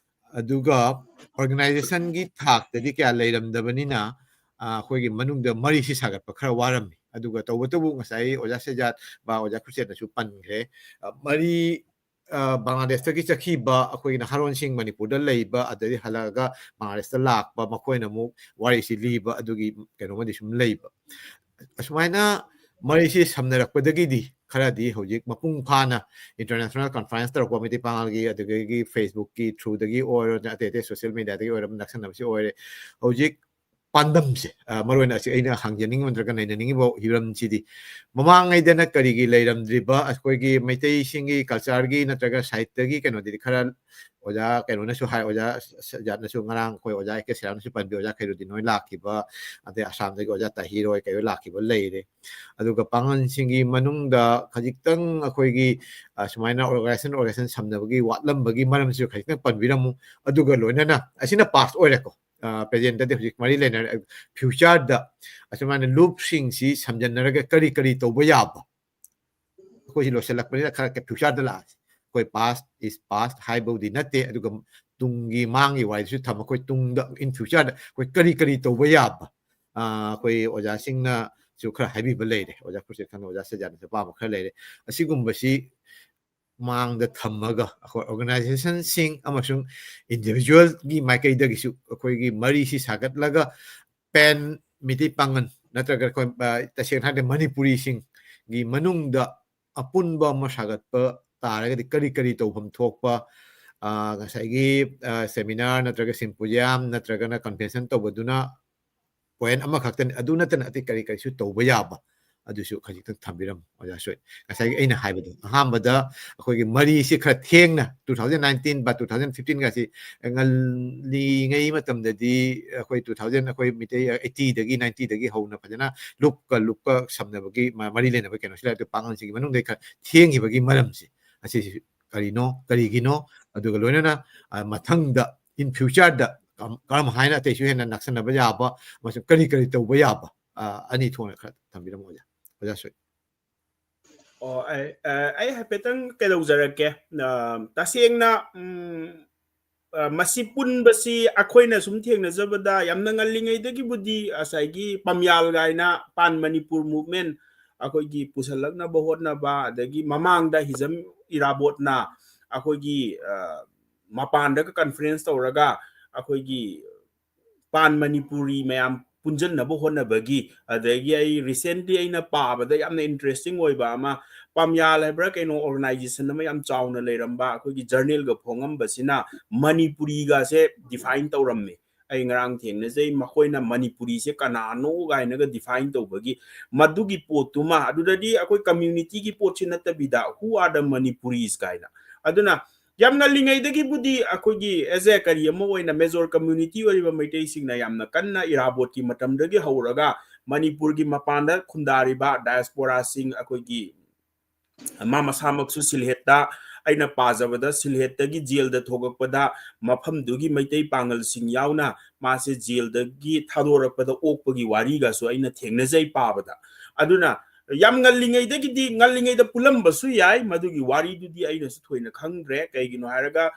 [SPEAKER 1] ꯑꯗꯨꯒ ꯑꯣꯔꯒꯅꯥꯏꯖꯦꯁꯟꯒꯤ ꯊꯥꯛꯇꯗꯤ ꯀꯌꯥ ꯂꯩꯔꯝꯗꯕꯅꯤꯅ ꯑꯩꯈꯣꯏꯒꯤ ꯃꯅꯨꯡꯗ ꯃꯔꯤꯁꯤ ꯁꯥꯒꯠꯄ ꯈꯔ ꯋꯥꯔꯝꯃꯤ ꯑꯗꯨꯒ ꯇꯧꯕꯇꯕꯨ ꯉꯁꯥꯏ ꯑꯣꯖꯥ ꯁꯦꯖꯥꯠ ꯑꯣꯖꯥ ꯈꯨꯔꯁꯦꯠꯅꯁꯨ ꯄꯟꯈ꯭ꯔꯦ ꯃꯔꯤ ꯕꯪꯒ꯭ꯂꯥꯗꯦꯁꯇꯒꯤ ꯆꯠꯈꯤꯕ ꯑꯩꯈꯣꯏꯒꯤ ꯅꯍꯥꯔꯣꯟꯁꯤꯡ ꯃꯅꯤꯄꯨꯔꯗ ꯂꯩꯕ ꯑꯗꯒꯤ ꯍꯜꯂꯛꯑꯒ ꯕꯪꯒ꯭ꯂꯥꯗꯦꯁꯇ ꯂꯥꯛꯄ ꯃꯈꯣꯏꯅ ꯑꯃꯨꯛ ꯋꯥꯔꯤꯁꯤ ꯂꯤꯕ ꯑꯗꯨꯒꯤ ꯀꯩꯅꯣꯃꯗꯤ ꯁꯨꯝ ꯂꯩꯕ ꯑꯁꯨꯃꯥꯏꯅ ꯃꯔꯤꯁꯤ ꯁꯝꯅꯔꯛꯄꯗꯒꯤꯗꯤ ꯈꯔꯗꯤ ꯍꯧꯖꯤꯛ ꯃꯄꯨꯡ ꯐꯥꯅ ꯏꯟꯇꯔꯅꯦꯁꯅꯦꯜ ꯀꯟꯐꯔꯦꯟꯁ ꯇꯧꯔꯛꯄ ꯃꯩꯇꯩ ꯄꯥꯡꯒꯜꯒꯤ ꯑꯗꯨꯗꯒꯤ ꯐꯦꯁꯕꯨꯛꯀꯤ ꯊ꯭ꯔꯨꯗꯒꯤ ꯑꯣꯏꯔꯣ ꯑꯇꯩ ꯁꯣꯁꯤꯌꯦꯜ ꯃꯦꯗꯤꯌꯥꯗꯒꯤ ꯑꯣꯏꯔꯣ ꯅꯛꯁꯟꯅꯕꯁꯤ ꯑꯣꯏꯔꯦ ꯍꯧꯖꯤꯛ ꯄꯥꯟꯗꯝꯁꯦ ꯃꯔꯨꯑꯣꯏꯅ ꯑꯁꯤ ꯑꯩꯅ ꯍꯪꯖꯅꯤꯡꯉꯤꯕ ꯅꯠꯇ꯭ꯔꯒ ꯅꯩꯅꯅꯤꯡꯉꯤꯕ ꯍꯤꯔꯝꯁꯤꯗꯤ ꯃꯃꯥꯡꯉꯩꯗꯅ ꯀꯔꯤꯒꯤ ꯂꯩꯔꯝꯗ꯭ꯔꯤꯕ ꯑꯩꯈꯣꯏꯒꯤ ꯃꯩꯇꯩꯁꯤꯡꯒꯤ ꯀꯜꯆꯔꯒꯤ ꯅꯠꯇ꯭ꯔꯒ ꯁꯥꯍꯤꯇ꯭ꯌꯒꯤ ꯀꯩꯅꯣꯗꯗꯤ ꯈꯔ ꯑꯣꯖꯥ ꯀꯩꯅꯣꯅꯁꯨ ꯍꯥꯏ ꯑꯣꯖꯥ ꯁꯖꯥꯠꯅꯁꯨ ꯉꯔꯥꯡ ꯑꯩꯈꯣꯏ ꯑꯣꯖꯥ ꯑꯦ ꯀꯦ ꯁꯦꯔꯥꯝꯅꯁꯨ ꯄꯟꯕꯤ ꯑꯣꯖꯥ ꯈꯩꯔꯨꯗꯤꯟ ꯍꯣꯏ ꯂꯥꯛꯈꯤꯕ ꯑꯗꯩ ꯑꯁꯥꯝꯗꯒꯤ ꯑꯣꯖꯥ ꯇꯥꯍꯤꯔꯣꯏ ꯀꯩ ꯂꯥꯛꯈꯤꯕ ꯂꯩꯔꯦ ꯑꯗꯨꯒ ꯄꯥꯡꯒꯜꯁꯤꯡꯒꯤ ꯃꯅꯨꯡꯗ ꯈꯖꯤꯛꯇꯪ ꯑꯩꯈꯣꯏꯒꯤ ꯁꯨꯃꯥꯏꯅ ꯑꯣꯔꯒꯅꯥꯏꯖꯦꯁꯟ ꯁꯝꯅꯕꯒꯤ ꯋꯥꯠꯂꯝꯕꯒꯤ ꯃꯔꯝꯁꯤꯁꯨ ꯈꯖꯤꯛꯇꯪ ꯄꯟꯕꯤꯔꯝꯃꯨ ꯑꯗꯨꯒ ꯂꯣꯏꯅꯅ ꯑꯁꯤꯅ ꯄꯥꯁ ꯑꯣꯏꯔꯦꯀꯣ ꯄ꯭ꯔꯦꯖꯦꯟꯇꯗꯤ ꯍꯧꯖꯤꯛ ꯃꯔꯤ ꯂꯩꯅꯔꯦ ꯐ꯭ꯌꯨꯆꯔꯗ ꯑꯁꯨꯃꯥꯏꯅ ꯂꯨꯞꯁꯤꯡꯁꯤ ꯁꯝꯖꯟꯅꯔꯒ ꯀꯔꯤ ꯇꯧꯕ ꯌꯥꯕ ꯑꯩꯈꯣꯏꯁꯤ ꯂꯣꯏꯁꯤꯜꯂꯛꯄꯅꯤꯅ ꯈꯔ ꯐ꯭ꯌꯨꯆꯔꯗ ꯂꯥꯛꯑꯁꯤ ꯑꯩꯈꯣꯏ ꯄꯥꯁ ꯏꯁ ꯄꯥꯁ ꯍꯥꯏꯕꯕꯨꯗꯤ ꯅꯠꯇꯦ ꯑꯗꯨꯒ ꯇꯨꯡꯒꯤ ꯃꯥꯡꯒꯤ ꯋꯥꯔꯤꯁꯨ ꯊꯝꯃ ꯑꯩꯈꯣꯏ ꯇꯨꯡꯗ ꯏꯟ ꯐ꯭ꯌꯨꯆꯔꯗ ꯑꯩꯈꯣꯏ ꯀꯔꯤ ꯇꯧꯕ ꯌꯥꯕ ꯑꯩꯈꯣꯏ ꯑꯣꯖꯥꯁꯤꯡꯅꯁꯨ ꯈꯔ ꯍꯥꯏꯕꯤꯕ ꯂꯩꯔꯦ ꯑꯣꯖꯥ ꯈꯨꯔꯁꯦꯠ ꯈꯪꯅ ꯑꯣꯖꯥ ꯁꯖꯥꯠꯅꯁꯨ ꯑꯄꯥꯝꯕ ꯈꯔ ꯂꯩꯔꯦ ꯑꯁꯤꯒꯨꯝꯕꯁꯤ ꯃꯥꯡꯗ ꯊꯝꯃꯒ ꯑꯩꯈꯣꯏ ꯑꯣꯔꯒꯅꯥꯏꯖꯦꯁꯟꯁꯤꯡ ꯑꯃꯁꯨꯡ ꯏꯟꯗꯤꯕꯤꯖꯨꯋꯦꯜꯒꯤ ꯃꯥꯏꯀꯩꯗꯒꯤꯁꯨ ꯑꯩꯈꯣꯏꯒꯤ ꯃꯔꯤꯁꯤ ꯁꯥꯒꯠꯂꯒ ꯄꯦꯟ ꯃꯤꯇꯩ ꯄꯥꯡꯒꯜ ꯅꯠꯇ꯭ꯔꯒ ꯑꯩꯈꯣꯏ ꯇꯁꯦꯡꯅ ꯍꯥꯏꯔꯗꯤ ꯃꯅꯤꯄꯨꯔꯤꯁꯤꯡꯒꯤ ꯃꯅꯨꯡꯗ ꯑꯄꯨꯟꯕ ꯑꯃ ꯁꯥꯒꯠꯄ ꯇꯥꯔꯒꯗꯤ ꯀꯔꯤ ꯇꯧꯐꯝ ꯊꯣꯛꯄ ꯉꯁꯥꯏꯒꯤ ꯁꯦꯃꯤꯅꯥꯔ ꯅꯠꯇ꯭ꯔꯒ ꯁꯤꯝꯄꯣꯖꯤꯌꯝ ꯅꯠꯇ꯭ꯔꯒꯅ ꯀꯟꯚꯦꯟꯁꯟ ꯇꯧꯕꯗꯨꯅ point amakhaktani adu natana ati kari kari su tawba yaba adusu khajik thambiram oja soi kasai aina haibadu ahambada akhoi gi mari si khara thengna 2019 ba 2015 ga si ngali ngai matam dadi akhoi 2000 akhoi mitei 80 dagi 90 dagi hona phajana lupka samna bagi mari lena ba keno sila to pangan si manung dei kha thengi bagi maram si asi karino karigino aduga loinana mathangda in future da karam haina te su hena naksana ba yaba masu kari kari tawba yaba ani thona khara thambiram oja oja soi
[SPEAKER 2] ai hapetang kedaujarake tasengna masipun basi akoina sum thengna jabada yamna ngallingai dagi budi asaigi pamyal gaina pan manipur movement akoigi pusalakna bahotna ba dagi mamangda hizam irabotna akoigi mapan da conference tawraga akoigi pan manipuri mayam punjan na bahotna bagi adagi ai recently aina pabada yamna interesting oiba ama pamyal hebra kaino organization na yam chawna leiramba akoigi journal ga phongam basina manipuri ga se define tawramme ai ngarang thengna sei makoina manipuri se kanano gaina ga define tawbagi madugi potuma adudadi akoi community gi pochina tabida who are the manipuris gaina aduna yamna lingai dagi budi akoigi eze kari amo oina major community oriba meitei singna yamna kanna irabot ki matam dagi hauraga manipur gi mapanda khundari ba diaspora sing akoigi mama samaksu silheta aina pajabada silhetagi jail da thogakpada mafam dugi meitei pangal sing yauna mase jail dagi thadorakpada okpagi wari ga so aina thengna jai pabada aduna yam ngallingai dagi di ngallingai da pulam basu yai madugi wari du di aina su thoina khangre kaigino haraga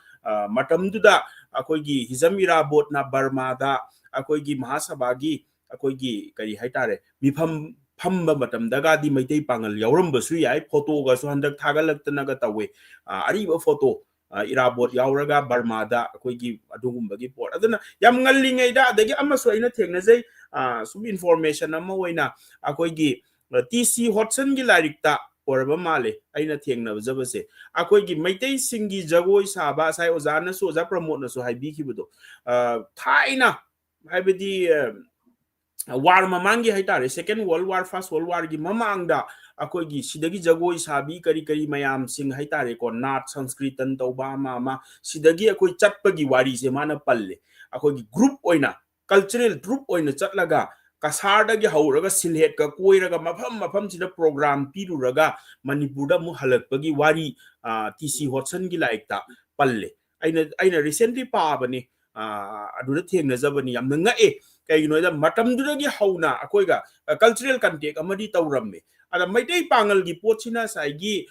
[SPEAKER 2] matam du da akoigi hizamira botna barma da akoigi mahasabagi akoigi kari haitare mifam phamba matam daga di meitei pangal yauram basu yai photo ga so handak thagalaktana ga tawe ariba photo irabot yauraga barma da akoigi adugumba gi pot aduna yam ngallingai da dagi amaso aina thengna jai sum information ama oina akoigi TC Hotson gi larikta orba male aina thengna jabase akoigi meitei singi jagoi saba sai ozana so oza promote na so haibi kibudo thaina haibidi war mamangi haitare second world war first world war gi mamangda akoigi sidagi jagoi sabi kari kari mayam sing haitare ko nat sanskritan tauba ma sidagi akoi chatpagi wari se mana palle akoigi group oina cultural group oina chatlaga kasardagi hauraga silhet ka koiraga mafam sida program piruraga manipurda mu halakpagi wari TC Hotson gi laikta palle aina recently paabani aduda thengna jabani yamna ngae kaigino da matam duragi hauna akoiga cultural context amadi tawramme ada meitei pangal gi pochina saigi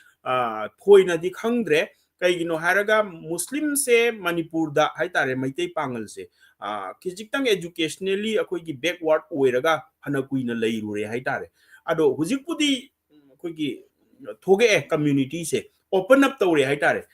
[SPEAKER 2] thoina di khangdre kaigino haraga muslim se manipur da haitare meitei pangal se kijitang educationally akoigi backward oiraga hana kuina leirure haitare ado hujikpudi akoigi thoge community se open up tawre haitare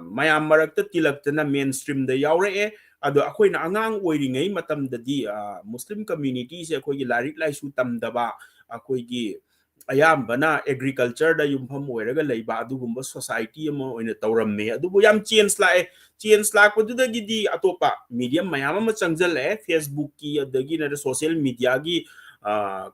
[SPEAKER 2] mayam marakta tilaktana mainstream da yaure ado akoina angang oiringai matam dadi muslim community se akoigi larik laisu tamdaba akoigi ayambana agriculture da yumpham oiraga leiba adugumba society ama oina tawramme adubu yam change laak paduda gidi atopa medium mayam ama changjale Facebook ki adagi na social media gi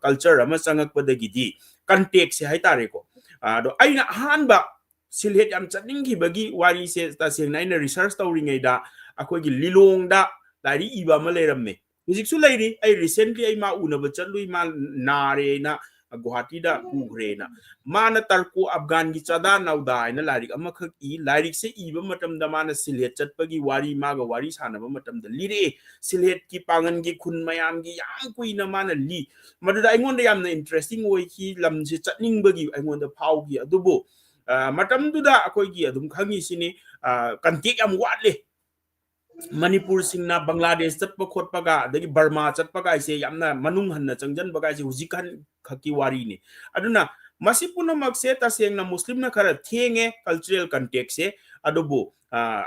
[SPEAKER 2] culture ama changak padagidi context se haitare ko ado aina hanba silhet yam chaningi bagi wari se ta sengna ina research tawringai da akoigi lilong da lari iba ma leiramme hujiksu leiri ai recently ai ma unaba chatlu ma nare na Guwahati da pugre na mana tarko Afghan gi chada nauda ina larik amakhak larik se iba matam da mana silhet chatpagi wari maga wari sanaba matam da lire silhet ki pangan gi khun mayam gi yam kuina mana li maduda aingonda yamna interesting oi ki lamse chatning bagi aingonda phau gi adubo matam duda akoi gi adum khangi sini kantik am watle Manipur singna Bangladesh chatpa khotpaga adagi Burma chatpaga ise yamna manung hanna changjan baga ise hujikan khaki wari ni aduna masipuna makse ta sengna muslim na khara thenge cultural context se adobo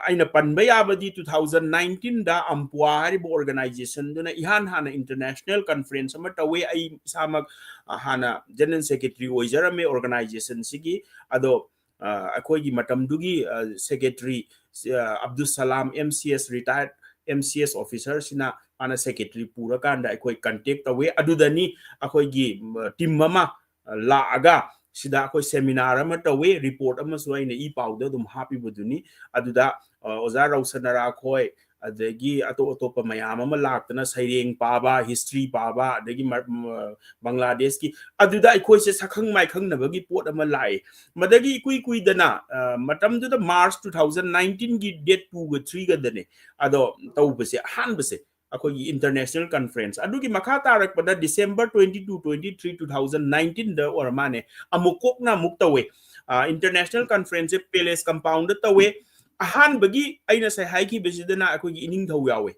[SPEAKER 2] aina panba yabadi 2019 da ampua haribo organization duna ihan hana international conference ama tawe ai samak hana general secretary oijarame organization sigi ado akoigi matamdugi secretary Abdul Salam MCS retired MCS officer sina mana secretary pura kanda akoi contact tawe adudani akoi gi team mama la aga sida akoi seminar ama tawe report ama so ina I powder dum happy buduni aduda oza rausanara khoi adagi ato mayam ama laktana saireng paba history paba adagi Bangladesh ki aduda akoi se sakhang mai khang nabagi pot ama lai madagi kui dana matam du March 2019 gi date 2 ga 3 ga dane ado tawbase hanbase akoi international conference adugi makha tarak pada December 22 23 2019 da or mane amukok na muktawe international conference palace compound tawe ahan bagi aina sai haiki besidana akoi ining thau yawe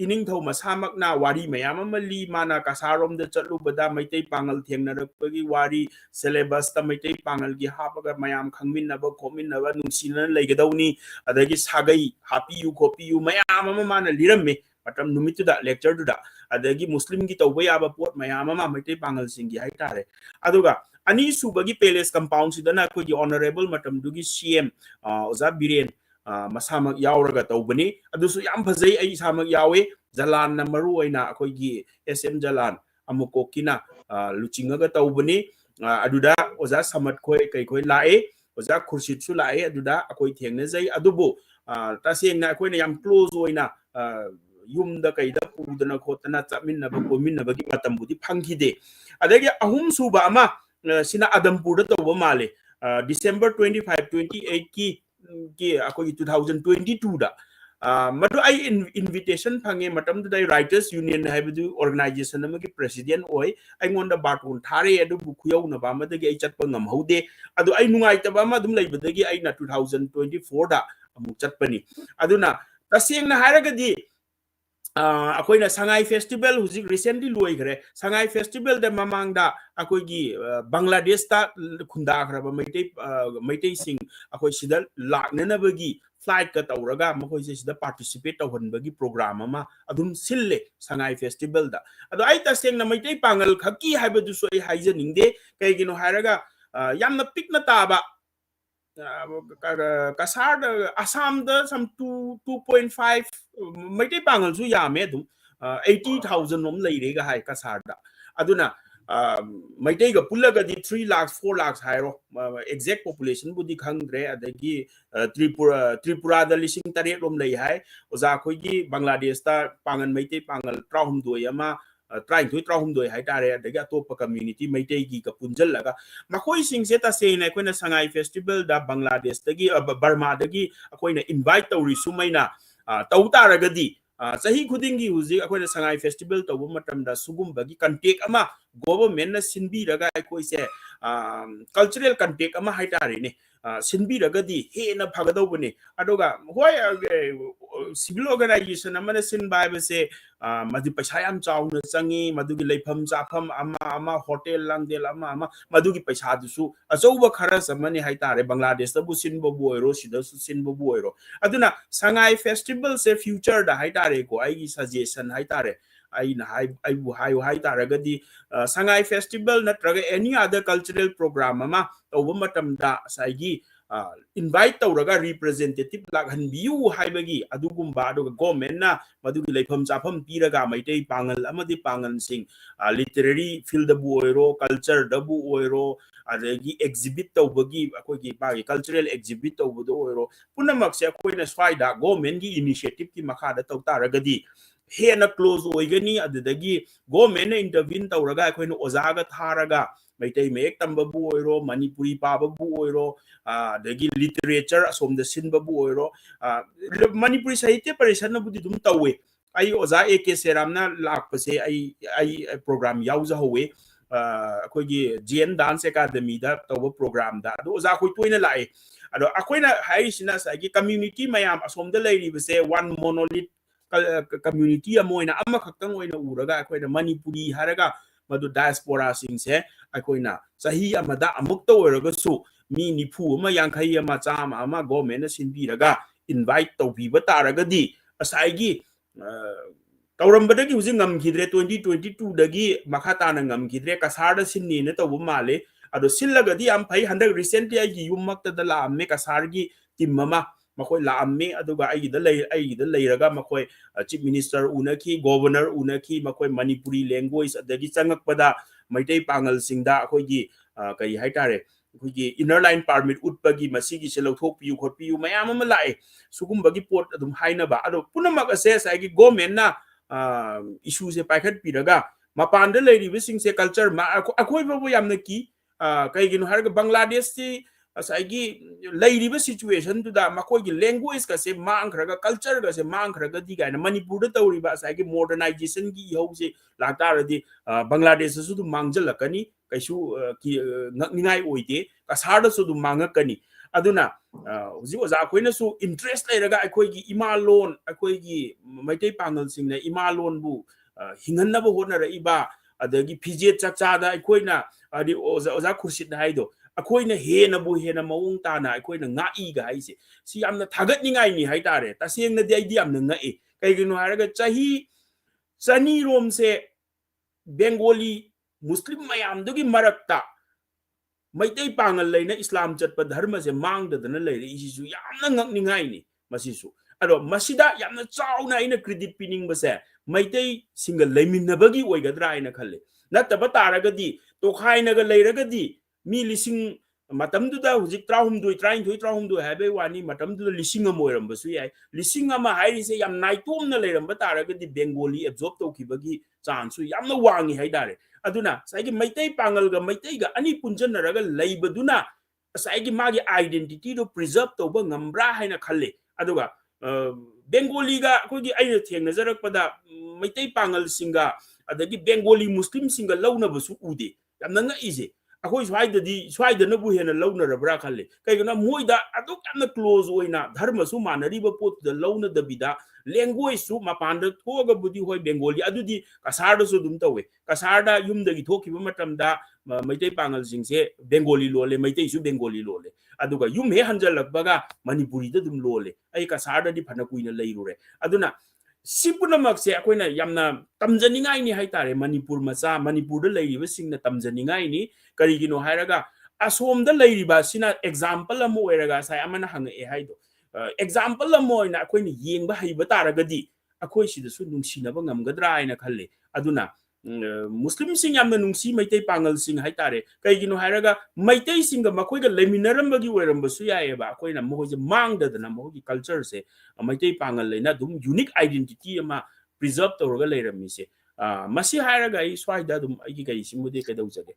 [SPEAKER 2] ining thau masamak na wari mayam amali mana kasarom da chatlu bada Meitei Pangal thengnarak bagi wari syllabus ta Meitei Pangal gi hapaga mayam khangmin na ba khomin na ba nungsina leigadauni adagi sagai happy you copy you mayam ama mana liramme matam numitu da lecture du da adagi muslim gi tawba yaba pot mayam ama Meitei Pangal singi haitare aduga ani subagi palace compound sidana ko gi honorable matam dugi CM oza biren masamak yauraga tawbani adusu yam phajai ai samak yawe jalan na maru oina akoi gi SM jalan amukokina luchinga ga tawbani aduda oza samat khoi kai khoi lae oza khurshid su lae aduda akoi thengna jai adubu tasengna akoi na yam close oina yumda kaida pudana khotana chaminna ba kominna ba gi matam budi phangkhide adagi ahum suba ama sina adampur da tawba male December 25 28 ki akoi 2022 da madu ai invitation phange matam da writers union haibu organization amagi president oi aingonda baton thare adu bukhuyau na ba madagi ai chatpa ngam haude adu ai nungai ta ba ma dum leibadagi ai na 2024 da amu chatpani aduna tasengna haragadi akoina Sangai festival huzik recently loigre Sangai festival da mamangda akoigi Bangladesh ta khunda khraba Meitei sing akoi sidal laknana bagi flight ka tawraga makoi sida participate tawhanbagi program ama adum sille Sangai festival da ado ai taseng na Meitei Pangal khaki haibadu so ai haijaningde kaigino haraga yamna pikna taba kasar Assam da some 2.5 Meitei Pangal su yame dum 80,000 nom leire ga hai kasar da aduna Meitei ga pullaga di 3 lakhs 4 lakhs hairo exact population budi khangre adagi Tripura da lising tare rom lei hai oza khoi gi Bangladesh ta pangan Meitei Pangal trahum doi ama trying to trahum doi hai tare adagi atopa community Meitei gi ka punjal laga makoi sing se ta se na koina Sangai festival da Bangladesh dagi Burma dagi akoina invite tawri sumaina tau taragadi sahi khudingi huji akoina Sangai festival tawbu matamda sugum bagi contact ama government na sinbi raga akoi se cultural contact ama hai tare ne sinbi ragadi he na phagado bune adoga hoi civil organization amana sinba base madu paisa yam chauna changi madugi leifam chafam ama hotel langdel ama madugi paisa dusu achouba khara samani hai tare Bangladesh bu sinbo boiro sida su sinbo boiro aduna Sangai festival se future da hai tare ko ai suggestion hai tare ai na hai taragadi Sangai festival natraga any other cultural program ama tawba matamda saigi invite tawraga representative lakhanbiu haibagi adugumba aduga government na madugi leifam chafam piraga Meitei Pangal amadi Pangal sing literary field da bu oiro culture da bu oiro adagi exhibit tawbagi akoigi bagi cultural exhibit tawbudo oiro punamak se akoina swaida government gi initiative ki makha da tawtaragadi hena close oigani adudagi government na intervene tawraga akoina ozaga tharaga Meitei mek tamba bu oiro Manipuri paba bu oiro adagi literature asom da sinba bu oiro Manipuri sahitya parishad na budi dum tawe ai oza AK Seramna lakpase ai program yauza howe akoigi GN Dance Academy da tawa program da do oza khoi toina lai ado akoina haisina sagi community mayam asom da leiri base one monolith community amoina ama khaktang oina uraga akoina Manipuri haraga madu diaspora singse akoina sahi amada amukta oiraga su mi nifu ama yankhai ama chama ama government sinbiraga invite tawbiba taragadi asaigi tawrambadagi hujing ngamkhidre 2022 dagi makhatana ngamkhidre kasarda sinni na tawbu male ado sillagadi am phai 100 recently ai yummakta dala amme kasargi timama ꯃꯈꯣꯏ ꯂꯥꯛꯑꯝꯃꯤ ꯑꯗꯨꯒ ꯑꯩꯒꯤꯗ ꯂꯩꯔꯒ ꯃꯈꯣꯏ chief minister ꯎꯅꯈꯤ governor ꯎꯅꯈꯤ ꯃꯈꯣꯏ Manipuri language ꯑꯗꯒꯤ ꯆꯪꯉꯛꯄꯗ ꯃꯩꯇꯩ ꯄꯥꯡꯒꯜꯁꯤꯡꯗ ꯑꯩꯈꯣꯏꯒꯤ ꯀꯔꯤ ꯍꯥꯏꯇꯥꯔꯦ ꯑꯩꯈꯣꯏꯒꯤ ꯏꯅꯔ ꯂꯥꯏꯟ ꯄꯥꯔꯃꯤꯠ ꯎꯠꯄꯒꯤ ꯃꯁꯤꯒꯤꯁꯦ ꯂꯧꯊꯣꯛꯄꯤꯌꯨ ꯈꯣꯠꯄꯤꯌꯨ ꯃꯌꯥꯝ ꯑꯃ ꯂꯥꯛꯑꯦ ꯁꯨꯒꯨꯝꯕꯒꯤ ꯄꯣꯠ ꯑꯗꯨꯝ ꯍꯥꯏꯅꯕ ꯑꯗꯣ ꯄꯨꯝꯅꯃꯛ ꯑꯁꯦ ꯉꯁꯥꯏꯒꯤ ꯒꯣꯔꯃꯦꯟꯅ ꯏꯁꯨꯁꯦ ꯄꯥꯏꯈꯠꯄꯤꯔꯒ ꯃꯄꯥꯟꯗ ꯂꯩꯔꯤꯕꯁꯤꯡꯁꯦ ꯀꯜꯆꯔ ꯑꯩꯈꯣꯏꯕꯨ ꯌꯥꯝꯅ ꯀꯤ ꯀꯩꯒꯤꯅꯣ ꯍꯥꯏꯔꯒ ꯕꯪꯒ꯭ꯂꯥꯗꯦꯁꯁꯤ ꯉꯁꯥꯏꯒꯤ ꯂꯩꯔꯤꯕ ꯁꯤꯆꯨꯋꯦꯁꯟꯗꯨꯗ ꯃꯈꯣꯏꯒꯤ ꯂꯦꯡꯒ꯭ꯋꯦꯖꯀꯁꯦ ꯃꯥꯡꯈ꯭ꯔꯒ ꯀꯜꯆꯔꯒꯁꯦ ꯃꯥꯡꯈ꯭ꯔꯒꯗꯤ ꯀꯥꯏꯅ ꯃꯅꯤꯄꯨꯔꯗ ꯇꯧꯔꯤꯕ ꯉꯁꯥꯏꯒꯤ ꯃꯣꯗꯔꯅꯥꯏꯖꯦꯁꯟꯒꯤ ꯏꯍꯧꯁꯦ ꯂꯥꯛꯇꯥꯔꯗꯤ ꯕꯪꯒ꯭ꯂꯥꯗꯦꯁꯇꯁꯨ ꯑꯗꯨꯝ ꯃꯥꯡꯖꯜꯂꯛꯀꯅꯤ ꯀꯩꯁꯨ ꯉꯛꯅꯤꯡꯉꯥꯏ ꯑꯣꯏꯗꯦ ꯀꯁꯥꯔꯗꯁꯨ ꯑꯗꯨꯝ ꯃꯥꯡꯉꯛꯀꯅꯤ ꯑꯗꯨꯅ ꯍꯧꯖꯤꯛ ꯑꯣꯖꯥ ꯑꯩꯈꯣꯏꯅꯁꯨ ꯏꯟꯇꯔꯦꯁ ꯂꯩꯔꯒ ꯑꯩꯈꯣꯏꯒꯤ ꯏꯃꯥ ꯂꯣꯟ ꯑꯩꯈꯣꯏꯒꯤ ꯃꯩꯇꯩ ꯄꯥꯡꯒꯜꯁꯤꯡꯅ ꯏꯃꯥ ꯂꯣꯟꯕꯨ ꯍꯤꯡꯍꯟꯅꯕ ꯍꯣꯠꯅꯔꯛꯏꯕ ꯑꯗꯒꯤ ꯐꯤꯖꯦꯠ ꯆꯥꯛꯆꯥꯗ ꯑꯩꯈꯣꯏꯅ ꯍꯥꯏꯗꯤ ꯑꯣꯖꯥ ꯈꯨꯔꯁꯤꯠꯅ ꯍꯥꯏꯗꯣ ꯑꯩꯈꯣꯏꯅ ꯍꯦꯟꯅ ꯃꯑꯣꯡ ꯇꯥꯅ ꯑꯩꯈꯣꯏꯅ ꯉꯥꯛꯏꯒ ꯍꯥꯏꯁꯦ ꯁꯤ ꯌꯥꯝꯅ ꯊꯥꯒꯠꯅꯤꯡꯉꯥꯏꯅꯤ ꯍꯥꯏꯇꯥꯔꯦ ꯇꯁꯦꯡꯅꯗꯤ ꯑꯩꯗꯤ ꯌꯥꯝꯅ ꯉꯛꯏ ꯀꯩꯒꯤꯅꯣ ꯍꯥꯏꯔꯒ ꯆꯍꯤ 200 ꯕꯦꯡꯒꯣꯂꯤ ꯃꯨꯁꯂꯤꯝ ꯃꯌꯥꯝꯗꯨꯒꯤ ꯃꯔꯛꯇ ꯃꯩꯇꯩ ꯄꯥꯡꯒꯜ ꯂꯩꯅ ꯏꯁꯂꯥꯝ ꯆꯠꯄ ꯙꯔꯃꯁꯦ ꯃꯥꯡꯗꯗꯅ ꯂꯩꯔꯛꯏꯁꯤꯁꯨ ꯌꯥꯝꯅ ꯉꯛꯅꯤꯡꯉꯥꯏꯅꯤ ꯃꯁꯤꯁꯨ ꯑꯗꯣ ꯃꯁꯤꯗ ꯌꯥꯝꯅ ꯆꯥꯎꯅ ꯑꯩꯅ ꯀ꯭ꯔꯦꯗꯤꯠ ꯄꯤꯅꯤꯡꯕꯁꯦ ꯃꯩꯇꯩꯁꯤꯡꯒ ꯂꯩꯃꯤꯟꯅꯕꯒꯤ ꯑꯣꯏꯒꯗ꯭ꯔꯥ ꯍꯥꯏꯅ ꯈꯜꯂꯤ ꯅꯠꯇꯕ ꯇꯥꯔꯒꯗꯤ ꯇꯣꯈꯥꯏꯅꯒ ꯂꯩꯔꯒꯗꯤ ꯃꯤ ꯂꯤꯁꯤꯡ ꯃꯇꯝꯗꯨꯗ ꯍꯧꯖꯤꯛ 13 ꯍꯥꯏꯕꯩ ꯋꯥꯅꯤ ꯃꯇꯝꯗꯨꯗ 1,000 ꯑꯣꯏꯔꯝꯕꯁꯨ ꯌꯥꯏ 1,000 ꯍꯥꯏꯔꯤꯁꯦ ꯌꯥꯝ ꯅꯥꯏꯇꯣꯝꯅ ꯂꯩꯔꯝꯕ ꯇꯥꯔꯒꯗꯤ ꯕꯦꯡꯒꯣꯂꯤ ꯑꯦꯕꯖꯣꯔꯕ ꯇꯧꯈꯤꯕꯒꯤ ꯆꯥꯟꯁꯁꯨ ꯌꯥꯝꯅ ꯋꯥꯡꯉꯤ ꯍꯥꯏꯇꯥꯔꯦ ꯑꯗꯨꯅ ꯉꯁꯥꯏꯒꯤ ꯃꯩꯇꯩ ꯄꯥꯡꯒꯜꯒ ꯃꯩꯇꯩꯒ ꯑꯅꯤ ꯄꯨꯟꯖꯟꯅꯔꯒ ꯂꯩꯕꯗꯨꯅ ꯉꯁꯥꯏꯒꯤ ꯃꯥꯒꯤ ꯑꯥꯏꯗꯦꯟꯇꯤꯇꯤꯗꯣ ꯄ꯭ꯔꯤꯖꯔꯕ ꯇꯧꯕ ꯉꯝꯕ꯭ꯔꯥ ꯍꯥꯏꯅ ꯈꯜꯂꯤ ꯑꯗꯨꯒ ꯕꯦꯡꯒꯣꯂꯤꯒ ꯑꯩꯈꯣꯏꯒꯤ ꯑꯩꯅ ꯊꯦꯡꯅꯖꯔꯛꯄꯗ ꯃꯩꯇꯩ ꯄꯥꯡꯒꯜꯁꯤꯡꯒ ꯑꯗꯒꯤ ꯕꯦꯡꯒꯣꯂꯤ ꯃꯨꯁꯂꯤꯝꯁꯤꯡꯒ ꯂꯧꯅꯕꯁꯨ ꯎꯗꯦ ꯌꯥꯝꯅ ꯉꯛꯏꯁꯦ ꯑꯩꯈꯣꯏ ꯁ꯭ꯋꯥꯏꯗꯅꯕꯨ ꯍꯦꯟꯅ ꯂꯧꯅꯔꯕ꯭ꯔꯥ ꯈꯜꯂꯤ ꯀꯩꯒꯤꯅꯣ ꯃꯣꯏꯗ ꯑꯗꯨꯛ ꯌꯥꯝꯅ ꯀ꯭ꯂꯣꯖ ꯑꯣꯏꯅ ꯙꯔꯃꯁꯨ ꯃꯥꯟꯅꯔꯤꯕ ꯄꯣꯠꯇꯨꯗ ꯂꯧꯅꯗꯕꯤꯗ ꯂꯦꯡꯒ꯭ꯋꯦꯖꯁꯨ ꯃꯄꯥꯟꯗ ꯊꯣꯛꯑꯒꯕꯨꯗꯤ ꯍꯣꯏ ꯕꯦꯡꯒꯣꯂꯤ ꯑꯗꯨꯗꯤ ꯀꯁꯥꯔꯗꯁꯨ ꯑꯗꯨꯝ ꯇꯧꯋꯦ ꯀꯁꯥꯔꯗ ꯌꯨꯝꯗꯒꯤ ꯊꯣꯛꯈꯤꯕ ꯃꯇꯝꯗ ꯃꯩꯇꯩ ꯄꯥꯡꯒꯜꯁꯤꯡꯁꯦ ꯕꯦꯡꯒꯣꯂꯤ ꯂꯣꯜꯂꯦ ꯃꯩꯇꯩꯁꯨ ꯕꯦꯡꯒꯣꯂꯤ ꯂꯣꯜꯂꯦ ꯑꯗꯨꯒ ꯌꯨꯝ ꯍꯦꯛ ꯍꯟꯖꯜꯂꯛꯄꯒ ꯃꯅꯤꯄꯨꯔꯤꯗ ꯑꯗꯨꯝ ꯂꯣꯜꯂꯦ ꯑꯩ ꯀꯁꯥꯔꯗꯗꯤ ꯐꯅ ꯀꯨꯏꯅ ꯂꯩꯔꯨꯔꯦ ꯑꯗꯨꯅ ꯁꯤ ꯄꯨꯝꯅꯃꯛꯁꯦ ꯑꯩꯈꯣꯏꯅ ꯌꯥꯝꯅ ꯇꯝꯖꯅꯤꯡꯉꯥꯏꯅꯤ ꯍꯥꯏꯇꯥꯔꯦ ꯃꯅꯤꯄꯨꯔ ꯃꯆꯥ ꯃꯅꯤꯄꯨꯔꯗ ꯂꯩꯔꯤꯕꯁꯤꯡꯅ ꯇꯝꯖꯅꯤꯡꯉꯥꯏꯅꯤ ꯀꯔꯤꯒꯤꯅꯣ ꯍꯥꯏꯔꯒ ꯑꯁꯣꯝꯗ ꯂꯩꯔꯤꯕ ꯑꯁꯤꯅ ꯑꯦꯛꯖꯥꯝꯄꯜ ꯑꯃ ꯑꯣꯏꯔꯒ ꯉꯁꯥꯏ ꯑꯃꯅ ꯍꯪꯉꯛꯑꯦ ꯍꯥꯏꯗꯣ ꯑꯦꯛꯖꯥꯝꯄꯜ ꯑꯃ ꯑꯣꯏꯅ ꯑꯩꯈꯣꯏꯅ ꯌꯦꯡꯕ ꯍꯩꯕ ꯇꯥꯔꯒꯗꯤ ꯑꯩꯈꯣꯏ ꯁꯤꯗꯁꯨ ꯅꯨꯡꯁꯤꯅꯕ ꯉꯝꯒꯗ꯭ꯔꯥ ꯍꯥꯏꯅ ꯈꯜꯂꯤ ꯑꯗꯨꯅ ꯃꯨꯁꯂꯤꯝꯁꯤꯡ ꯌꯥꯝꯅ ꯅꯨꯡꯁꯤ ꯃꯩꯇꯩ ꯄꯥꯡꯒꯜꯁꯤꯡ ꯍꯥꯏꯇꯥꯔꯦ ꯀꯩꯒꯤꯅꯣ ꯍꯥꯏꯔꯒ ꯃꯩꯇꯩꯁꯤꯡꯒ ꯃꯈꯣꯏꯒ ꯂꯩꯃꯤꯟꯅꯔꯝꯕꯒꯤ ꯑꯣꯏꯔꯝꯕꯁꯨ ꯌꯥꯏꯑꯕ ꯑꯩꯈꯣꯏꯅ ꯃꯈꯣꯏꯁꯦ ꯃꯥꯡꯗꯗꯅ ꯃꯈꯣꯏꯒꯤ ꯀꯜꯆꯔꯁꯦ ꯃꯩꯇꯩ ꯄꯥꯡꯒꯜ ꯂꯩꯅ ꯑꯗꯨꯝ ꯌꯨꯅꯤꯛ ꯑꯥꯏꯗꯦꯟꯇꯤꯇꯤ ꯑꯃ ꯄ꯭ꯔꯤꯖꯔꯕ ꯇꯧꯔꯒ ꯂꯩꯔꯝꯃꯤꯁꯦ ꯃꯁꯤ ꯍꯥꯏꯔꯒ ꯑꯩ ꯁ꯭ꯋꯥꯏꯗ ꯑꯗꯨꯝ ꯑꯩꯒꯤ ꯀꯔꯤꯁꯤꯃꯗꯤ ꯀꯩꯗꯧꯖꯒꯦ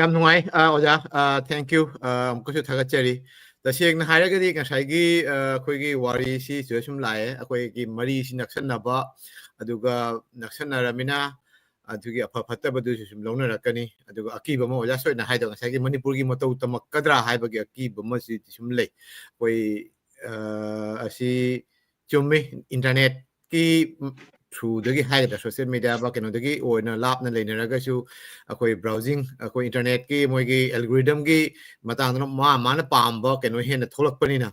[SPEAKER 1] ꯌꯥꯝ ꯅꯨꯡꯉꯥꯏ ꯑꯣꯖꯥ ꯊꯦꯡꯛ ꯌꯨ ꯑꯃꯨꯛꯀꯁꯨ ꯊꯥꯒꯠꯆꯔꯤ ꯇꯁꯦꯡꯅ ꯍꯥꯏꯔꯒꯗꯤ ꯉꯁꯥꯏꯒꯤ ꯑꯩꯈꯣꯏꯒꯤ ꯋꯥꯔꯤꯁꯤꯁꯨ ꯁꯨꯝ ꯂꯥꯛꯑꯦ ꯑꯩꯈꯣꯏꯒꯤ ꯃꯔꯤꯁꯤ ꯅꯛꯁꯟꯅꯕ ꯑꯗꯨꯒ ꯅꯛꯁꯟꯅꯔꯃꯤꯅ ꯑꯗꯨꯒꯤ ꯑꯐ ꯐꯠꯇꯕꯗꯨꯁꯨ ꯁꯨꯝ ꯂꯧꯅꯔꯛꯀꯅꯤ ꯑꯗꯨꯒ ꯑꯀꯤꯕ ꯑꯃ ꯑꯣꯖꯥ ꯁꯣꯏꯅ ꯍꯥꯏꯗꯣ ꯉꯁꯥꯏꯒꯤ ꯃꯅꯤꯄꯨꯔꯒꯤ ꯃꯇꯧ ꯇꯝꯃꯛꯀꯗ꯭ꯔꯥ ꯍꯥꯏꯕꯒꯤ ꯑꯀꯤꯕ ꯑꯃꯁꯨ ꯁꯨꯝ ꯂꯩ ꯑꯩꯈꯣꯏ ꯑꯁꯤ ꯆꯨꯝꯃꯤ ꯏꯟꯇꯔꯅꯦꯠꯀꯤ ꯊ꯭ꯔꯨꯗꯒꯤ ꯍꯥꯏꯒꯗ꯭ꯔꯥ ꯁꯣꯁꯤꯌꯦꯜ ꯃീഡിꯌꯥ ꯀꯩꯅꯣꯗꯒꯤ ꯑꯣꯏꯅ ꯂꯥꯞꯅ ꯂꯩꯅꯔꯒꯁꯨ ꯑꯩꯈꯣꯏ ꯕ꯭ꯔꯥꯎꯖꯤꯡ ꯑꯩꯈꯣꯏ ꯏꯟꯇꯔꯅꯦꯠꯀꯤ ꯃꯣꯏꯒꯤ ꯑꯦꯜꯒꯣꯔꯤꯗꯝꯒꯤ ꯃꯇꯥꯡꯗꯅ ꯃꯥꯅ ꯄꯥꯝꯕ ꯀꯩꯅꯣ ꯍꯦꯟꯅ ꯊꯣꯛꯂꯛꯄꯅꯤꯅ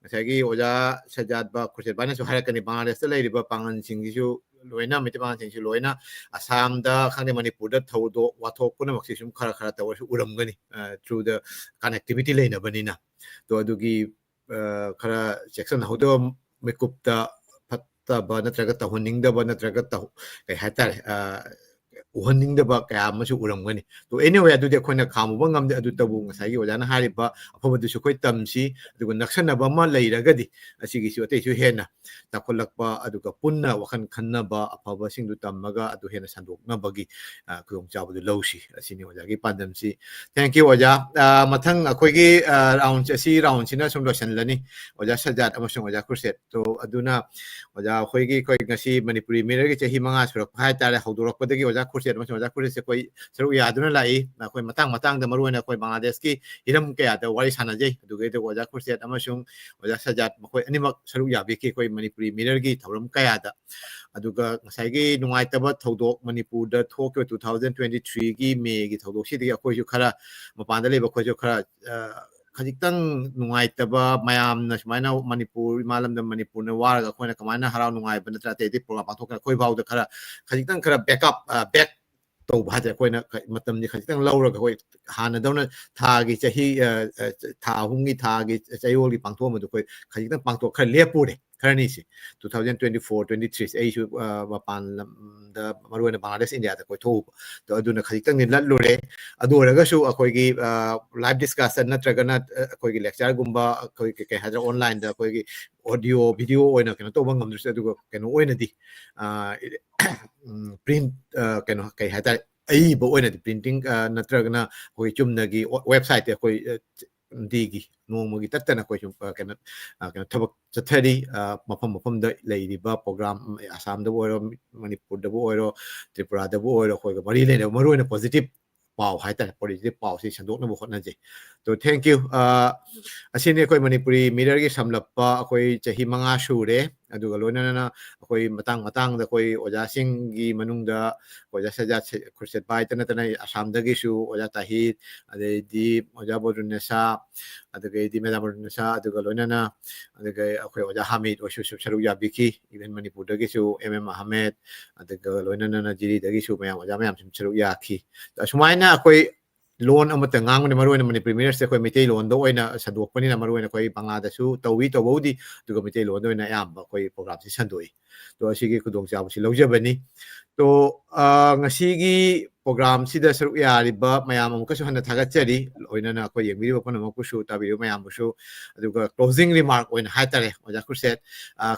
[SPEAKER 1] ꯉꯁꯥꯏꯒꯤ ꯑꯣꯖꯥ ꯁꯖꯥꯠ ꯈꯨꯔꯁꯦꯠꯕꯥꯅꯁꯨ ꯍꯥꯏꯔꯛꯀꯅꯤ ꯕꯪꯒ꯭ꯂꯥꯗꯦꯁꯇ ꯂꯩꯔꯤꯕ ꯄꯥꯡꯒꯜꯁꯤꯡꯁꯤꯁꯨ ꯂꯣꯏꯅ ꯃꯩꯇꯩ ꯄꯥꯡꯒꯜꯁꯤꯡꯁꯨ ꯂꯣꯏꯅ ꯑꯁꯥꯝꯗ ꯈꯪꯗꯦ ꯃꯅꯤꯄꯨꯔꯗ ꯊꯧꯗꯣꯛ ꯋꯥꯊꯣꯛ ꯄꯨꯝꯅꯃꯛꯁꯤ ꯁꯨꯝ ꯈꯔ ꯇꯧꯔꯁꯨ ꯎꯔꯝꯒꯅꯤ ꯊ꯭ꯔꯨ ꯗ ꯀꯅꯦꯛꯇꯤꯚꯤꯇꯤ ꯂꯩꯅꯕꯅꯤꯅ ꯇꯣ ꯑꯗꯨꯒꯤ ꯈꯔ ꯆꯦꯛꯁꯤꯟꯍꯧꯗꯕ ꯃꯤꯀꯨꯞꯇ ꯐꯠꯇꯕ ꯅꯠꯇ꯭ꯔꯒ ꯇꯧꯍꯟꯅꯤꯡꯗꯕ ꯅꯠꯇ꯭ꯔꯒ ꯀꯩ ꯍꯥꯏꯇꯥꯔꯦ ꯎꯍꯟꯅꯤꯡꯗꯕ ꯀꯌꯥ ꯑꯃꯁꯨ ꯎꯔꯝꯒꯅꯤ ꯇꯣ ꯑꯦꯅꯤꯋꯦ ꯑꯗꯨꯗꯤ ꯑꯩꯈꯣꯏꯅ ꯈꯥꯝꯃꯨꯕ ꯉꯝꯗꯦ ꯑꯗꯨꯇꯕꯨ ꯉꯁꯥꯏꯒꯤ ꯑꯣꯖꯥꯅ ꯍꯥꯏꯔꯤꯕ ꯑꯐꯕꯗꯨꯁꯨ ꯑꯩꯈꯣꯏ ꯇꯝꯁꯤ ꯑꯗꯨꯒ ꯅꯛꯁꯟꯅꯕ ꯑꯃ ꯂꯩꯔꯒꯗꯤ ꯑꯁꯤꯒꯤꯁꯨ ꯑꯇꯩꯁꯨ ꯍꯦꯟꯅ ꯆꯥꯎꯈꯠꯂꯛꯄ ꯑꯗꯨꯒ ꯄꯨꯟꯅ ꯋꯥꯈꯜ ꯈꯟꯅꯕ ꯑꯐꯕꯁꯤꯡꯗꯨ ꯇꯝꯃꯒ ꯑꯗꯨ ꯍꯦꯟꯅ ꯁꯟꯗꯣꯛꯅꯕꯒꯤ ꯈꯨꯗꯣꯡꯆꯥꯕꯗꯨ ꯂꯧꯁꯤ ꯑꯁꯤꯅꯤ ꯑꯣꯖꯥꯒꯤ ꯄꯥꯟꯗꯝꯁꯤ ꯊꯦꯡꯛ ꯌꯨ ꯑꯣꯖꯥ ꯃꯊꯪ ꯑꯩꯈꯣꯏꯒꯤ ꯔꯥꯎꯟꯁꯤꯅ ꯁꯨꯝ ꯂꯣꯏꯁꯤꯜꯂꯅꯤ ꯑꯣꯖꯥ ꯁꯖꯥꯠ ꯑꯃꯁꯨꯡ ꯑꯣꯖꯥ ꯈꯨꯔꯁꯦꯠ ꯇꯣ ꯑꯗꯨꯅ ꯑꯣꯖꯥ ꯑꯩꯈꯣꯏ ꯉꯁꯤ ꯃꯅꯤꯄꯨꯔꯤ ꯃꯤꯔꯔꯒꯤ ꯆꯍꯤ 5 ꯁꯨꯔꯛꯄ ꯍꯥꯏꯇꯥꯔꯦ ꯍꯧꯗꯣꯔꯛꯄꯗꯒꯤ ꯑꯣꯖꯥ ꯈꯨꯔꯁꯦꯠ ꯑꯃꯁꯨꯡ ꯑꯣꯖꯥ ꯈꯨꯔꯁꯦꯠꯁꯦ ꯑꯩꯈꯣꯏ ꯁꯔꯨꯛ ꯌꯥꯗꯨꯅ ꯂꯥꯛꯏ ꯑꯩꯈꯣꯏ ꯃꯇꯥꯡꯗ ꯃꯔꯨꯑꯣꯏꯅ ꯑꯩꯈꯣꯏ ꯕꯪꯒ꯭ꯂꯥꯗꯦꯁꯀꯤ ꯍꯤꯔꯝ ꯀꯌꯥꯗ ꯋꯥꯔꯤ ꯁꯥꯟꯅꯖꯩ ꯑꯗꯨꯒꯩꯗ ꯑꯣꯖꯥ ꯈꯨꯔꯁꯦꯠ ꯑꯃꯁꯨꯡ ꯑꯣꯖꯥ ꯁꯖꯥꯠ ꯃꯈꯣꯏ ꯑꯅꯤꯃꯛ ꯁꯔꯨꯛ ꯌꯥꯕꯤꯈꯤ ꯑꯩꯈꯣꯏ ꯃꯅꯤꯄꯨꯔꯤ ꯃꯤꯔꯔꯒꯤ ꯊꯧꯔꯝ ꯀꯌꯥꯗ ꯑꯗꯨꯒ ꯉꯁꯥꯏꯒꯤ ꯅꯨꯡꯉꯥꯏꯇꯕ ꯊꯧꯗꯣꯛ ꯃꯅꯤꯄꯨꯔꯗ ꯊꯣꯛꯈꯤꯕ 2023ꯒꯤ ꯃꯦꯒꯤ ꯊꯧꯗꯣꯛꯁꯤꯗꯒꯤ ꯑꯩꯈꯣꯏꯁꯨ ꯈꯔ ꯃꯄꯥꯟꯗ ꯂꯩꯕ ꯑꯩꯈꯣꯏꯁꯨ ꯈꯔ ꯈꯖꯤꯛꯇꯪ ꯅꯨꯡꯉꯥꯏꯇꯕ ꯃꯌꯥꯝꯅ ꯁꯨꯃꯥꯏꯅ ꯃꯅꯤꯄꯨꯔ ꯏꯃꯥ ꯂꯝꯗꯝ ꯃꯅꯤꯄꯨꯔꯅ ꯋꯥꯔꯒ ꯑꯩꯈꯣꯏꯅ ꯀꯃꯥꯏꯅ ꯍꯔꯥꯎ ꯅꯨꯡꯉꯥꯏꯕ ꯅꯠꯇ꯭ꯔꯒ ꯑꯇꯩ ꯄ꯭ꯔꯣꯒ꯭ꯔꯥꯝ ꯄꯥꯡꯊꯣꯛꯀꯅꯤ ꯑꯩꯈꯣꯏ ꯐꯥꯎꯗ ꯈꯖꯤꯛꯇꯪ ꯕꯦꯛ ꯇꯧꯕ ꯍꯥꯏꯇꯥꯔꯦ ꯑꯩꯈꯣꯏꯅ ꯃꯇꯝꯗꯤ ꯈꯖꯤꯛꯇꯪ ꯂꯧꯔꯒ ꯑꯩꯈꯣꯏ ꯍꯥꯟꯅꯗꯧꯅ ꯊꯥꯒꯤ ꯆꯍꯤ ꯊꯥ ꯑꯍꯨꯝꯒꯤ ꯊꯥꯒꯤ ꯆꯌꯣꯜꯒꯤ ꯄꯥꯡꯊꯣꯛꯑꯝꯕꯗꯣ ꯑꯩꯈꯣꯏ ꯈꯖꯤꯛꯇꯪ ꯄꯥꯡꯊꯣꯛ ꯈꯔ ꯂꯦꯞꯄꯨꯔꯦ ꯈꯔꯅꯤꯁꯤ 2024-23 ꯑꯩꯁꯨ ꯃꯄꯥꯟ ꯂꯝꯗ ꯃꯔꯨꯑꯣꯏꯅ ꯕꯪꯒ꯭ꯂꯥꯗꯦꯁ ꯏꯟꯗꯤꯌꯥꯗ ꯀꯣꯏꯊꯣꯛꯎꯕ ꯑꯗꯨꯅ ꯈꯖꯤꯛꯇꯪꯗꯤ ꯂꯠꯂꯨꯔꯦ ꯑꯗꯨ ꯑꯣꯏꯔꯒꯁꯨ ꯑꯩꯈꯣꯏꯒꯤ ꯂꯥꯏꯚ ꯗꯤꯁꯀꯁꯟ ꯅꯠꯇ꯭ꯔꯒꯅ ꯑꯩꯈꯣꯏꯒꯤ ꯂꯦꯛꯆꯔꯒꯨꯝꯕ ꯑꯩꯈꯣꯏ ꯀꯩ ꯍꯥꯏꯗ꯭ꯔꯦ ꯑꯣꯟꯂꯥꯏꯟꯗ ꯑꯩꯈꯣꯏꯒꯤ ꯑꯣꯗꯤꯑꯣ ꯚꯤꯗꯤꯑꯣ ꯑꯣꯏꯅ ꯀꯩꯅꯣ ꯇꯧꯕ ꯉꯝꯗ꯭ꯔꯁꯨ ꯑꯗꯨꯒ ꯀꯩꯅꯣ ꯑꯣꯏꯅꯗꯤ ꯄ꯭ꯔꯤꯟ ꯀꯩꯅꯣ ꯀꯩ ꯍꯥꯏꯇꯥꯔꯦ ꯑꯏꯕ ꯑꯣꯏꯅꯗꯤ ꯄ꯭ꯔꯤꯟꯇꯤꯡ ꯅꯠꯇ꯭ꯔꯒꯅ ꯑꯩꯈꯣꯏ ꯆꯨꯝꯅꯒꯤ ꯋꯦꯕꯁꯥꯏꯠꯇ ꯑꯩꯈꯣꯏ ꯅꯨꯡꯇꯤꯒꯤ ꯅꯣꯡꯃꯒꯤ ꯇꯠꯇꯅ ꯑꯩꯈꯣꯏ ꯁꯨꯝ ꯀꯩꯅꯣ ꯊꯕꯛ ꯆꯠꯊꯔꯤ ꯃꯐꯝ ꯃꯐꯝꯗ ꯂꯩꯔꯤꯕ ꯄ꯭ꯔꯣꯒ꯭ꯔꯥꯝ ꯑꯁꯥꯝꯗꯕꯨ ꯑꯣꯏꯔꯣ ꯃꯅꯤꯄꯨꯔꯗꯕꯨ ꯑꯣꯏꯔꯣ ꯇ꯭ꯔꯤꯄꯨꯔꯥꯗꯕꯨ ꯑꯣꯏꯔꯣ ꯑꯩꯈꯣꯏꯒ ꯃꯔꯤ ꯂꯩꯅꯕ ꯃꯔꯨꯑꯣꯏꯅ ꯄꯣꯖꯤꯇꯤꯚ ꯄꯥꯎ ꯍꯥꯏꯇꯥꯔꯦ ꯄꯣꯖꯤꯇꯤꯚ ꯄꯥꯎꯁꯤ ꯁꯟꯗꯣꯛꯅꯕ ꯍꯣꯠꯅꯖꯩ ꯇꯣ ꯊꯦꯡꯛ ꯌꯨ ꯑꯁꯤꯅꯤ ꯑꯩꯈꯣꯏ ꯃꯅꯤꯄꯨꯔꯤ ꯃꯤꯔꯔꯒꯤ ꯁꯝꯂꯞꯄ ꯑꯩꯈꯣꯏ ꯆꯍꯤ 5 ꯁꯨꯔꯦ ꯑꯗꯨꯒ ꯂꯣꯏꯅꯅ ꯑꯩꯈꯣꯏ ꯃꯇꯥꯡ ꯃꯇꯥꯡꯗ ꯑꯩꯈꯣꯏ ꯑꯣꯖꯥꯁꯤꯡꯒꯤ ꯃꯅꯨꯡꯗ ꯑꯣꯖꯥ ꯁꯖꯥꯠ ꯈꯨꯔꯁꯦꯠ ꯚꯥꯏꯇ ꯅꯠꯇꯅ ꯑꯁꯥꯝꯗꯒꯤꯁꯨ ꯑꯣꯖꯥ ꯇꯥꯍꯤꯔ ꯑꯗꯩꯗꯤ ꯑꯣꯖꯥ ꯕꯣꯗꯨꯟꯅꯦꯁꯥ ꯑꯗꯨꯗꯒꯤꯗꯤ ꯃꯦꯗꯥꯝ ꯕꯣꯗꯨꯟꯅꯦꯁꯥ ꯑꯗꯨꯒ ꯂꯣꯏꯅꯅ ꯑꯗꯨꯒ ꯑꯩꯈꯣꯏ ꯑꯣꯖꯥ ꯍꯥꯃꯤꯗ ꯑꯣꯏꯁꯨ ꯁꯔꯨꯛ ꯌꯥꯕꯤꯈꯤ ꯏꯚꯦꯟ ꯃꯅꯤꯄꯨꯔꯗꯒꯤꯁꯨ MM ꯑꯍꯃꯦꯗ ꯑꯗꯨꯒ ꯂꯣꯏꯅꯅ ꯖꯤꯔꯤꯗꯒꯤꯁꯨ ꯃꯌꯥꯝ ꯑꯣꯖꯥ ꯃꯌꯥꯝ ꯁꯔꯨꯛ ꯌꯥꯈꯤ ꯑꯁꯨꯃꯥꯏꯅ ꯑꯩꯈꯣꯏ ꯂꯣꯟ ꯑꯃꯠꯇ ꯉꯥꯡꯕꯅꯤ ꯃꯔꯨꯑꯣꯏꯅ ꯃꯅꯤꯄꯨꯔꯤ ꯃꯤꯔꯔꯁꯦ ꯑꯩꯈꯣꯏ ꯃꯩꯇꯩꯂꯣꯟꯗ ꯑꯣꯏꯅ ꯁꯟꯗꯣꯛꯄꯅꯤꯅ ꯃꯔꯨꯑꯣꯏꯅ ꯑꯩꯈꯣꯏ ꯕꯪꯒ꯭ꯂꯥꯗꯁꯨ ꯇꯧꯕꯕꯨꯗꯤ ꯑꯗꯨꯒ ꯃꯩꯇꯩꯂꯣꯟꯗ ꯑꯣꯏꯅ ꯑꯌꯥꯝꯕ ꯑꯩꯈꯣꯏ ꯄ꯭ꯔꯣꯒ꯭ꯔꯥꯝꯁꯤ ꯁꯟꯗꯣꯛꯏ ꯇꯣ ꯑꯁꯤꯒꯤ ꯈꯨꯗꯣꯡꯆꯥꯕꯁꯤ ꯂꯧꯖꯕꯅꯤ ꯇꯣ ꯉꯁꯤꯒꯤ ꯄ꯭ꯔꯣꯒ꯭ꯔꯥꯝꯁꯤꯗ ꯁꯔꯨꯛ ꯌꯥꯔꯤꯕ ꯃꯌꯥꯝ ꯑꯃꯨꯛꯀꯁꯨ ꯍꯟꯅ ꯊꯥꯒꯠꯆꯔꯤ ꯂꯣꯏꯅꯅ ꯑꯩꯈꯣꯏ ꯌꯦꯡꯕꯤꯔꯤꯕ ꯄꯨꯝꯅꯃꯛꯄꯨꯁꯨ ꯇꯥꯕꯤꯔꯤꯕ ꯃꯌꯥꯝꯕꯨꯁꯨ ꯑꯗꯨꯒ ꯀ꯭ꯂꯣꯖꯤꯡ ꯔꯤꯃꯥꯔꯛ ꯑꯣꯏꯅ ꯍꯥꯏꯇꯥꯔꯦ ꯑꯣꯖꯥ ꯈꯨꯔꯁꯦꯠ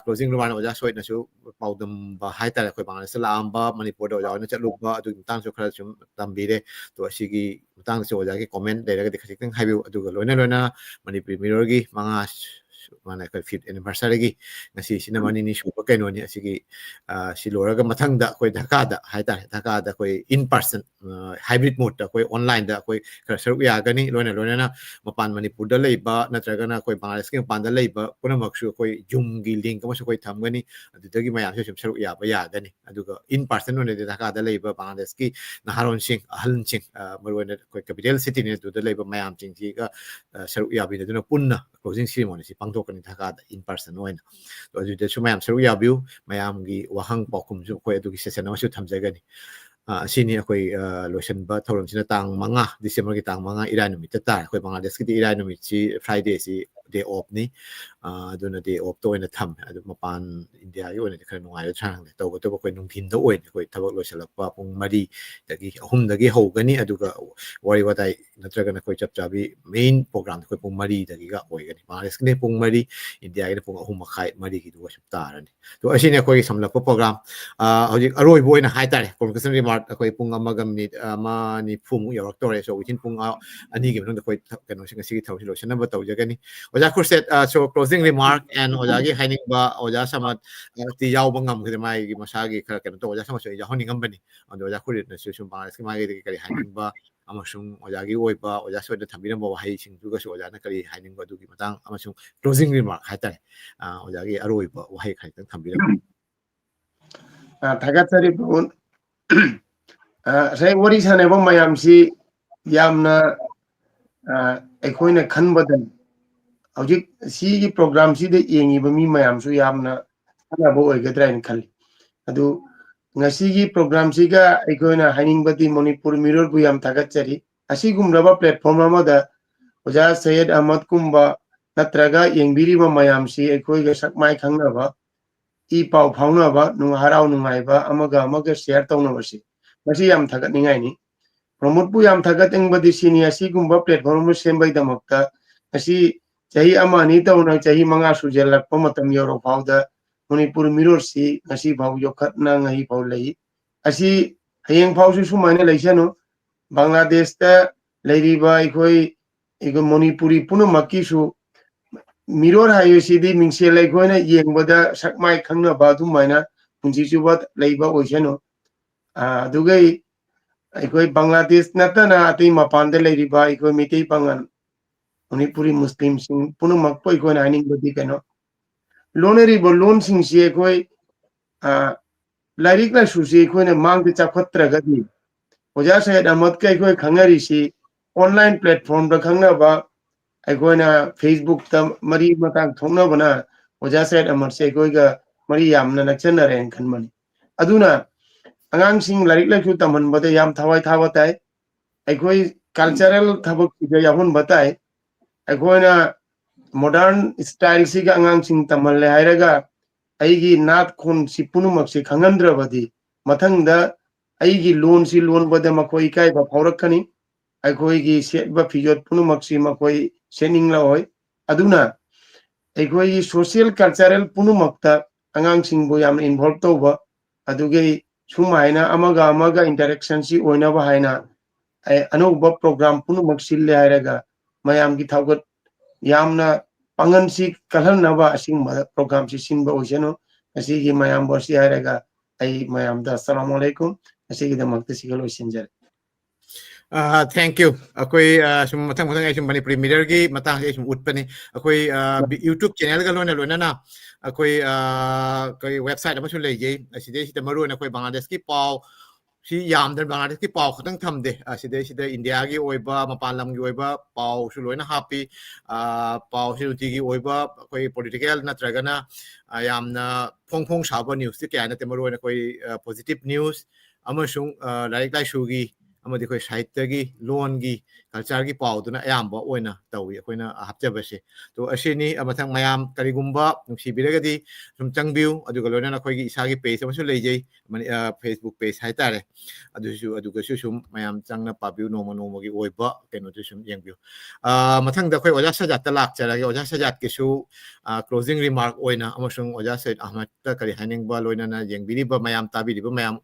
[SPEAKER 1] ꯀ꯭ꯂꯣꯖꯤꯡ ꯔꯤꯃꯥꯔꯛ ꯑꯣꯖꯥ ꯁꯣꯏꯅꯁꯨ ꯄꯥꯎꯗꯝꯕ ꯍꯥꯏꯇꯥꯔꯦ ꯑꯩꯈꯣꯏ ꯕꯪꯒ꯭ꯂꯥꯗꯦꯁꯇ ꯂꯥꯛꯑꯝꯕ ꯃꯅꯤꯄꯨꯔꯗ ꯑꯣꯖꯥ ꯑꯣꯏꯅ ꯆꯠꯂꯨꯕ ꯑꯗꯨꯒꯤ ꯃꯇꯥꯡꯁꯨ ꯈꯔ ꯁꯨꯝ ꯇꯝꯕꯤꯔꯦ ꯇꯣ ꯑꯁꯤꯒꯤ ꯃꯇꯥꯡꯗꯁꯨ ꯑꯣꯖꯥꯒꯤ ꯀꯣꯃꯦꯟ ꯂꯩꯔꯒꯗꯤ ꯈꯖꯤꯛꯇꯪ ꯍꯥꯏꯕꯤꯌꯨ ꯑꯗꯨꯒ ꯂꯣꯏꯅꯅ ꯃꯅꯤꯄꯨꯔꯤ ꯃꯤꯔꯔꯒꯤ 5 ꯃꯥꯅ ꯑꯩꯈꯣꯏ 5th anniversary ꯉꯁꯤꯁꯤꯅ ꯃꯅꯤꯅꯤ ꯁꯨꯕ ꯀꯩꯅꯣꯅꯤ ꯑꯁꯤꯒꯤ ꯁꯤ ꯂꯣꯏꯔꯒ ꯃꯊꯪꯗ ꯑꯩꯈꯣꯏ ꯙꯀꯥꯗ ꯍꯥꯏꯇꯥꯔꯦ ꯙꯀꯥꯗ ꯑꯩꯈꯣꯏ ꯏꯟ ꯄꯥꯔꯁꯟ ꯍꯥꯏꯕ꯭ꯔꯤꯠ ꯃꯣꯗꯇ ꯑꯩꯈꯣꯏ ꯑꯣꯟꯂꯥꯏꯟꯗ ꯑꯩꯈꯣꯏ ꯈꯔ ꯁꯔꯨꯛ ꯌꯥꯒꯅꯤ ꯂꯣꯏꯅꯅ ꯃꯄꯥꯟ ꯃꯅꯤꯄꯨꯔꯗ ꯂꯩꯕ ꯅꯠꯇ꯭ꯔꯒꯅ ꯑꯩꯈꯣꯏ ꯕꯪꯒ꯭ꯂꯥꯗꯦꯁꯀꯤ ꯃꯄꯥꯟꯗ ꯂꯩꯕ ꯄꯨꯝꯅꯃꯛꯁꯨ ꯑꯩꯈꯣꯏ ꯖꯨꯝꯒꯤ ꯂꯤꯡꯛ ꯑꯃꯁꯨ ꯑꯩꯈꯣꯏ ꯊꯝꯒꯅꯤ ꯑꯗꯨꯗꯒꯤ ꯃꯌꯥꯝꯁꯨ ꯁꯨꯝ ꯁꯔꯨꯛ ꯌꯥꯕ ꯌꯥꯒꯅꯤ ꯑꯗꯨꯒ ꯏꯟ ꯄꯥꯔꯁꯟ ꯑꯣꯏꯅꯗꯤ ꯙꯀꯥꯗ ꯂꯩꯕ ꯕꯪꯒ꯭ꯂꯥꯗꯦꯁꯀꯤ ꯅꯍꯥꯔꯣꯟꯁꯤꯡ ꯑꯍꯜꯁꯤꯡ ꯃꯔꯨꯑꯣꯏꯅ ꯑꯩꯈꯣꯏ ꯀꯦꯄꯤꯇꯦꯜ ꯁꯤꯇꯤꯅꯤ ꯑꯗꯨꯗ ꯂꯩꯕ ꯃꯌꯥꯝꯁꯤꯡꯁꯤꯒ ꯁꯔꯨꯛ ꯌꯥꯕꯤꯗꯨꯅ ꯄꯨꯟꯅ ꯀ꯭ꯂꯣꯖꯤꯡ ꯁꯤꯔꯤꯃꯣꯅꯤꯁꯤ ꯄꯥꯡꯊꯣꯛꯀꯅꯤ ꯙꯀꯥꯗ ꯏꯟ ꯄꯥꯔꯁꯟ ꯑꯣꯏꯅ ꯑꯗꯨꯗꯁꯨ ꯃꯌꯥꯝ ꯁꯔꯨꯛ ꯌꯥꯕꯤꯌꯨ ꯃꯌꯥꯝꯒꯤ ꯋꯥꯍꯪ ꯄꯥꯎꯈꯨꯝꯁꯨ ꯑꯩꯈꯣꯏ ꯑꯗꯨꯒꯤ ꯁꯦꯁꯟ ꯑꯃꯁꯨ ꯊꯝꯖꯒꯅꯤ ꯑꯁꯤꯅꯤ ꯑꯩꯈꯣꯏ ꯂꯣꯏꯁꯤꯟꯕ ꯊꯧꯔꯝꯁꯤꯅ ꯇꯥꯡ 5 ꯗꯤꯁꯦꯝꯕꯔꯒꯤ ꯇꯥꯡ 5 ꯏꯔꯥꯏ ꯅꯨꯃꯤꯠꯇ ꯇꯥꯔꯦ ꯑꯩꯈꯣꯏ ꯕꯪꯒ꯭ꯂꯥꯗꯦꯁꯀꯤꯗꯤ ꯏꯔꯥꯏ ꯅꯨꯃꯤꯠꯁꯤ ꯐ꯭ꯔꯥꯏꯗꯦꯁꯤ ꯗꯦ ꯑꯣꯐꯅꯤ ꯑꯗꯨꯅ ꯗꯦ ꯑꯣꯐꯇ ꯑꯣꯏꯅ ꯊꯝꯃꯦ ꯑꯗꯨ ꯃꯄꯥꯟ ꯏꯟꯗꯤꯌꯥꯒꯤ ꯑꯣꯏꯅꯗꯤ ꯈꯔ ꯅꯨꯡꯉꯥꯏꯔꯣꯏꯗ꯭ꯔꯥ ꯈꯪꯗꯦ ꯇꯧꯕꯇꯕꯨ ꯑꯩꯈꯣꯏ ꯅꯨꯡꯊꯤꯟꯗ ꯑꯣꯏꯅ ꯑꯩꯈꯣꯏ ꯊꯕꯛ ꯂꯣꯏꯁꯤꯜꯂꯛꯄ ꯄꯨꯡ 3 ꯍꯧꯒꯅꯤ ꯑꯗꯨꯒ ꯋꯥꯔꯤ ꯋꯥꯇꯥꯏ ꯅꯠꯇ꯭ꯔꯒꯅ ꯑꯩꯈꯣꯏ ꯆꯞ ꯆꯥꯕꯤ ꯃꯦꯏꯟ ꯄ꯭ꯔꯣꯒ꯭ꯔꯥꯝꯗ ꯑꯩꯈꯣꯏ ꯄꯨꯡ 3 ꯑꯣꯏꯒꯅꯤ ꯕꯪꯒ꯭ꯂꯥꯗꯦꯁꯀꯤꯅ ꯄꯨꯡ 3 ꯏꯟꯗꯤꯌꯥꯒꯤꯅ ꯄꯨꯡ 3:30 ꯁꯨꯝ ꯇꯥꯔꯅꯤ ꯇꯣ ꯑꯁꯤꯅꯤ ꯑꯩꯈꯣꯏꯒꯤ ꯁꯝꯂꯞꯄ ꯄ꯭ꯔꯣꯒ꯭ꯔꯥꯝ ꯍꯧꯖꯤꯛ ꯑꯔꯣꯏꯕ ꯑꯣꯏꯅ ꯍꯥꯏꯇꯥꯔꯦ ꯀꯣꯟꯚꯣꯀꯦꯁꯟ ꯔꯤꯃꯥꯔꯛ ꯑꯩꯈꯣꯏ ꯄꯨꯡ 1:40 ꯌꯧꯔꯛꯇꯧꯔꯦ ꯁꯣ ꯋꯤꯊꯤꯟ ꯄꯨꯡ 2ꯒꯤ ꯃꯅꯨꯡꯗ ꯑꯩꯈꯣꯏ ꯀꯩꯅꯣꯁꯤ ꯉꯁꯤꯒꯤ ꯊꯕꯛꯁꯤ ꯂꯣꯏꯁꯤꯟꯅꯕ ꯇꯧꯖꯒꯅꯤ ꯑꯣꯖꯥ ꯈꯨꯔꯁꯦꯠ ꯁꯣ ꯀ꯭ꯂꯣꯖꯤꯡ ꯔꯤꯃꯥꯔꯛ ꯑꯦꯟ ꯑꯣꯖꯥꯒꯤ ꯍꯥꯏꯅꯤꯡꯕ ꯑꯣꯖꯥ ꯁꯃꯠꯇꯤ ꯌꯥꯎꯕ ꯉꯝꯈꯤꯗꯦ ꯃꯥꯒꯤ ꯃꯁꯥꯒꯤ ꯈꯔ ꯀꯩꯅꯣ ꯇꯧꯕ ꯑꯣꯖꯥ ꯁꯃꯠꯁꯨ ꯌꯥꯎꯍꯟꯅꯤꯡꯉꯝꯕꯅꯤ ꯑꯗꯣ ꯑꯣꯖꯥ ꯈꯨꯔꯁꯦꯠꯅꯁꯨ ꯁꯨꯝ ꯕꯪꯒ꯭ꯂꯥꯗꯦꯁꯀꯤ ꯃꯥꯒꯤꯗꯒꯤ ꯀꯔꯤ ꯍꯥꯏꯅꯤꯡꯕ ꯑꯃꯁꯨꯡ ꯑꯣꯖꯥꯒꯤ ꯑꯣꯏꯕ ꯑꯣꯖꯥ ꯁꯣꯏꯗ ꯊꯝꯕꯤꯔꯝꯕ ꯋꯥꯍꯩꯁꯤꯡꯗꯨꯒꯁꯨ ꯑꯣꯖꯥꯅ ꯀꯔꯤ ꯍꯥꯏꯅꯤꯡꯕ ꯑꯗꯨꯒꯤ ꯃꯇꯥꯡ ꯑꯃꯁꯨꯡ ꯀ꯭ꯂꯣꯖꯤꯡ ꯔꯤꯃꯥꯔꯛ ꯍꯥꯏꯇꯥꯔꯦ ꯑꯣꯖꯥꯒꯤ ꯑꯔꯣꯏꯕ ꯋꯥꯍꯩ ꯈꯖꯤꯛꯇꯪ ꯊꯝꯕꯤꯔꯝꯃꯨ
[SPEAKER 3] ꯊꯥꯒꯠꯆꯔꯤ ꯄ꯭ꯔꯕꯨꯟ ꯉꯁꯥꯏ ꯋꯥꯔꯤ ꯁꯥꯟꯅꯕ ꯃꯌꯥꯝꯁꯤ ꯌꯥꯝꯅ ꯑꯩꯈꯣꯏꯅ ꯈꯟꯕꯗ ꯍꯧꯖꯤꯛ ꯁꯤꯒꯤ ꯄ꯭ꯔꯣꯒ꯭ꯔꯥꯝꯁꯤꯗ ꯌꯦꯡꯉꯤꯕ ꯃꯤ ꯃꯌꯥꯝꯁꯨ ꯌꯥꯝꯅ ꯀꯥꯟꯅꯕ ꯑꯣꯏꯒꯗ꯭ꯔꯥ ꯍꯥꯏꯅ ꯈꯜꯂꯤ ꯑꯗꯨ ꯉꯁꯤꯒꯤ ꯄ꯭ꯔꯣꯒ꯭ꯔꯥꯝꯁꯤꯒ ꯑꯩꯈꯣꯏꯅ ꯍꯥꯏꯅꯤꯡꯕꯗꯤ ꯃꯅꯤꯄꯨꯔ ꯃꯤꯔꯔꯕꯨ ꯌꯥꯝ ꯊꯥꯒꯠꯆꯔꯤ ꯑꯁꯤꯒꯨꯝꯂꯕ ꯄ꯭ꯂꯦꯠꯐꯣꯔꯝ ꯑꯃꯗ ꯑꯣꯖꯥ ꯁꯩꯌꯦꯗ ꯑꯍꯃꯗ ꯀꯨꯝꯕ ꯅꯠꯇ꯭ꯔꯒ ꯌꯦꯡꯕꯤꯔꯤꯕ ꯃꯌꯥꯝꯁꯤ ꯑꯩꯈꯣꯏꯒ ꯁꯛꯃꯥꯏ ꯈꯪꯅꯕ ꯏ ꯄꯥꯎ ꯐꯥꯎꯅꯕ ꯍꯔꯥꯎ ꯅꯨꯡꯉꯥꯏꯕ ꯑꯃꯒ ꯁꯦꯌꯔ ꯇꯧꯅꯕꯁꯤ ꯃꯁꯤ ꯌꯥꯝ ꯊꯥꯒꯠꯅꯤꯡꯉꯥꯏꯅꯤ ꯄ꯭ꯔꯃꯣꯗꯄꯨ ꯌꯥꯝ ꯊꯥꯒꯠꯅꯤꯡꯕꯗꯤ ꯁꯤꯅꯤ ꯑꯁꯤꯒꯨꯝꯕ ꯄ꯭ꯂꯦꯠꯐꯣꯔꯝ ꯑꯃ ꯁꯦꯝꯕꯒꯤꯗꯃꯛꯇ ꯉꯁꯤ ꯆꯍꯤ 1-2 ꯇꯧꯅ ꯆꯍꯤ 5 ꯁꯨꯖꯜꯂꯛꯄ ꯃꯇꯝ ꯌꯧꯔꯛ ꯐꯥꯎꯗ ꯃꯅꯤꯄꯨꯔ ꯃꯤꯔꯔꯁꯤ ꯉꯁꯤ ꯐꯥꯎ ꯌꯣꯛꯈꯠꯅ ꯉꯍꯤ ꯐꯥꯎ ꯂꯩ ꯑꯁꯤ ꯍꯌꯦꯡ ꯐꯥꯎꯁꯨ ꯁꯨꯃꯥꯏꯅ ꯂꯩꯁꯅꯨ ꯕꯪꯒ꯭ꯂꯥꯗꯦꯁꯇ ꯂꯩꯔꯤꯕ ꯑꯩꯈꯣꯏ ꯃꯅꯤꯄꯨꯔꯤ ꯄꯨꯝꯅꯃꯛꯀꯤꯁꯨ ꯃꯤꯔꯣꯜ ꯍꯥꯏꯕꯁꯤꯗꯤ ꯃꯤꯡꯁꯦꯜ ꯑꯩꯈꯣꯏꯅ ꯌꯦꯡꯕꯗ ꯁꯛꯃꯥꯏ ꯈꯪꯅꯕ ꯑꯗꯨꯃꯥꯏꯅ ꯄꯨꯟꯁꯤ ꯆꯨꯞꯄ ꯂꯩꯕ ꯑꯣꯏꯁꯅꯨ ꯑꯗꯨꯒꯩ ꯑꯩꯈꯣꯏ ꯕꯪꯒ꯭ꯂꯥꯗꯦꯁ ꯅꯠꯇꯅ ꯑꯇꯩ ꯃꯄꯥꯟꯗ ꯂꯩꯔꯤꯕ ꯑꯩꯈꯣꯏ ꯃꯩꯇꯩ ꯄꯥꯡꯒꯜ ꯃꯅꯤꯄꯨꯔꯤ ꯃꯨꯁꯂꯤꯝꯁꯤꯡ ꯄꯨꯝꯅꯃꯛꯄꯨ ꯑꯩꯈꯣꯏꯅ ꯍꯥꯏꯅꯤꯡꯕꯗꯤ ꯀꯩꯅꯣ ꯂꯣꯟꯅꯔꯤꯕ ꯂꯣꯟꯁꯤꯡꯁꯤ ꯑꯩꯈꯣꯏ ꯂꯥꯏꯔꯤꯛ ꯂꯥꯏꯁꯨꯁꯤ ꯑꯩꯈꯣꯏꯅ ꯃꯥꯡꯗ ꯆꯥꯎꯈꯠꯇ꯭ꯔꯒꯗꯤ ꯑꯣꯖꯥ ꯁꯩꯌꯦꯗ ꯑꯍꯃꯗꯀ ꯑꯩꯈꯣꯏ ꯈꯪꯅꯔꯤꯁꯤ ꯑꯣꯟꯂꯥꯏꯟ ꯄ꯭ꯂꯦꯠꯐꯣꯔꯝꯗ ꯈꯪꯅꯕ ꯑꯩꯈꯣꯏꯅ ꯐꯦꯁꯕꯨꯛꯇ ꯃꯔꯤ ꯃꯇꯥꯡ ꯊꯣꯛꯅꯕꯅ ꯑꯣꯖꯥ ꯁꯩꯌꯦꯗ ꯑꯍꯃꯗꯁꯦ ꯑꯩꯈꯣꯏꯒ ꯃꯔꯤ ꯌꯥꯝꯅ ꯅꯛꯁꯟꯅꯔꯦꯅ ꯈꯟꯕꯅꯤ ꯑꯗꯨꯅ angangsing larik lakhu taman bade yam thawai thawa tai akhoi cultural thabak siga yahun batai akhoi na modern style siga angangsing taman le hairaga aigi nat khon si punumak si khangandra badi mathangda aigi loan si loan bade makoi kai ba phaurakani akhoi gi set ba fijot punumak si makoi sening la hoy aduna akhoi social cultural punumakta angangsing bo yam involve toba aduge sumaina amaga interaction si oina ba haina anouba program punumak sille hairaga mayam gi thawgat yamna pangan si kalhanaba asing program si sinba oiseno asigi mayam borsi hairaga ai mayam da assalamu alaikum asigi da makta sigalo isinjar
[SPEAKER 1] Thank you. Akoi sum mathang ai sum Manipuri Mirror gi matang ai sum utpani akoi YouTube channel ga lona na akoi koi website ama su leje aside sida maru na akoi Bangladesh ki pau si yam dan Bangladesh ki pau khatang thamde aside sida India gi oiba Mapan lam gi oiba pau su loina happy pau si uti gi oiba akoi political na tragana yamna phong saba news ti kya na te maru na akoi positive news ama sung like shugi amadi khoi sahitya gi loan gi culture gi pau tu na ayamba oina tawi khoina hapjabase to asini amathang mayam karigumba nuksibiraga di sum changbiu aduga loina na khoi gi isa gi page amasu leijei Facebook page haitare aduga sum mayam changna pabiu noma gi oiba keno tu sum yengbiu mathang da khoi oja sajat ta lak chara gi oja sajat ki su closing remark oina amasung oja said ahmad ta kari haning ba loina na yengbiri ba mayam tabiri ba mayam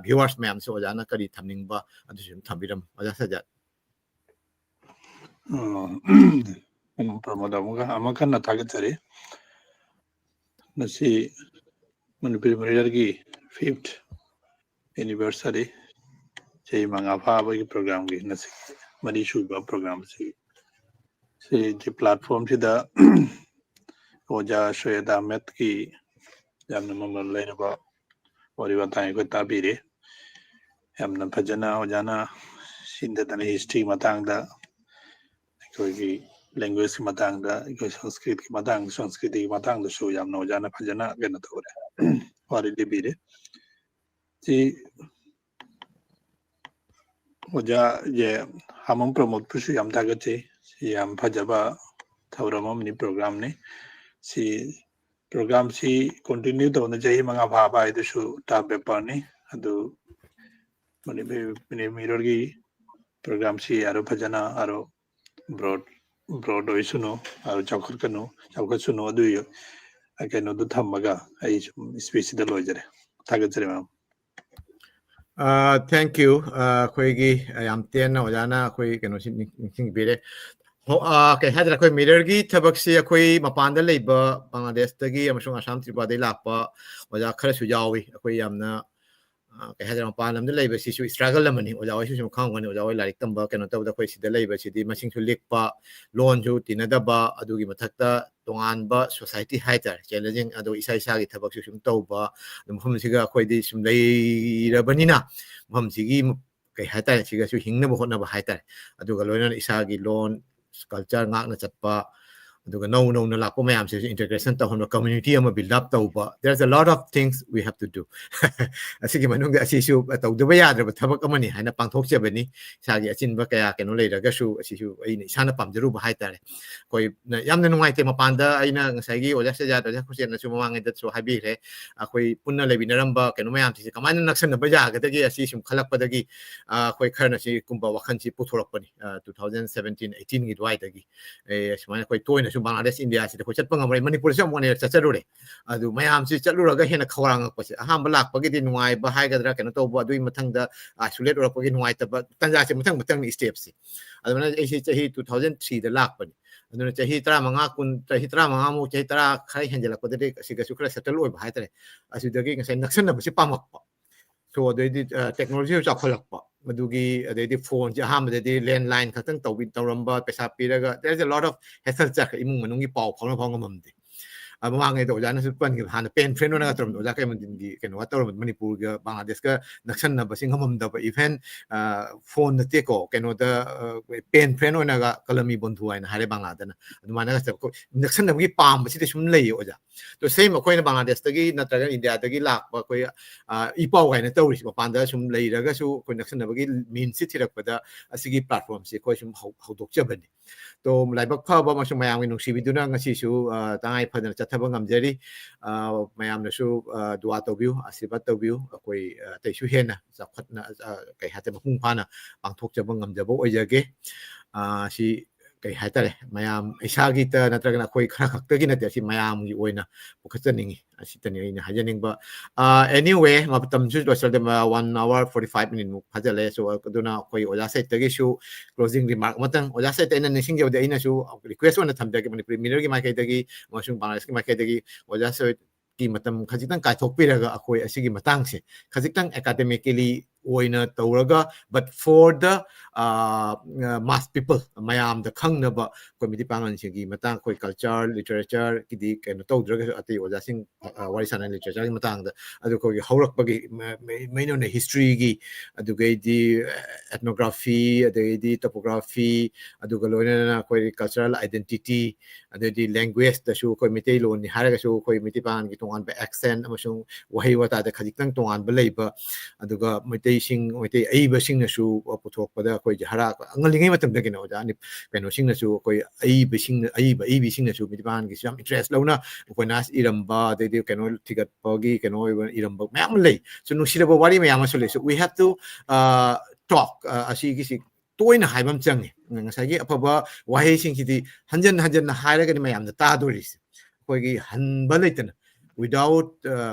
[SPEAKER 1] viewers mayam so oja na kari thamning ba adu sum thambiram oja sajat
[SPEAKER 4] Promoda amakan na target sari nasi Manipuri Mirror gi 5th anniversary sei manga pha ba gi program gi nasi mari shuba program si platform si da oja shoyada met ki yamna mamal leina ba wari watai ko tabire yamna phajana ojana sinda dana history matang da koi gi language ki matang da koi sanskrit ki matang da so yamna ojana phajana gena thore wari libire si oja ye hamam promote pusu yam tagate yam phajaba thauramam ni program ni si program si continue to na jahi manga bhaba idu su ta paper ni adu mani mirror gi program si aro phajana aro broad oisuno aro chakhurkanu chakhursuno adu yo akeno du thamaga ai space da lojare tagajare mam
[SPEAKER 1] thank you khoi gi yam ten na oja na khoi keno sing bire ke hadra khoi mirror gi thabak si khoi Mapan da leiba Bangladesh ta gi amasung Assam Tripura dei lakpa oja khara su yawi khoi yamna ke hadra Mapan lam da leiba si su struggle lamani oja wai su khang ngani oja wai larik tamba keno tabda khoi si da leiba si di masing su lekpa loan ju tinadaba adugi mathakta tongan ba society haiter challenging ado isa gi thabak su sum tauba mafam siga khoi di sum lei rabanina mafam sigi kai haiter siga su hingna bo hotna ba haiter aduga loina isa gi loan culture ngak na chatpa aduga no na lakpo mayam se integration ta hon community ama build up tauba there's a lot of things we have to do asigi manung da asisu tauda ba yadra ba thabak amani haina pangthok chebani sagi achin ba kaya keno leiraga su asisu ai isana pamjaru ba haitare koi yamna nungai te Mapanda aina ngasagi oja saja oja khusen na su mawangai da su habi re akoi punna lebinaramba keno mayam si kamana naksan ba jaga dagi asisum khalak padagi koi kharna si kumba wakhan si puthorapani 2017 18 gi dwai dagi sumana koi toina su Bangladesh India si ko chatpa ngamre Manipur se amone chacharure adu mayam si chaluraga hena khawrang pase aham balak pagi di nuai ba hai gadra keno to bo adui mathang da isolate ora pagi nuai ta ba tanja se mathang ni step si aduna ai si chahi 2003 da lak pani aduna chahi 35 kun chahi 35 mu chahi 30 khai henjala ko de siga su kra settle oi ba hai tare asu dagi ngasai naksan na si pamak pa so de technology cha khalak pa madugi de phone ja ham de landline khatang tawin tawramba pesa piraga there's a lot of hassle cha imung manungi pau phang mamde ꯃꯃꯥꯡꯉꯩꯗ ꯑꯣꯖꯥꯅꯁꯨ ꯄꯟꯈꯤꯕ ꯍꯥꯟꯅ pen friend ꯑꯣꯏꯅ ꯇꯧꯔꯝꯕ ꯑꯣꯖꯥ ꯀꯩꯃꯟꯗꯤꯟꯒꯤ ꯀꯩꯅꯣꯒ ꯇꯧꯔꯝꯕ ꯃꯅꯤꯄꯨꯔꯒ ꯕꯪꯒ꯭ꯂꯥꯗꯦꯁꯀ ꯅꯛꯁꯟꯅꯕꯁꯤ ꯉꯝꯃꯝꯗꯕ event phone ꯅꯠꯇꯦꯀꯣ ꯀꯩꯅꯣꯗ pen friend ꯑꯣꯏꯅꯒ ꯀꯂꯃꯤ ꯕꯣꯟꯙꯨ ꯍꯥꯏꯅ ꯍꯥꯏꯔꯦ ꯕꯪꯒ꯭ꯂꯥꯗꯅ ꯑꯗꯨꯃꯥꯏꯅꯒ ꯅꯛꯁꯟꯅꯕꯒꯤ ꯄꯥꯝꯕꯁꯤꯗꯤ ꯁꯨꯝ ꯂꯩꯌꯦ ꯑꯣꯖꯥ ꯇꯣ ꯁꯦꯝ ꯑꯩꯈꯣꯏꯅ ꯕꯪꯒ꯭ꯂꯥꯗꯦꯁꯇꯒꯤ ꯅꯠꯇ꯭ꯔꯒ ꯏꯟꯗꯤꯌꯥꯗꯒꯤ ꯂꯥꯛꯄ ꯑꯩꯈꯣꯏ ꯏ ꯄꯥꯎ ꯀꯥꯏꯅ ꯇꯧꯔꯤꯁꯤ ꯃꯄꯥꯟꯗ ꯁꯨꯝ ꯂꯩꯔꯒꯁꯨ ꯑꯩꯈꯣꯏ ꯅꯛꯁꯟꯅꯕꯒꯤ ꯃꯤꯟꯁꯤ ꯊꯤꯔꯛꯄꯗ ꯑꯁꯤꯒꯤ ꯄ꯭ꯂꯥꯠꯐꯣꯝꯁꯤ ꯑꯩꯈꯣꯏ ꯁꯨꯝ ꯍꯧꯗꯣꯛꯆꯕꯅꯤ ꯇꯣ ꯂꯥꯏꯕꯛ ꯐꯕ ꯑꯃꯁꯨꯡ ꯃꯌꯥꯝꯒꯤ ꯅꯨꯡꯁꯤꯕꯤꯗꯨꯅ ꯉꯁꯤꯁꯨ ꯇꯉꯥꯏ ꯐꯗꯅ ꯆꯠꯊꯕ ꯉꯝꯖꯔꯤ ꯃꯌꯥꯝꯅꯁꯨ ꯗꯨꯋꯥ ꯇꯧꯕꯤꯌꯨ ꯑꯁꯤꯔꯕꯥꯗ ꯇꯧꯕꯤꯌꯨ ꯑꯩꯈꯣꯏ ꯑꯇꯩꯁꯨ ꯍꯦꯟꯅ ꯆꯥꯎꯈꯠꯅ ꯀꯩ ꯍꯥꯏꯇꯥꯔꯦ ꯃꯄꯨꯡ ꯐꯥꯅ ꯄꯥꯡꯊꯣꯛꯆꯕ ꯉꯝꯖꯕ ꯑꯣꯏꯖꯒꯦ ꯁꯤ ꯀꯩ ꯍꯥꯏꯇꯥꯔꯦ ꯃꯌꯥꯝ ꯏꯁꯥꯒꯤꯇ ꯅꯠꯇ꯭ꯔꯒꯅ ꯑꯩꯈꯣꯏ ꯈꯔ ꯈꯛꯇꯒꯤ ꯅꯠꯇꯦ ꯑꯁꯤ ꯃꯌꯥꯝꯒꯤ ꯑꯣꯏꯅ ꯄꯨꯈꯠꯆꯅꯤꯡꯉꯤ ꯑꯁꯤꯇꯅꯤ ꯑꯩꯅ ꯍꯥꯏꯖꯅꯤꯡꯕ ꯑꯦꯅꯤꯋꯦ ꯃꯇꯝꯁꯨ ꯂꯣꯏꯁꯤꯜꯂꯦ 1 hour 45 minute ꯃꯨꯛ ꯐꯥꯖꯜꯂꯦ ꯁꯣ ꯑꯗꯨꯅ ꯑꯩꯈꯣꯏ ꯑꯣꯖꯥ ꯁꯥꯏꯠꯇꯒꯤꯁꯨ ꯀ꯭ꯂꯣꯖꯤꯡ ꯔꯤꯃꯥꯔꯛ ꯑꯃꯇꯪ ꯑꯣꯖꯥ ꯁꯥꯏꯠꯇ ꯑꯩꯅ ꯅꯤꯡꯁꯤꯡꯖꯕꯗꯤ ꯑꯩꯅꯁꯨ ꯔꯤꯀ꯭ꯋꯦꯁ ꯑꯣꯏꯅ ꯊꯝꯖꯒꯦ ꯃꯅꯤꯄꯨꯔꯤ ꯃꯤꯔꯔꯒꯤ ꯃꯥꯏꯀꯩꯗꯒꯤ ꯑꯃꯁꯨꯡ ꯕꯪꯒ꯭ꯂꯥꯗꯦꯁꯀꯤ ꯃꯥꯏꯀꯩꯗꯒꯤ ꯑꯣꯖꯥ ꯁꯥꯏꯠꯀꯤ ꯃꯇꯝ ꯈꯖꯤꯛꯇꯪ ꯀꯥꯏꯊꯣꯛꯄꯤꯔꯒ ꯑꯩꯈꯣꯏ ꯑꯁꯤꯒꯤ ꯃꯇꯥꯡꯁꯦ ꯈꯖꯤꯛꯇꯪ ꯑꯦꯀꯥꯗꯦꯃꯤꯀꯦꯂꯤ ꯑꯣꯏꯅ ꯇꯧꯔꯒ but four the mass people ꯃꯌꯥꯝꯗ ꯈꯪꯅꯕ ꯑꯩꯈꯣꯏ ꯃꯤꯇꯩ ꯄꯥꯉꯜꯁꯤꯡꯒꯤ ꯃꯇꯥꯡ ꯑꯩꯈꯣꯏ ꯀꯜꯆꯔ ꯂꯤꯇꯔꯦꯆꯔꯒꯤꯗꯤ ꯀꯩꯅꯣ ꯇꯧꯗ꯭ꯔꯒꯁꯨ ꯑꯇꯩ ꯑꯣꯖꯥꯁꯤꯡ ꯋꯥꯔꯤ ꯁꯥꯟꯅ ꯂꯤꯇꯔꯦꯆꯔꯒꯤ ꯃꯇꯥꯡꯗ ꯑꯗꯨ ꯑꯩꯈꯣꯏꯒꯤ ꯍꯧꯔꯛꯄꯒꯤ ꯃꯦꯟ ꯑꯣꯏꯅ ꯍꯤꯁꯇ꯭ꯔꯤꯒꯤ ꯑꯗꯨꯒꯩꯗꯤ ꯑꯦꯊꯅꯣꯒ꯭ꯔꯥꯐꯤ ꯑꯗꯩꯗꯤ ꯇꯣꯄꯣꯒ꯭ꯔꯥꯐꯤ ꯑꯗꯨꯒ ꯂꯣꯏꯅꯅ ꯑꯩꯈꯣꯏ ꯀꯜꯆꯔꯦꯜ ꯑꯥꯏꯗꯦꯟꯇꯤꯇꯤ ꯑꯗꯩꯗꯤ ꯂꯦꯡꯒ꯭ꯋꯦꯖꯇꯁꯨ ꯑꯩꯈꯣꯏ ꯃꯩꯇꯩꯂꯣꯟꯅꯤ ꯍꯥꯏꯔꯒꯁꯨ ꯑꯩꯈꯣꯏ ꯃꯩꯇꯩ ꯄꯥꯉꯜꯒꯤ ꯇꯣꯉꯥꯟꯕ ꯑꯦꯛꯁꯦꯟ ꯑꯃꯁꯨꯡ ꯋꯥꯍꯩ ꯋꯥꯇꯥꯗ ꯈꯖꯤꯛꯇꯪ ꯇꯣꯉꯥꯟꯕ ꯂꯩꯕ ꯑꯗꯨꯒ ꯃꯩꯇꯩ ꯑꯏꯕꯁꯤꯡꯅꯁꯨ ꯄꯨꯊꯣꯛꯄꯗ ꯑꯩꯈꯣꯏ ꯉꯜꯂꯤꯉꯩ ꯃꯇꯝꯗꯒꯤꯅ ꯑꯣꯖꯥ ꯀꯩꯅꯣꯁꯤꯡꯅꯁꯨ ꯑꯩꯈꯣꯏ ꯑꯏꯕꯁꯤꯡꯅꯁꯨ ꯃꯩꯇꯩ ꯄꯥꯉꯜꯒꯤꯁꯨ ꯌꯥꯝ ꯏꯟꯇꯔꯦꯁ ꯂꯧꯅ ꯎꯄꯟꯌꯥꯁ ꯏꯔꯝꯕ ꯑꯗꯩꯗꯤ ꯀꯩꯅꯣ ꯊꯤꯒꯠꯄꯒꯤ ꯀꯩꯅꯣ ꯑꯣꯏꯕ ꯏꯔꯝꯕ ꯃꯌꯥꯝ ꯂꯩ ꯁꯨ ꯅꯨꯡꯁꯤꯔꯕ ꯋꯥꯔꯤ ꯃꯌꯥꯝ ꯑꯃꯁꯨ ꯂꯩ ꯁꯨ ꯋꯤ ꯍꯦꯞ ꯇꯨ ꯇꯣꯛ ꯑꯁꯤꯒꯤꯁꯤ ꯇꯣꯏꯅ ꯍꯥꯏꯕ ꯑꯃ ꯆꯪꯉꯤ ꯉꯁꯥꯏꯒꯤ ꯑꯐꯕ ꯋꯥꯍꯩꯁꯤꯡꯁꯤꯗꯤ ꯍꯟꯖꯟ ꯍꯟꯖꯟꯅ ꯍꯥꯏꯔꯒꯗꯤ ꯃꯌꯥꯝꯅ ꯇꯥꯗꯣꯔꯤꯁꯦ ꯑꯩꯈꯣꯏꯒꯤ ꯍꯟꯕ ꯂꯩꯇꯅ ꯋꯤꯗꯥꯎꯠ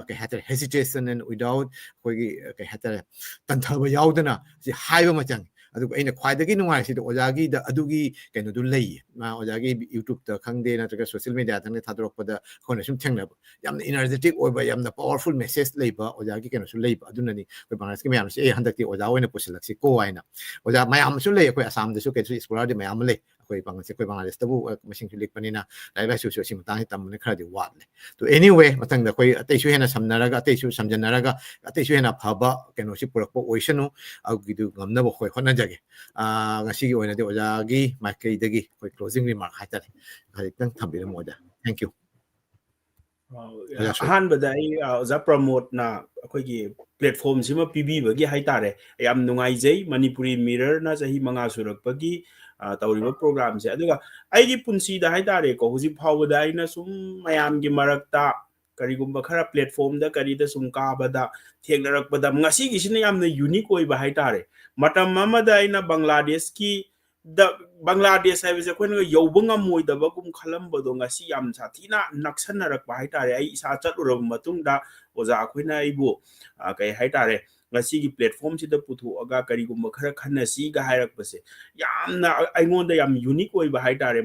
[SPEAKER 1] ꯀꯩ ꯍꯥꯏꯇꯥꯔꯦ ꯍꯦꯁꯤꯇꯦꯁꯟ ꯑꯦꯟ ꯋꯤꯗꯥꯎꯠ ꯑꯩꯈꯣꯏꯒꯤ ꯀꯩ ꯍꯥꯏꯇꯥꯔꯦ ꯇꯟꯊꯕ ꯌꯥꯎꯗꯅ ꯁꯤ ꯍꯥꯏꯕ ꯑꯃ ꯆꯪꯉꯤ ꯑꯗꯨꯒ ꯑꯩꯅ ꯈ꯭ꯋꯥꯏꯗꯒꯤ ꯅꯨꯡꯉꯥꯏꯔꯤꯁꯤꯗ ꯑꯣꯖꯥꯒꯤꯗ ꯑꯗꯨꯒꯤ ꯀꯩꯅꯣꯗꯨ ꯂꯩꯌꯦ ꯑꯣꯖꯥꯒꯤ ꯌꯨꯇ꯭ꯌꯨꯕꯇ ꯈꯪꯗꯦ ꯅꯠꯇ꯭ꯔꯒ ꯁꯣꯁꯤꯌꯦꯜ ꯃꯦꯗꯤꯌꯥꯗ ꯊꯥꯗꯣꯔꯛꯄꯗ ꯑꯩꯈꯣꯏꯅ ꯁꯨꯝ ꯊꯦꯡꯅꯕ ꯌꯥꯝꯅ ꯏꯅꯔꯖꯦꯇꯤꯛ ꯑꯣꯏꯕ ꯌꯥꯝꯅ ꯄꯥꯋꯔꯐꯨꯜ ꯃꯦꯁꯦꯖ ꯂꯩꯕ ꯑꯣꯖꯥꯒꯤ ꯀꯩꯅꯣꯁꯨ ꯂꯩꯕ ꯑꯗꯨꯅꯅꯤ ꯑꯩꯈꯣꯏ ꯕꯪꯒ꯭ꯂꯥꯗꯦꯁꯀꯤ ꯃꯌꯥꯝꯁꯦ ꯍꯟꯗꯛꯇꯤ ꯑꯣꯖꯥ ꯑꯣꯏꯅ ꯄꯨꯁꯤꯜꯂꯛꯁꯤꯀꯣ ꯍꯥꯏꯅ ꯑꯣꯖꯥ ꯃꯌꯥꯝ ꯑꯃꯁꯨ ꯂꯩ ꯑꯩꯈꯣꯏ ꯑꯁꯥꯝꯗꯁꯨ ꯀꯩꯁꯨ ꯁ꯭ꯀꯣꯂꯔꯗꯤ ꯃꯌꯥꯝ ꯑꯃ ꯂꯩ ꯑꯩꯈꯣꯏ ꯕꯪꯒ꯭ꯂꯥꯗꯦꯁꯇꯕꯨ ꯃꯁꯤꯡꯁꯨ ꯂꯤꯛꯄꯅꯤꯅ ꯂꯥꯏꯔꯤꯛ ꯂꯥꯏꯁꯨꯁꯨ ꯑꯁꯤ ꯃꯇꯥꯡꯁꯤ ꯇꯝꯕꯅ ꯈꯔꯗꯤ ꯋꯥꯠꯂꯦ ꯇꯣ ꯑꯦꯅꯤꯋꯦ ꯃꯊꯪꯗ ꯑꯩꯈꯣꯏ ꯑꯇꯩꯁꯨ ꯍꯦꯟꯅ ꯁꯝꯅꯔꯒ ꯑꯇꯩꯁꯨ ꯁꯝꯖꯟꯅꯔꯒ ꯑꯇꯩꯁꯨ ꯍꯦꯟꯅ ꯐꯕ ꯀꯩꯅꯣꯁꯤ ꯄꯨꯔꯛꯄ ꯑꯣꯏꯁꯅꯨ ꯑꯗꯨꯒꯤꯗꯨ ꯉꯝꯅꯕ ꯑꯩꯈꯣꯏ ꯍꯣꯠꯅꯖꯒꯦ ꯉꯁꯤꯒꯤ ꯑꯣꯏꯅꯗꯤ ꯑꯣꯖꯥꯒꯤ ꯃꯥꯏꯀꯩꯗꯒꯤ ꯑꯩꯈꯣꯏ ꯀ꯭ꯂꯣꯖꯤꯡ ꯔꯤꯃꯥꯔꯛ ꯍꯥꯏꯇꯥꯔꯦ ꯈꯖꯤꯛꯇꯪ ꯊꯝꯕꯤꯔꯝꯃꯣ ꯑꯣꯖꯥ ꯊꯦꯡꯛ ꯌꯨ
[SPEAKER 2] ꯑꯍꯥꯟꯕꯗ ꯑꯩ ꯑꯣꯖꯥ ꯄ꯭ꯔꯃꯣꯗꯅ ꯑꯩꯈꯣꯏꯒꯤ ꯄ꯭ꯂꯦꯠꯐꯣꯝꯁꯤꯃ ꯄꯤꯕꯤꯕꯒꯤ ꯍꯥꯏꯇꯥꯔꯦ ꯌꯥꯝ ꯅꯨꯡꯉꯥꯏꯖꯩ ꯃꯅꯤꯄꯨꯔꯤ ꯃꯤꯔꯔꯅ ꯆꯍꯤ 5 ꯁꯨꯔꯛꯄꯒꯤ ꯇꯧꯔꯤꯕ ꯄ꯭ꯔꯣꯒ꯭ꯔꯥꯝꯁꯦ ꯑꯗꯨꯒ ꯑꯩꯒꯤ ꯄꯨꯟꯁꯤꯗ ꯍꯥꯏꯇꯥꯔꯦꯀꯣ ꯍꯧꯖꯤꯛ ꯐꯥꯎꯕꯗ ꯑꯩꯅ ꯁꯨꯝ ꯃꯌꯥꯝꯒꯤ ꯃꯔꯛꯇ ꯀꯔꯤꯒꯨꯝꯕ ꯈꯔ ꯄ꯭ꯂꯦꯠꯐꯣꯝꯗ ꯀꯔꯤꯗ ꯁꯨꯝ ꯀꯥꯕꯗ ꯊꯦꯡꯅꯔꯛꯄꯗ ꯉꯁꯤꯒꯤꯁꯤꯅ ꯌꯥꯝꯅ ꯌꯨꯅꯤꯛ ꯑꯣꯏꯕ ꯍꯥꯏꯇꯥꯔꯦ ꯃꯇꯝ ꯑꯃꯗ ꯑꯩꯅ ꯕꯪꯒ꯭ꯂꯥꯗꯦꯁꯀꯤ ꯕꯪꯒ꯭ꯂꯥꯗꯦꯁ ꯍꯥꯏꯕꯁꯦ ꯑꯩꯈꯣꯏꯅ ꯌꯧꯕ ꯉꯝꯃꯣꯏꯗꯕꯒꯨꯝ ꯈꯜꯂꯝꯕꯗꯣ ꯉꯁꯤ ꯌꯥꯝ ꯁꯥꯊꯤꯅ ꯅꯛꯁꯟꯅꯔꯛꯄ ꯍꯥꯏꯇꯥꯔꯦ ꯑꯩ ꯏꯁꯥ ꯆꯠꯂꯨꯔꯕ ꯃꯇꯨꯡꯗ ꯑꯣꯖꯥ ꯑꯩꯈꯣꯏꯅ ꯑꯩꯕꯨ ꯀꯩ ꯍꯥꯏꯇꯥꯔꯦ ꯉꯁꯤꯒꯤ ꯄ꯭ꯂꯦꯠꯐꯣꯝꯁꯤꯗ ꯄꯨꯊꯣꯛꯑꯒ ꯀꯔꯤꯒꯨꯝꯕ ꯈꯔ ꯈꯟꯅꯁꯤꯒ ꯍꯥꯏꯔꯛꯄꯁꯦ ꯌꯥꯝꯅ ꯑꯩꯉꯣꯟꯗ ꯌꯥꯝ ꯌꯨꯅꯤꯛ ꯑꯣꯏꯕ ꯍꯥꯏꯇꯥꯔꯦ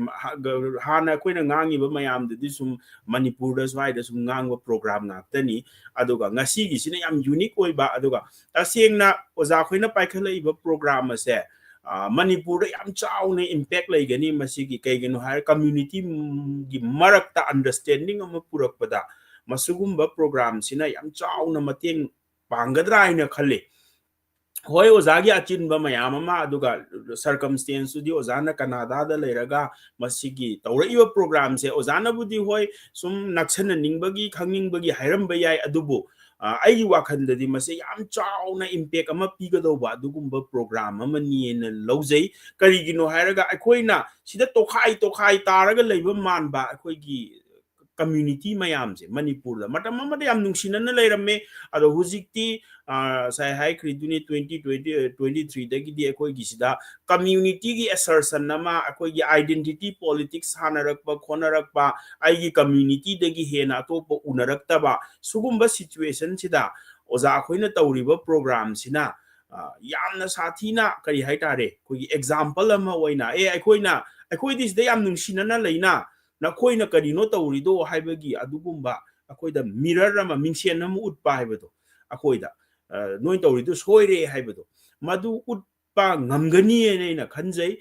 [SPEAKER 2] ꯍꯥꯟꯅ ꯑꯩꯈꯣꯏꯅ ꯉꯥꯡꯉꯤꯕ ꯃꯌꯥꯝꯗꯨꯗꯤ ꯁꯨꯝ ꯃꯅꯤꯄꯨꯔꯗ ꯁ꯭ꯋꯥꯏꯗ ꯁꯨꯝ ꯉꯥꯡꯕ ꯄ꯭ꯔꯣꯒ꯭ꯔꯥꯝ ꯉꯥꯛꯇꯅꯤ ꯑꯗꯨꯒ ꯉꯁꯤꯒꯤꯁꯤꯅ ꯌꯥꯝ ꯌꯨꯅꯤꯛ ꯑꯣꯏꯕ ꯑꯗꯨꯒ ꯇꯁꯦꯡꯅ ꯑꯣꯖꯥ ꯑꯩꯈꯣꯏꯅ ꯄꯥꯏꯈꯠꯂꯛꯏꯕ ꯄ꯭ꯔꯣꯒ꯭ꯔꯥꯝ ꯑꯁꯦ ꯃꯅꯤꯄꯨꯔꯗ ꯌꯥꯝ ꯆꯥꯎꯅ ꯏꯝꯄꯦꯛ ꯂꯩꯒꯅꯤ ꯃꯁꯤꯒꯤ ꯀꯩꯒꯤꯅꯣ ꯍꯥꯏꯔ ꯀꯝꯃ꯭ꯌꯨꯅꯤꯇꯤꯒꯤ ꯃꯔꯛꯇ ꯑꯟꯗꯔꯁꯇꯦꯟꯗꯤꯡ ꯑꯃ ꯄꯨꯔꯛꯄꯗ ꯃꯁꯤꯒꯨꯝꯕ ꯄ꯭ꯔꯣꯒ꯭ꯔꯥꯝꯁꯤꯅ ꯌꯥꯝ ꯆꯥꯎꯅ ꯃꯇꯦꯡ ꯄꯥꯡꯒꯗ꯭ꯔꯥ ꯍꯥꯏꯅ ꯈꯜꯂꯤ ꯍꯣꯏ ꯑꯣꯖꯥꯒꯤ ꯑꯆꯤꯟꯕ ꯃꯌꯥꯝ ꯑꯃ ꯑꯗꯨꯒ ꯁꯔꯀꯝꯁꯇꯦꯟꯁꯇꯨꯗꯤ ꯑꯣꯖꯥꯅ ꯀꯅꯥꯗꯥꯗ ꯂꯩꯔꯒ ꯃꯁꯤꯒꯤ ꯇꯧꯔꯛꯏꯕ ꯄ꯭ꯔꯣꯒ꯭ꯔꯥꯝꯁꯦ ꯑꯣꯖꯥꯅꯕꯨꯗꯤ ꯍꯣꯏ ꯁꯨꯝ ꯅꯛꯁꯟꯅꯅꯤꯡꯕꯒꯤ ꯈꯪꯅꯤꯡꯕꯒꯤ ꯍꯥꯏꯔꯝꯕ ꯌꯥꯏ ꯑꯗꯨꯕꯨ ꯑꯩꯒꯤ ꯋꯥꯈꯜꯗꯗꯤ ꯃꯁꯤ ꯌꯥꯝ ꯆꯥꯎꯅ ꯏꯝꯄꯦꯛ ꯑꯃ ꯄꯤꯒꯗꯧꯕ ꯑꯗꯨꯒꯨꯝꯕ ꯄ꯭ꯔꯣꯒ꯭ꯔꯥꯝ ꯑꯃꯅꯤꯅ ꯂꯧꯖꯩ ꯀꯔꯤꯒꯤꯅꯣ ꯍꯥꯏꯔꯒ ꯑꯩꯈꯣꯏꯅ ꯁꯤꯗ ꯇꯣꯈꯥꯏ ꯇꯥꯔꯒ ꯂꯩꯕ ꯃꯥꯟꯕ ꯑꯩꯈꯣꯏꯒꯤ ꯀꯝꯃ꯭ꯌꯨꯅꯤꯇꯤ ꯃꯌꯥꯝꯁꯦ ꯃꯅꯤꯄꯨꯔꯗ ꯃꯇꯝ ꯑꯃꯗ ꯌꯥꯝ ꯅꯨꯡꯁꯤꯅꯅ ꯂꯩꯔꯝꯃꯦ ꯑꯗꯣ ꯍꯧꯖꯤꯛꯇꯤ ꯉꯁꯥꯏ ꯍꯥꯏꯈ꯭ꯔꯤꯗꯨꯅꯤ 2023ꯗꯒꯤꯗꯤ ꯑꯩꯈꯣꯏꯒꯤꯁꯤꯗ ꯀꯝꯃ꯭ꯌꯨꯅꯤꯇꯤꯒꯤ ꯑꯦꯁꯔꯁꯟ ꯑꯃ ꯑꯩꯈꯣꯏꯒꯤ ꯑꯥꯏꯗꯦꯟꯇꯤꯇꯤ ꯄꯣꯂꯤꯇꯤꯛꯁ ꯁꯥꯟꯅꯔꯛꯄ ꯈꯣꯠꯅꯔꯛꯄ ꯑꯩꯒꯤ ꯀꯝꯃ꯭ꯌꯨꯅꯤꯇꯤꯗꯒꯤ ꯍꯦꯟꯅ ꯑꯇꯣꯞꯄ ꯎꯅꯔꯛꯇꯕ ꯁꯤꯒꯨꯝꯕ ꯁꯤꯆꯨꯋꯦꯁꯟꯁꯤꯗ ꯑꯣꯖꯥ ꯑꯩꯈꯣꯏꯅ ꯇꯧꯔꯤꯕ ꯄ꯭ꯔꯣꯒ꯭ꯔꯥꯝꯁꯤꯅ ꯌꯥꯝꯅ ꯁꯥꯊꯤꯅ ꯀꯔꯤ ꯍꯥꯏꯇꯥꯔꯦ ꯑꯩꯈꯣꯏꯒꯤ ꯑꯦꯛꯖꯥꯝꯄꯜ ꯑꯃ ꯑꯣꯏꯅ ꯑꯩꯈꯣꯏꯗꯤ ꯁꯤꯗ ꯌꯥꯝ ꯅꯨꯡꯁꯤꯅꯅ ꯂꯩꯅ ꯅꯈꯣꯏꯅ ꯀꯔꯤꯅꯣ ꯇꯧꯔꯤꯗꯣ ꯍꯥꯏꯕꯒꯤ ꯑꯗꯨꯒꯨꯝꯕ ꯑꯩꯈꯣꯏꯗ ꯃꯤꯔꯔ ꯑꯃ ꯃꯤꯡꯁꯦꯟ ꯑꯃ ꯎꯠꯄ ꯍꯥꯏꯕꯗꯣ ꯑꯩꯈꯣꯏꯗ ꯅꯣꯏ ꯇꯧꯔꯤꯗꯣ ꯁꯣꯏꯔꯦ ꯍꯥꯏꯕꯗꯣ ꯃꯗꯨ ꯎꯠꯄ ꯉꯝꯒꯅꯤꯅ ꯑꯩꯅ ꯈꯟꯖꯩ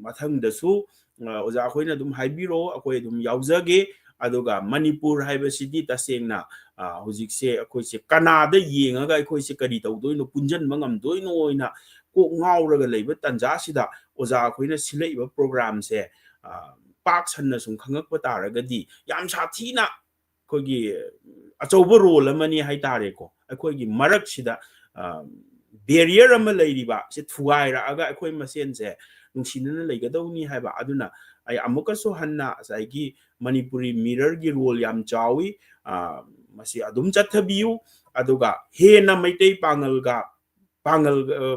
[SPEAKER 2] ꯃꯊꯪꯗꯁꯨ ꯑꯣꯖꯥ ꯑꯩꯈꯣꯏꯅ ꯑꯗꯨꯝ ꯍꯥꯏꯕꯤꯔꯛꯑꯣ ꯑꯩꯈꯣꯏ ꯑꯗꯨꯝ ꯌꯥꯎꯖꯒꯦ aduga Manipur haibasidi tasengna hujikse akoise kanada yengaga akoise kari tawdoino punjan mangam doino oina ko ngauraga leiba tanja sida oza akoina silaiba program se pak sanna sum khangak pataragadi yam sathina kogi achauba role amani haitare ko akoigi marak sida barrier ama leiriba se thuaira aga akoi masen se nungsinana leigadawni haiba aduna ai amuka so hanna saigi Manipuri mirror gi role yam chawi masi adum chathabiu aduga hena Meitei Pangal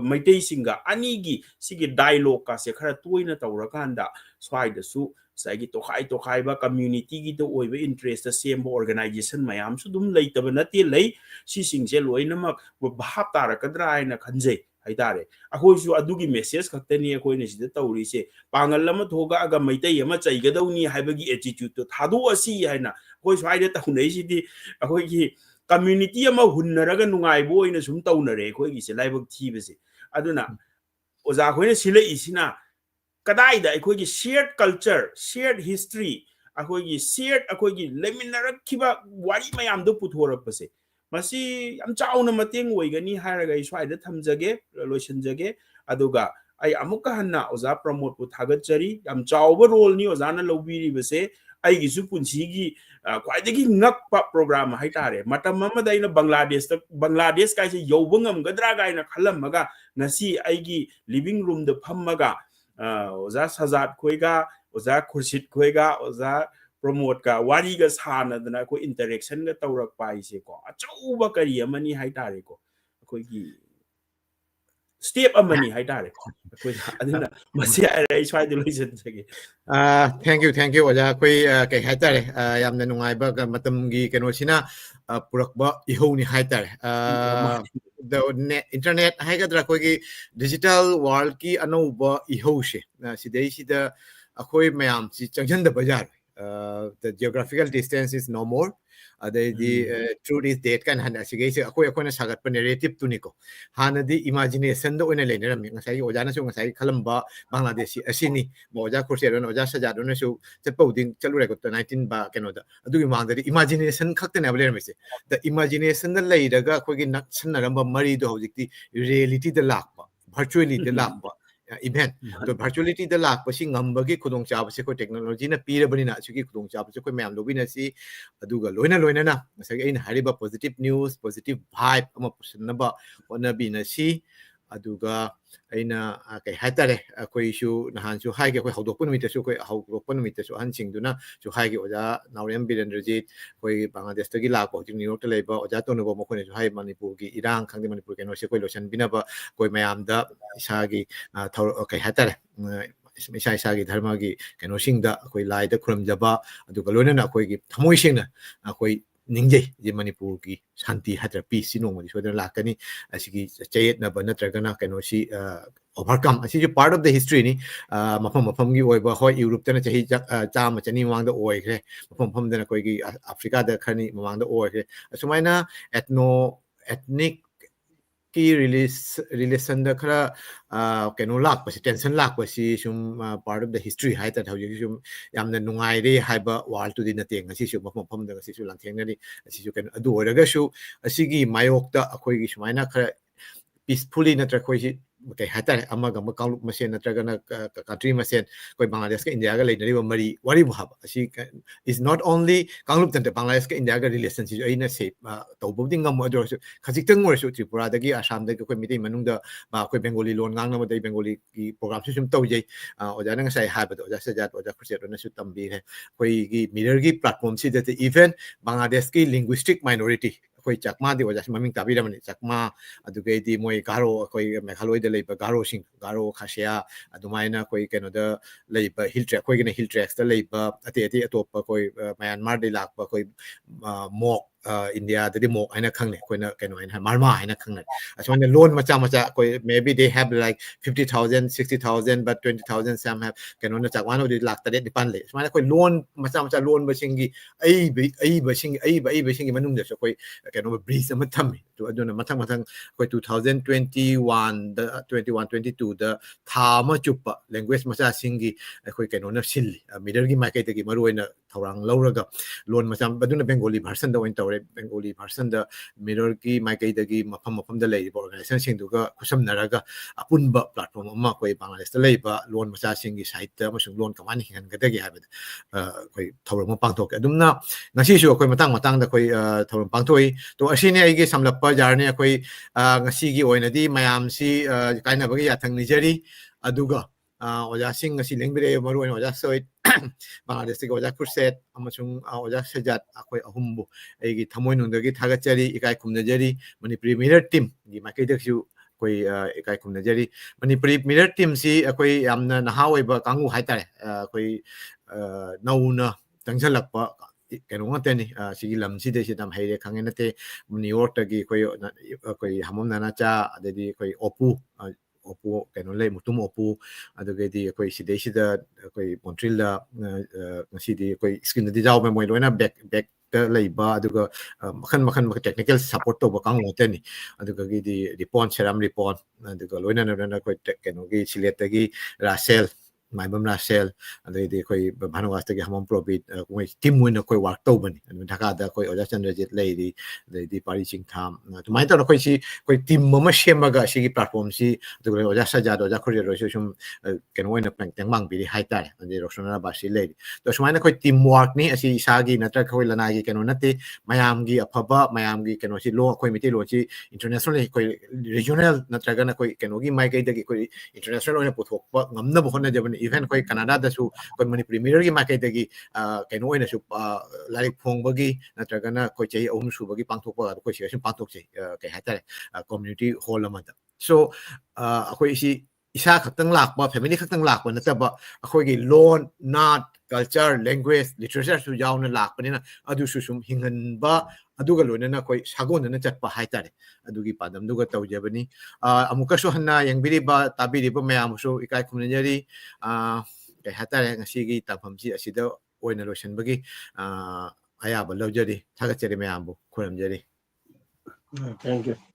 [SPEAKER 2] Meitei singa anigi sigi dialogue ka se khara toina tawrakanda swaida su saigi tokhai ba community gi to oiba interest sembo organization mayam su dum leitaba nati lei si singse loinamak bhap tarakadra aina khanjai haidare akoi su adugi message khaktani akoi ne sida tawri se pangal lama thoga aga Meitei ama chaigadawni haibagi attitude to thadu asi haina akoi su haida taunai sidi akoi gi community ama hunnaraga nungaibo ina sum taunare akoi gi se laibak thibase aduna oza khoine sila isina kadaida akoi gi shared culture shared history akoi gi shared akoi gi leminarak khiba wari mayam do puthorapase masi am chauna mateng oigani haraga iswaida thamjage loisanjage aduga ai amuka hanna oza promote pu thagachari am chawba role ni oza na lobiri base ai gi su punsi gi kwaidagi ngakpa program haitare matam amada ina Bangladesh kai se yobungam gadra ga ina khalamaga nasi ai gi living room da phammaga oza sajat khoiga oza khurshid khoiga oza promote ka wari ga sana dana ko interaction ga tawrak pai se ko achauba kari amani haitare ko ko gi step amani haitare ko adina masi ai swai de loisan jage
[SPEAKER 1] thank you oja koi kai haitare yamna nungai ba matam gi keno sina purakba ihoni haitare the internet haigadra koi gi digital world ki anouba ihose sidai sida akoi mayam si changjan da bajar the geographical distance is no more the truth is that kan han asige se akoi akoi na sagat pa narrative tuniko hanadi imagination do ina leneram ngasai oja na su ngasai khalamba Bangladeshi asini moja kurse ron oja saja ron su chepoding chalure ko 19 ba keno da adugi mangda imagination khakte na bler mese the imagination da leiraga akoi gi sanaramba mari do hojikti reality da lakpa virtually da lakpa event to virtuality da lakpa si ngambagi khudong chaba se ko technology na pira bani na chuki khudong chaba se ko mayam lobi na si aduga loina na masagi ain hariba positive news positive vibe ama pusanaba ona bi na si aduga aina kai haitare akoi su nahan su haige koi hodokun mita su koi hodokun mita su han singduna su haige oja naurem birendrajit koi Bangladesh tagi lakpo jing New York ta leiba oja tonubo mo koi su hai Manipur gi irang khangde Manipur keno se koi losan binaba koi mayam da isagi kai haitare isa gi dharma gi keno singda koi lai da khram jaba aduga loina na koi gi thamoi singna koi ningjay je Manipur ki shanti hatra peace sino mo so la kani asigi chayet na bana tragana kano si overcome asi part of the history ni mapam gi oiba hoi Europe tana chahi chama chani wang da oi kre mapam dana koi gi Africa da khani wang da oi kre sumaina ethnic ki relation da khara kano lak pasi tension lak pasi sum part of the history hai ta thau ji sum yamna nungai re haiba wal tu din ateng asi su mapam da asi su lantheng ni asi su kan adu oraga su asigi mayok ta akoi gi sumaina khara peacefully natra koi ji kai hata amaga makalu masen natra gana country masen koi Bangladesh ka India ga leinari mari wari bhab asi is not only kanglup tan Bangladesh ka India ga relationship aina se tawbuding ngam ador khajik tang mor su Tripura dagi Assam dagi koi mitai manung da koi Bengali lon ngang na dai Bengali ki program su sum tawjai oja nang sai ha ba oja sajat oja khurse ron su tambi he koi gi mirror gi platform si that even Bangladesh ki linguistic minority koi chakma di oja maming tabi ramani chakma adugai di moi garo koi Meghaloi da leiba garo sing garo khasya adumaina koi keno da leiba hill track koi gena hill tracks da leiba ati atop koi Myanmar de lakpa koi mok India the mo aina khangne koina keno aina marma aina khangne asone loan macha koi maybe they have like 50,000 60,000 but 20,000 some have keno na chak one of the lakh tade dipan le asone koi loan macha loan basingi ai basingi manung de so koi keno breeze ama thami to aduna mathang koi 2021 the 22 the tha ma chupa language macha singi koi keno na silli middle gi market gi maru aina thorang lauraga loan macha baduna Bengali version da oin tawre Bengali version da mirror ki maikai da gi mapam da lei organization sing du ga kusam naraga apunba platform amma koi Bangladesh da lei ba loan macha sing gi site da masung loan kamani hingan ga da gi habad koi thawra ma pangthok adumna ngasi su koi matang da koi thawra pangthoi to asine ai gi samlap pa jarne koi ngasi gi oina di mayam si kaina bagi yathang ni jari aduga oja sing ngasi lengbire maru oina oja soit Bangladesh oja kurset amasung oja sejat akoi ahumbu egi thamoi nung dagi thagachari ikai khumnajari Manipuri mirror team gi makai daksu koi ikai khumnajari Manipuri mirror team si akoi yamna nahawai ba kangu haitare koi nauna tangjalakpa keno ngateni sigi lamsi de sidam haire khangenate New York tagi koi hamom nana cha adedi koi opu keno le mutum opu adugedi koi sida koi Montreal da ngasi koi skin di jaw me moi loina back da leiba aduga makhan technical support to bakang ngoteni aduga gi di report seram report aduga loina na koi keno gi silet gi Rasel Mapam Rasel adedi koi Bhanuwas tagi hamom probit koi team win koi work to bani dhaka da koi oja chandrajit lei di pari ching tham to mai ta koi si koi team mama shemaga si platform si aduga oja saja oja khori ro sum keno win peng tengmang bi hai ta adi roshona ba si lei to sumaina koi teamwork ni asi isagi natra koi lanagi keno nate mayam gi aphaba mayam gi keno si lo koi miti lo si international koi regional natra gana koi keno gi mai kai da gi koi international ona puthok pa ngamna bo hona jabani even koi Canada da su koi Manipuri mirror gi mai kai da gi keno ona su larik phong bagi natra gana koi chei ahum su bagi pangthok pa koi si pangthok chei kai hatare community hall amada so koi si isa khaktang lakpa family khaktang lakpa nataba akhoi gi loan not culture language literature su yauna lakpanina adu su sum hingan ba aduga loina koi sagon na chatpa haitare adugi padam duga tawjabani amuka su hanna yangbiri ba tabiri ba mayam su ikai khumnjari kai hatare ngasi gi tapam si asida oina lotion bagi aya ba lawjari thagachari mayam bu khuram jari
[SPEAKER 3] Thank you.